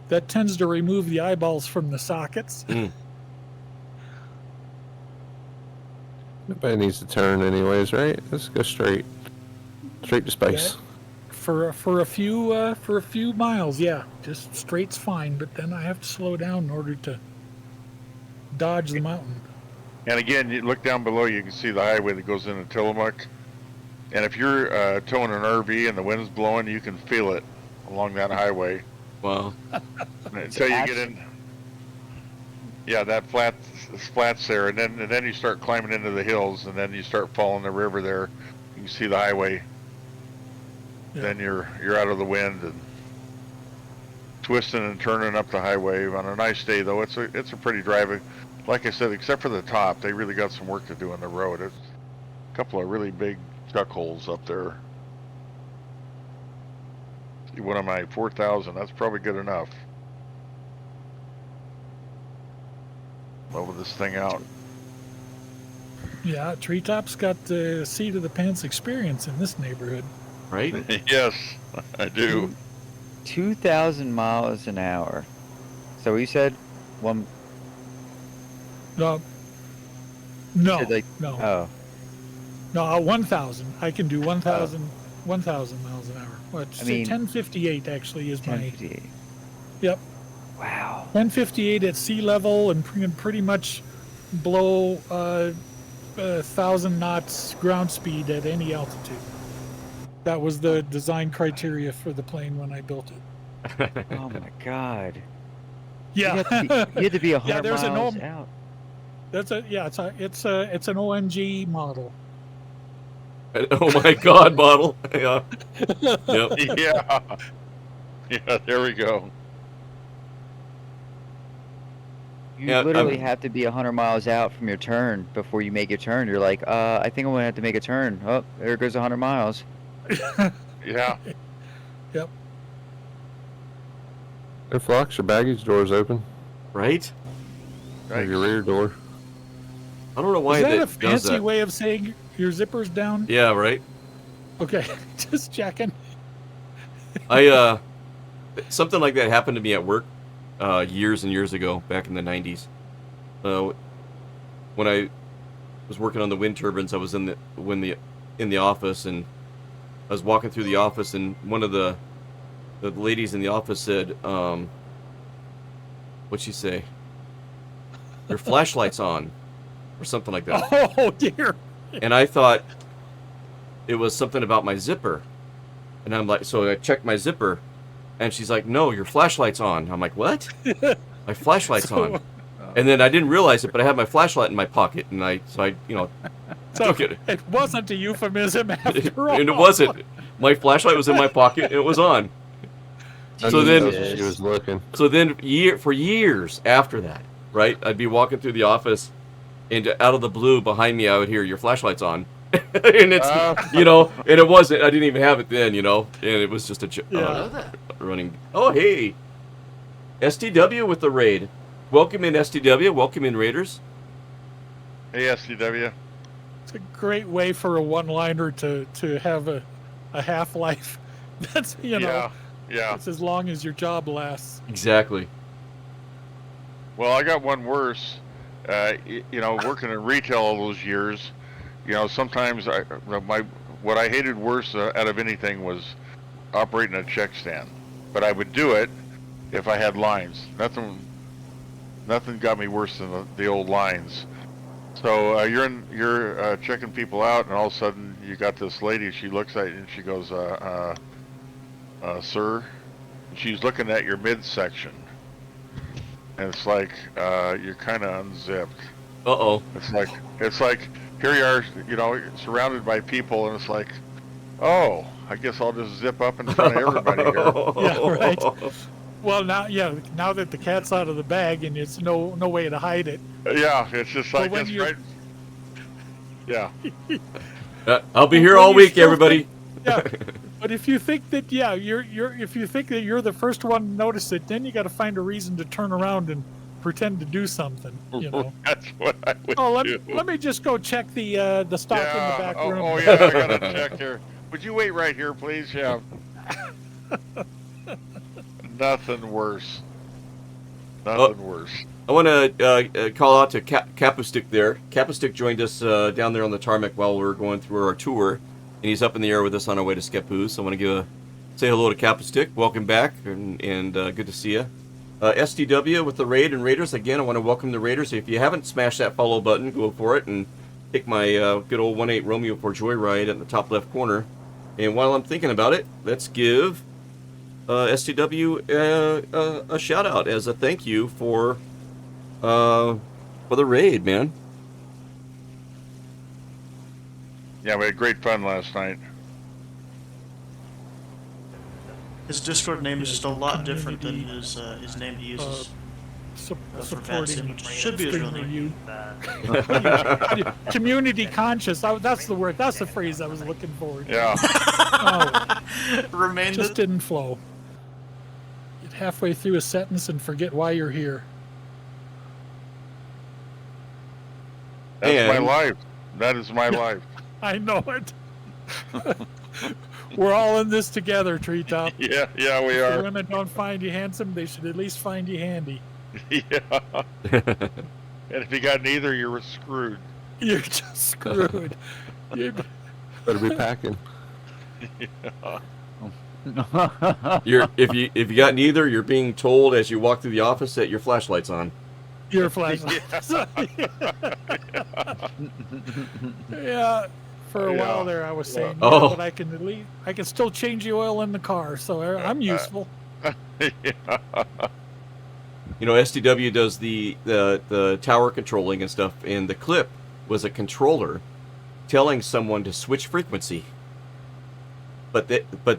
that tends to remove the eyeballs from the sockets. Nobody needs to turn anyways, right? Let's go straight to space. Yeah. For a few miles, yeah, just straight's fine, but then I have to slow down in order to dodge the mountain. And again, you look down below, you can see the highway that goes into Tillamook. And if you're towing an RV and the wind's blowing, you can feel it along that highway. Wow. Until you get in. Yeah, that flats there, and then you start climbing into the hills, and then you start following the river there. You can see the highway. Yeah. Then you're out of the wind and twisting and turning up the highway. On a nice day, though, it's a pretty drive. Like I said, except for the top, they really got some work to do on the road. It's a couple of really big chuck holes up there. See, one of my 4,000, that's probably good enough. Level this thing out. Yeah, Treetop's got the seat of the pants experience in this neighborhood. Right? Yes, I do. 2,000 miles an hour. So you said one. No, said like, no, Oh, no, 1,000. I can do 1,000 miles an hour. What? I mean, 1058 actually is my. 1058. Yep. Wow. 1058 at sea level and pretty much blow 1,000 knots ground speed at any altitude. That was the design criteria for the plane when I built it. Oh my God. Yeah. You had to be 100 Yeah, there's miles an out. It's an OMG model. Oh my God, model. Yeah. Yep. Yeah. Yeah, there we go. You Yeah, literally have to be 100 miles out from your turn before you make your turn. You're like, I think I'm gonna have to make a turn. Oh, there goes 100 miles. Yeah. Yep. Hey, Flux, your baggage door's open. Right? Or your rear door. I don't know why Is that a does fancy that. way of saying your zipper's down? Yeah, right. Okay, just checking. Something like that happened to me at work years and years ago, back in the 90s. When I was working on the wind turbines, I was in the office, and I was walking through the office, and one of the ladies in the office said, what'd she say? Your flashlight's on, or something like that. Oh dear. And I thought it was something about my zipper. And I'm like, so I checked my zipper, and she's like, no, your flashlight's on. I'm like, what? My flashlight's on. And then I didn't realize it, but I had my flashlight in my pocket, and I took it. It wasn't a euphemism after all. And it wasn't. My flashlight was in my pocket, and it was on. So then, she was looking. So then, for years after that, right, I'd be walking through the office, and out of the blue behind me, I would hear your flashlight's on. And it's, and it wasn't. I didn't even have it then, and it was just a running. Oh, hey, STW with the raid. Welcome in, STW. Welcome in, Raiders. Hey, STW. It's a great way for a one-liner to have a half-life. That's Yeah. It's as long as your job lasts. Exactly. Well, I got one worse. Working in retail all those years, sometimes what I hated worse out of anything was operating a check stand. But I would do it if I had lines. Nothing got me worse than the old lines. So you're checking people out, and all of a sudden you got this lady. She looks at you and she goes, "Sir," she's looking at your midsection, and it's like you're kind of unzipped. Uh-oh. It's like here you are, surrounded by people, and it's like, oh, I guess I'll just zip up in front of everybody here. Yeah, right. Well, now that the cat's out of the bag and it's no way to hide it. Yeah, it's just like it's right. Yeah. I'll be here all week, everybody. But if you think that you're the first one to notice it, then you got to find a reason to turn around and pretend to do something. That's what I would do. Let me just go check the stock in the back room. Oh yeah, I gotta check here. Would you wait right here, please? Yeah. Nothing worse. Nothing worse. I want to call out to Capustick there. Capustick joined us down there on the tarmac while we were going through our tour, and he's up in the air with us on our way to Skepoo. So I want to say hello to Capustick. Welcome back, and good to see you. STW with the raid and Raiders. Again, I want to welcome the Raiders. If you haven't smashed that follow button, go for it and take my good old 1.8 Romeo for Joyride at the top left corner. And while I'm thinking about it, let's give STW a shout out as a thank you for the raid, man. Yeah, we had great fun last night. His Discord name is just a lot different than his name he uses. Supporting should be his real name. Community conscious. That's the word. That's the phrase I was looking for. Yeah. Didn't flow. Get halfway through a sentence and forget why you're here. That's my life. That is my life. I know it. We're all in this together, Treetop. Yeah, we If are. the women don't find you handsome, they should at least find you handy. Yeah. And if you got neither, you're screwed. You're just screwed. Better be packing. Yeah. If you got neither, you're being told as you walk through the office that your flashlight's on. Your flashlight. Yeah. For a while there, I was saying, but I can still change the oil in the car, so I'm useful. STW does the tower controlling and stuff, and the clip was a controller telling someone to switch frequency. But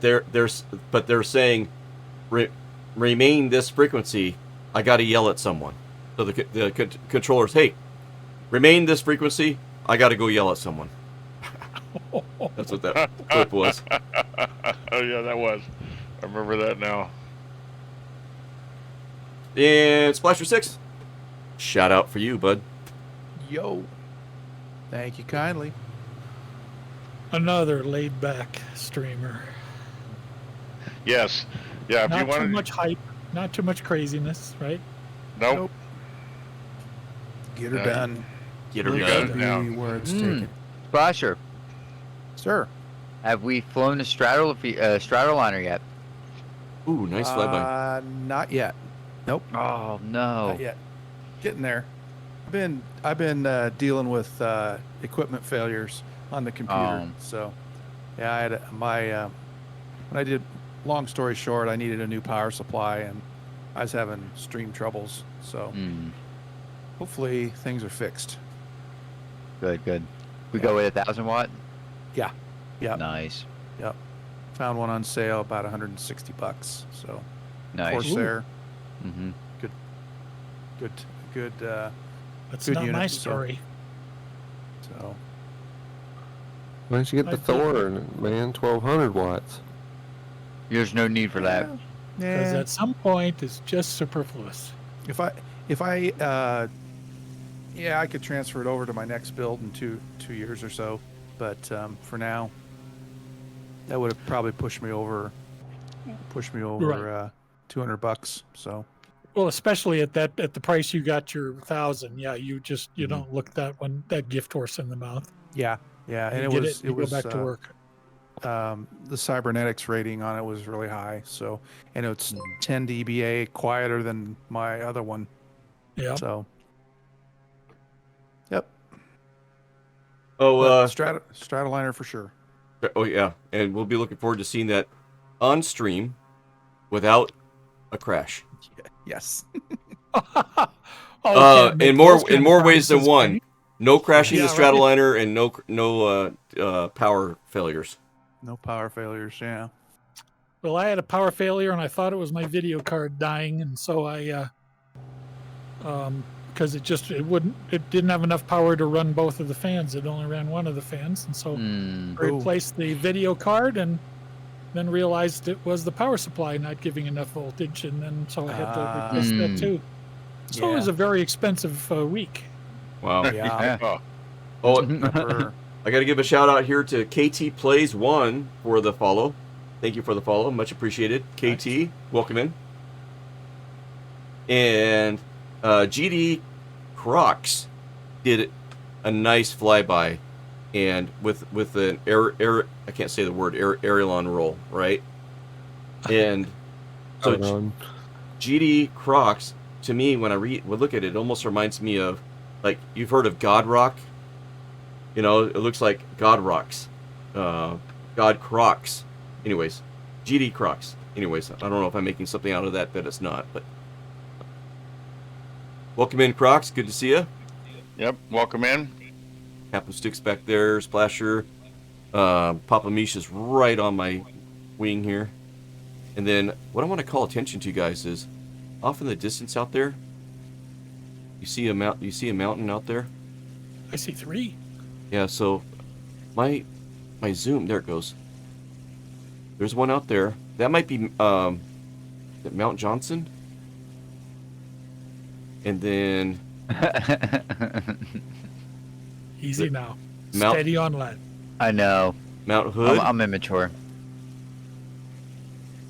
they're saying remain this frequency. I got to yell at someone. So the controllers, hey, remain this frequency. I got to go yell at someone. That's what that clip was. Oh yeah, that was. I remember that now. And Splasher 6, shout out for you, bud. Yo. Thank you kindly. Another laid back streamer. Yes. Yeah. If you Not want too much hype, not too much craziness, right? Nope. Get her Yeah. done. Get her You done. got it now. Where it's taken. Splasher, Sir. have we flown a Stratoliner yet? Ooh, nice flyby. Not yet. Nope. Oh no. Not yet. Getting there. I've been dealing with equipment failures on the computer. So, yeah, I had when I did. Long story short, I needed a new power supply, and I was having stream troubles. So, hopefully things are fixed. Good, good. We go with 1,000 watt. Yeah. Yeah. Nice. Yep. Found one on sale about $160. So, Nice. Corsair. Mm-hmm. Good. That's good not unit, my so- story. So, Why don't you get the Thor, man? 1,200 watts. There's no need for that. Because at some point it's just superfluous. if I I could transfer it over to my next build in two years or so, but for now, that would have probably pushed me over Right. $200. So Well, especially at the price you got your 1,000. Yeah, you Mm-hmm. don't look that gift horse in the mouth. yeah, and You it get was it, you was go back to work. the cybernetics rating on it was really high. So, and it's 10 dBA quieter than my other one. Yeah. So, yep. Oh, But Stratoliner for sure. oh yeah, and we'll be looking forward to seeing that on stream without a crash. Yes. In more ways than one. No crashing Yeah, the right. Stratoliner and no power failures. No power failures. Yeah. Well, I had a power failure and I thought it was my video card dying, and so I because it didn't have enough power to run both of the fans. It only ran one of the fans, and so I replaced the video card and then realized it was the power supply not giving enough voltage, and then so I had to replace that too. So it was a very expensive week. Wow. Yeah. Oh, Pepper. I got to give a shout out here to KT Plays 1 for the follow. Thank you for the follow. Much appreciated. KT, welcome in. And GD Crocs did a nice flyby, and with an I can't say the word aileron roll, right? And so GD Crocs, to me, when I look at it, it almost reminds me of, like, you've heard of God Rock. You know, it looks like God Rocks, God Crocs. Anyways, GD Crocs. Anyways, I don't know if I'm making something out of that, but it's not. But welcome in, Crocs. Good to see you. Yep, welcome in. Captain Sticks back there, Splasher. Papa Mish is right on my wing here. And then what I want to call attention to, guys, is off in the distance out there. You see a mountain out there? I see 3. Yeah, so my zoom, there it goes. There's one out there. That might be Mount Johnson. And then Easy now. Mount- Steady on land. I know. Mount Hood, I'm immature.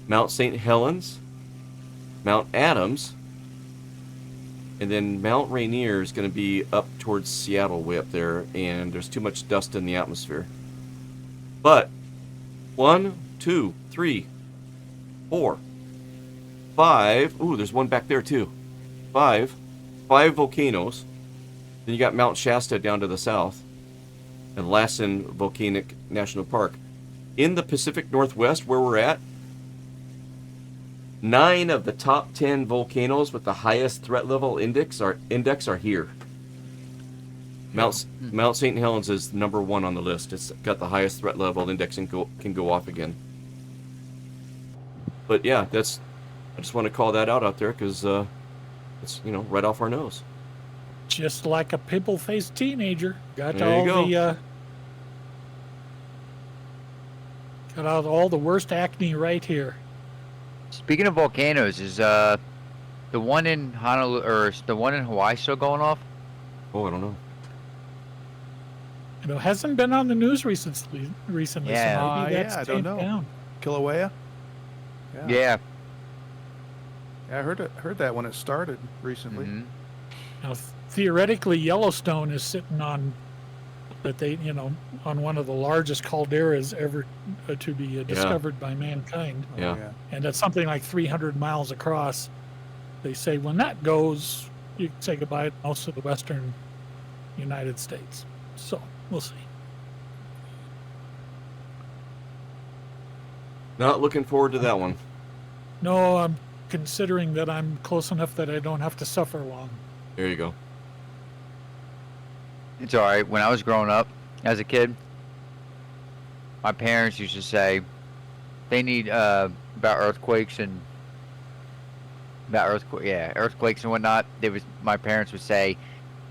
Mount St. Helens, Mount Adams, and then Mount Rainier is going to be up towards Seattle, way up there, and there's too much dust in the atmosphere. But 1, 2, 3, 4, 5. Ooh, there's one back there too. 5 volcanoes. Then you got Mount Shasta down to the south, and Lassen Volcanic National Park. In the Pacific Northwest, where we're at, 9 of the top 10 volcanoes with the highest threat level index are here. Mount St. Helens is number 1 on the list. It's got the highest threat level index and can go off again. But yeah, I just want to call that out there because it's right off our nose. Just like a pimple-faced teenager. Got There you all go. the got all the worst acne right here. Speaking of volcanoes, is the one in Honolulu or is the one in Hawaii still going off? Oh, I don't know. You know, hasn't been on the news recently. Yeah. So maybe that's yeah, I don't tamed know. down. Kilauea. Yeah. Yeah, I heard that when it started recently. Mhm. Now, theoretically, Yellowstone is sitting on on one of the largest calderas ever to be discovered by mankind. Yeah. yeah. And it's something like 300 miles across. They say when that goes, you can say goodbye to most of the western United States. So we'll see. Not looking forward to that one. No, I'm considering that I'm close enough that I don't have to suffer long. There you go. It's all right. When I was growing up as a kid, my parents used to say they need about earthquakes and earthquakes and whatnot. My parents would say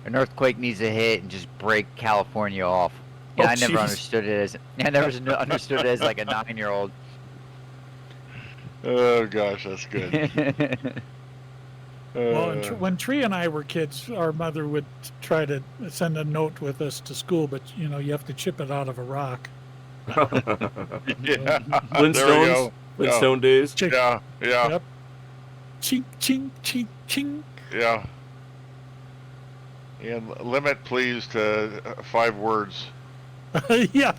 an earthquake needs to hit and just break California off. And Oh, I never jeez. understood it as like a 9-year-old. Oh gosh, that's good. Well, when Tree and I were kids, our mother would try to send a note with us to school, but you have to chip it out of a rock. Yeah. Flintstones? There we go. Flintstone days? Yeah, yeah, Yep. Chink, chink, chink, chink. yeah. And limit, please, to 5 words. Yeah.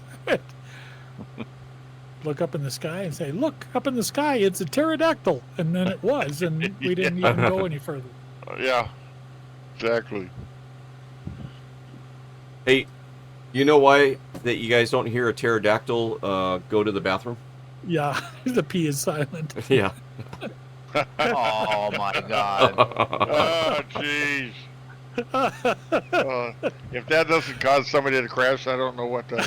Look up in the sky and say, "Look up in the sky, it's a pterodactyl," and then it was, and we didn't even go any further. Yeah, exactly. Hey, you know why that you guys don't hear a pterodactyl go to the bathroom? Yeah, the P is silent. Yeah. Oh my God. Oh, jeez. If that doesn't cause somebody to crash, I don't know what does.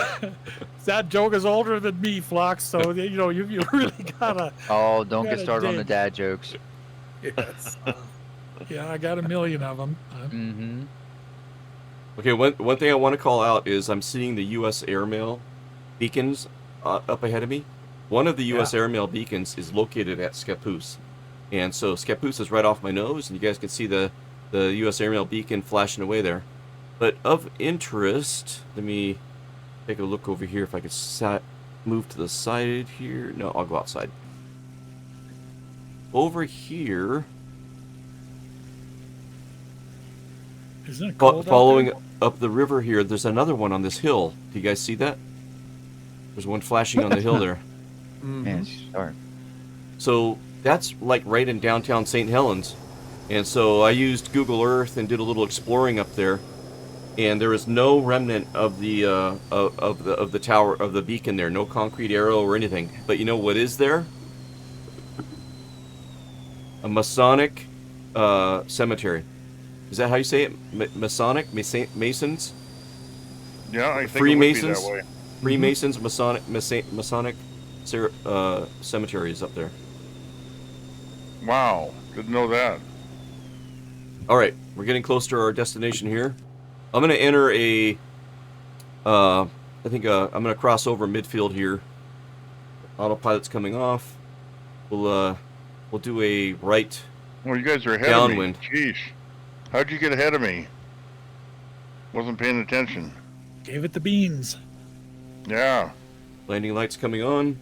That joke is older than me, Flox. So you really gotta. Oh, don't get gotta started on the dig. dad jokes. Yes. Yeah, I got a million of them. Mm-hmm. Okay, one thing I want to call out is I'm seeing the U.S. airmail beacons up ahead of me. One of the U.S. airmail beacons is located at Scappoose. And so Scappoose is right off my nose, and you guys can see the U.S. airmail beacon flashing away there. But of interest, let me take a look over here if I could move to the side here. No, I'll go outside. Over here, Isn't it cold following out up the river here, there's another one on this hill. Do you guys see that? There's one flashing on the hill there. Man, sorry. So that's like right in downtown St. Helens. And so I used Google Earth and did a little exploring up there, and there is no remnant of the of the tower of the beacon there, no concrete arrow or anything. But you know what is there? A Masonic cemetery. Is that how you say it? Masonic? Masons? Yeah, I think Freemasons? it would be that way. Freemasons, Masonic cemetery is up there. Wow, didn't know that. All right, we're getting close to our destination here. I'm going to enter a, I'm going to cross over midfield here. Autopilot's coming off. We'll do a right Well, you guys are ahead downwind. of me. Jeez. How'd you get ahead of me? Wasn't paying attention. Gave it the beans. Yeah. Landing lights coming on.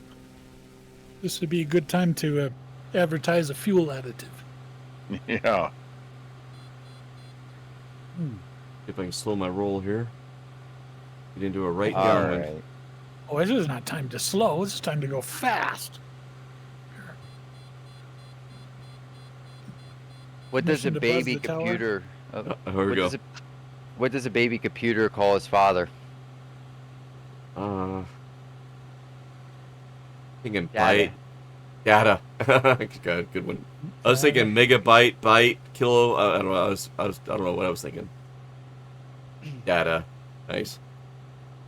This would be a good time to advertise a fuel additive. Yeah. See if I can slow my roll here. Get into a right All downwind. right. Oh, this is not time to slow. This is time to go fast. What does a Mission to buzz baby the tower? computer? Here we go. What does a baby computer call his father? Thinking Data. byte. Data. Good one. I was thinking megabyte, byte, kilo. I don't know. I don't know what I was thinking. Data. Nice.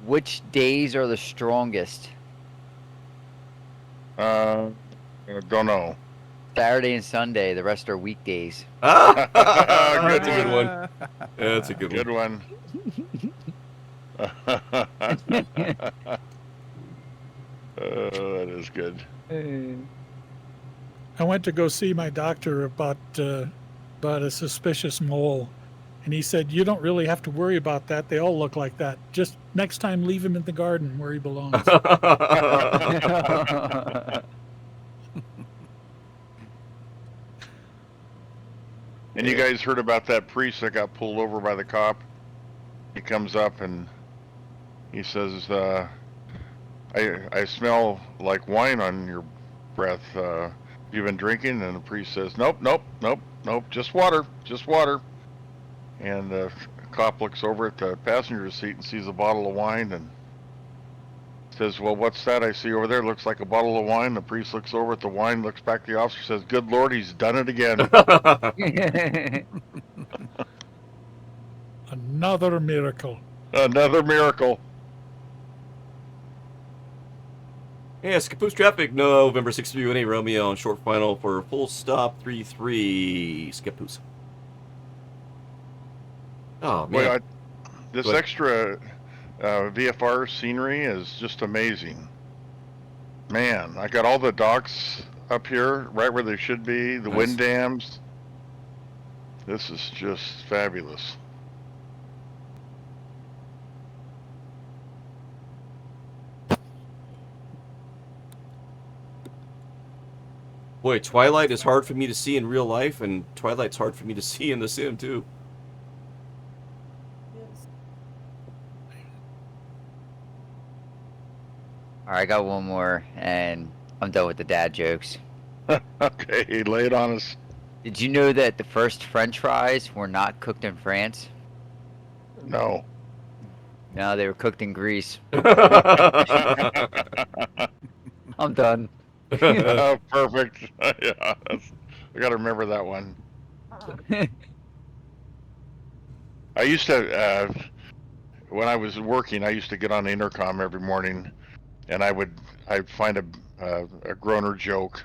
Which days are the strongest? Don't know. Saturday and Sunday. The rest are weekdays. That's a good one. Yeah, that's a good Good one. That is good. I went to go see my doctor about a suspicious mole, and he said, "You don't really have to worry about that. They all look like that. Just next time, leave him in the garden where he belongs." And you guys heard about that priest that got pulled over by the cop? He comes up and he says, I smell like wine on your breath. You've been drinking? And the priest says, nope, just water. And the cop looks over at the passenger seat and sees a bottle of wine and says, well, what's that I see over there? Looks like a bottle of wine. The priest looks over at the wine, looks back at the officer, says, good Lord, he's done it again. Another miracle. Another miracle. Yeah, Caboose Traffic, November 6318 Romeo on short final for full stop 3-3. Caboose. Oh, man. Boy, this extra VFR scenery is just amazing. Man, I got all the docks up here, right where they should be, the wind dams. This is just fabulous. Boy, Twilight is hard for me to see in real life, and Twilight's hard for me to see in the sim, too. All right, I got one more, and I'm done with the dad jokes. Okay, lay it on us. Did you know that the first French fries were not cooked in France? No. No, they were cooked in Greece. I'm done. Oh, perfect. Yeah, I got to remember that one. I used to, when I was working, I used to get on the intercom every morning, and I'd find a groaner joke.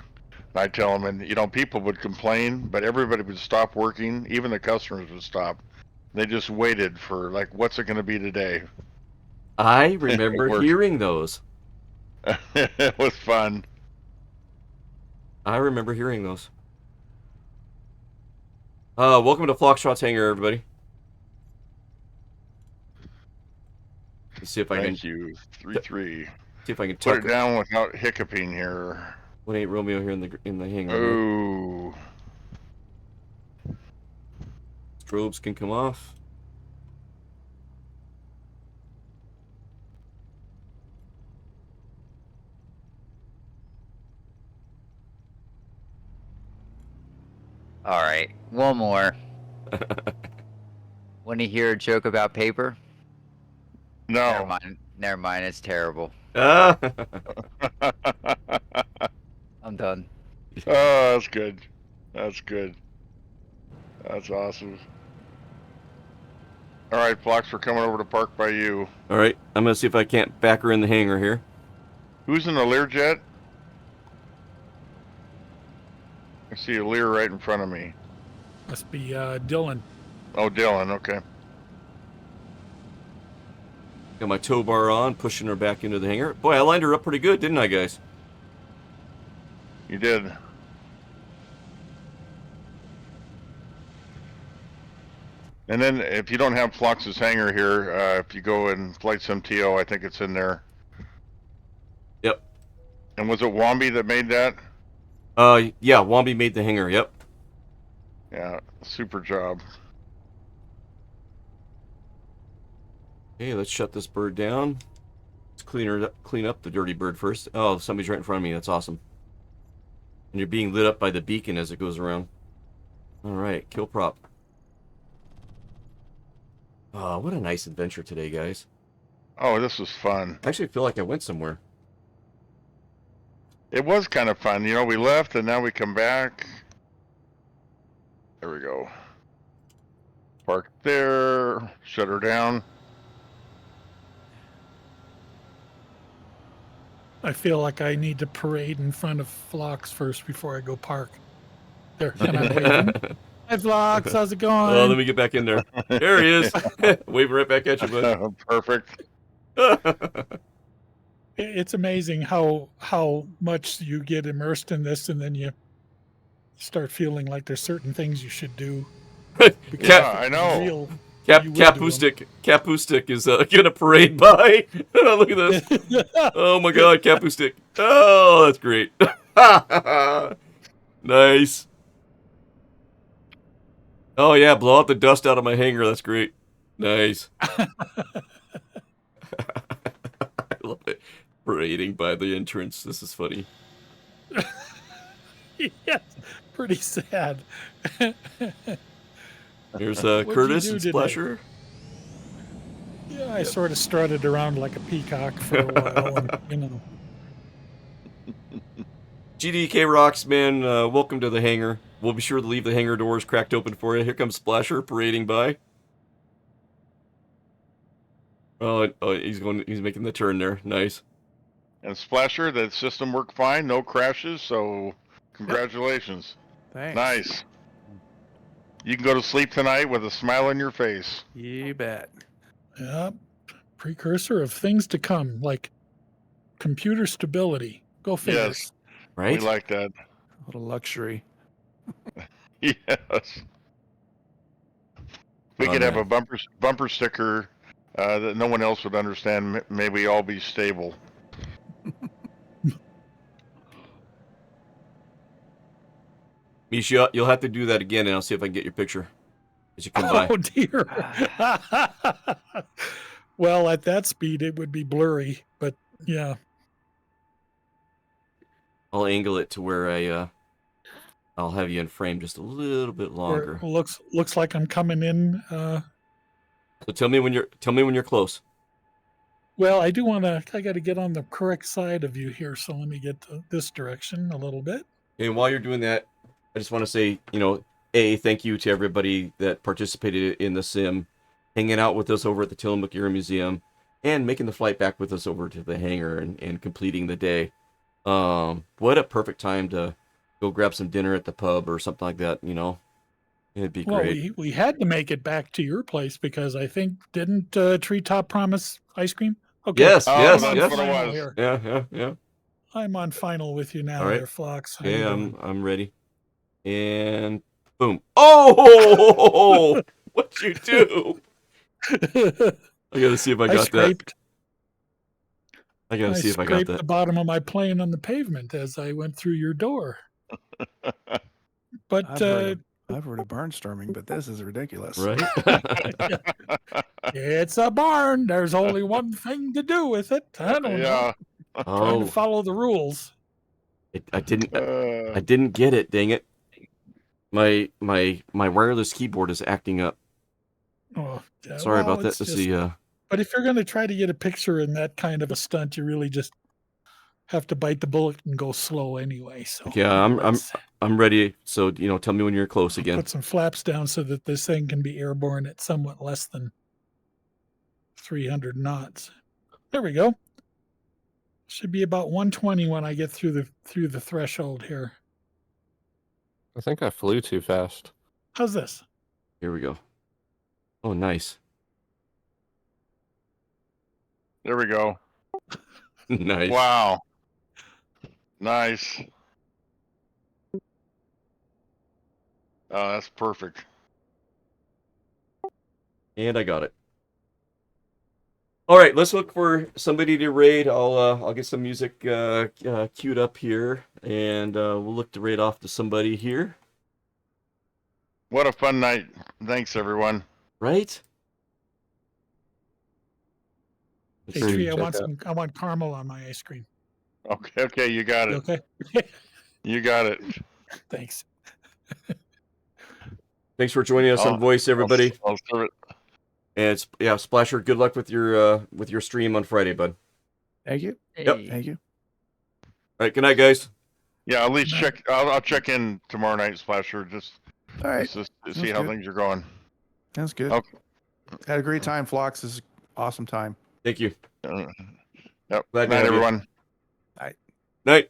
And I'd tell them, and people would complain, but everybody would stop working. Even the customers would stop. They just waited for, like, what's it going to be today? I remember hearing those. It was fun. I remember hearing those. Welcome to Foxtrot's Hangar, everybody. Let's see if I can. Thank you. 3-3. See if I can put it down without hiccuping here. 1-8 Romeo here in the hangar. Oh. Strobes can come off. All right, one more. Want to hear a joke about paper? No. Never mind. It's terrible. I'm done. Oh, that's good. That's good. That's awesome. All right, Flox, we're coming over to park by you. All right, I'm gonna see if I can't back her in the hangar here. Who's in the Learjet? I see a Lear right in front of me. Must be Dylan. Oh, Dylan. Okay. Got my tow bar on, pushing her back into the hangar. Boy, I lined her up pretty good, didn't I, guys? You did. And then, if you don't have Flox's hangar here, if you go in Flight Sim TO, I think it's in there. Yep. And was it Wombi that made that? Yeah, Wombi made the hangar, yep. Yeah, super job. Okay, let's shut this bird down. Let's clean up the dirty bird first. Oh, somebody's right in front of me. That's awesome. And you're being lit up by the beacon as it goes around. All right, kill prop. Oh, what a nice adventure today, guys. Oh, this was fun. I actually feel like I went somewhere. It was kind of fun. We left and now we come back. There we go. Park there. Shut her down. I feel like I need to parade in front of Phlox first before I go park. There, can I wave him? Hi, Vlogs. How's it Oh, going? let me get back in there. There he is. Waving right back at you, bud. Perfect. It's amazing how much you get immersed in this, and then you start feeling like there's certain things you should do. Yeah, I know. Real, you would do 'em. Capustic is gonna parade by. Look at this. Oh my God, Capustic. Oh, that's great. Nice. Oh yeah, blow out the dust out of my hanger. That's great. Nice. I love it. Parading by the entrance. This is funny. Yes, pretty sad. Here's What'd you Curtis do and today? Splasher. Yeah, I sort of strutted around like a peacock for a while, and, you know. GDK Rocks, man, welcome to the hangar. We'll be sure to leave the hangar doors cracked open for you. Here comes Splasher parading by. Oh, he's making the turn there. Nice. And Splasher, that system worked fine, no crashes, so congratulations. Thanks. Nice. You can go to sleep tonight with a smile on your face. You bet. Yeah, precursor of things to come, like computer stability. Go figure. Yes. Right? We like that. A little luxury. Yes. We Oh, could have man. a bumper sticker that no one else would understand. May we all be stable. Misha, you'll have to do that again, and I'll see if I can get your picture as you come by. Oh dear. Well, at that speed, it would be blurry, but yeah. I'll angle it to where I'll have you in frame just a little bit longer. Or looks like I'm coming in. So tell me when you're close. Well, I got to get on the correct side of you here. So let me get to this direction a little bit. And while you're doing that, I just want to say, thank you to everybody that participated in the sim, hanging out with us over at the Tillamook Air Museum, and making the flight back with us over to the hangar and completing the day. What a perfect time to go grab some dinner at the pub or something like that, It'd be Well, great. we had to make it back to your place because I think didn't Treetop promise ice cream? Okay. Yes, Oh, yes, that's yes. what it was. Here. Yeah. I'm on final with you now, All right. there, Flox. How Okay, you doing? I'm ready. And boom. Oh, what'd you do? I gotta see if I got that. I gotta see if I got scraped that. the bottom of my plane on the pavement as I went through your door. But I've heard of barnstorming, but this is ridiculous. Right? It's a barn. There's only one thing to do with it. I don't know. Trying to follow the rules. I didn't get it. Dang it! My wireless keyboard is acting up. Oh, yeah, Sorry well, about that. it's Let's just- see. But if you're going to try to get a picture in that kind of a stunt, you really just have to bite the bullet and go slow anyway. So Okay, I'm ready. So tell me when you're close again. put some flaps down so that this thing can be airborne at somewhat less than 300 knots. There we go. Should be about 120 when I get through the threshold here. I think I flew too fast. How's this? Here we go. Oh, nice. There we go. Nice. Wow. Nice. Oh, that's perfect. And I got it. All right, let's look for somebody to raid. I'll get some music queued up here, and we'll look to raid off to somebody here. What a fun night. Thanks, everyone. Right? Hey, Tree, I want caramel on my ice cream. Okay, you got it. Okay. You got it. Thanks. Thanks for joining us on Voice, everybody. I'll serve it. And Splasher, good luck with your stream on Friday, bud. Thank you. Yep. Thank you. All right, good night, guys. Yeah, at least check. I'll check in tomorrow night, Splasher. Just All right. to Sounds see how good. things are going. That's good. Okay. Had a great time, Flox. This is awesome time. Thank you. Yep. Glad Good to night, have you. everyone. Night.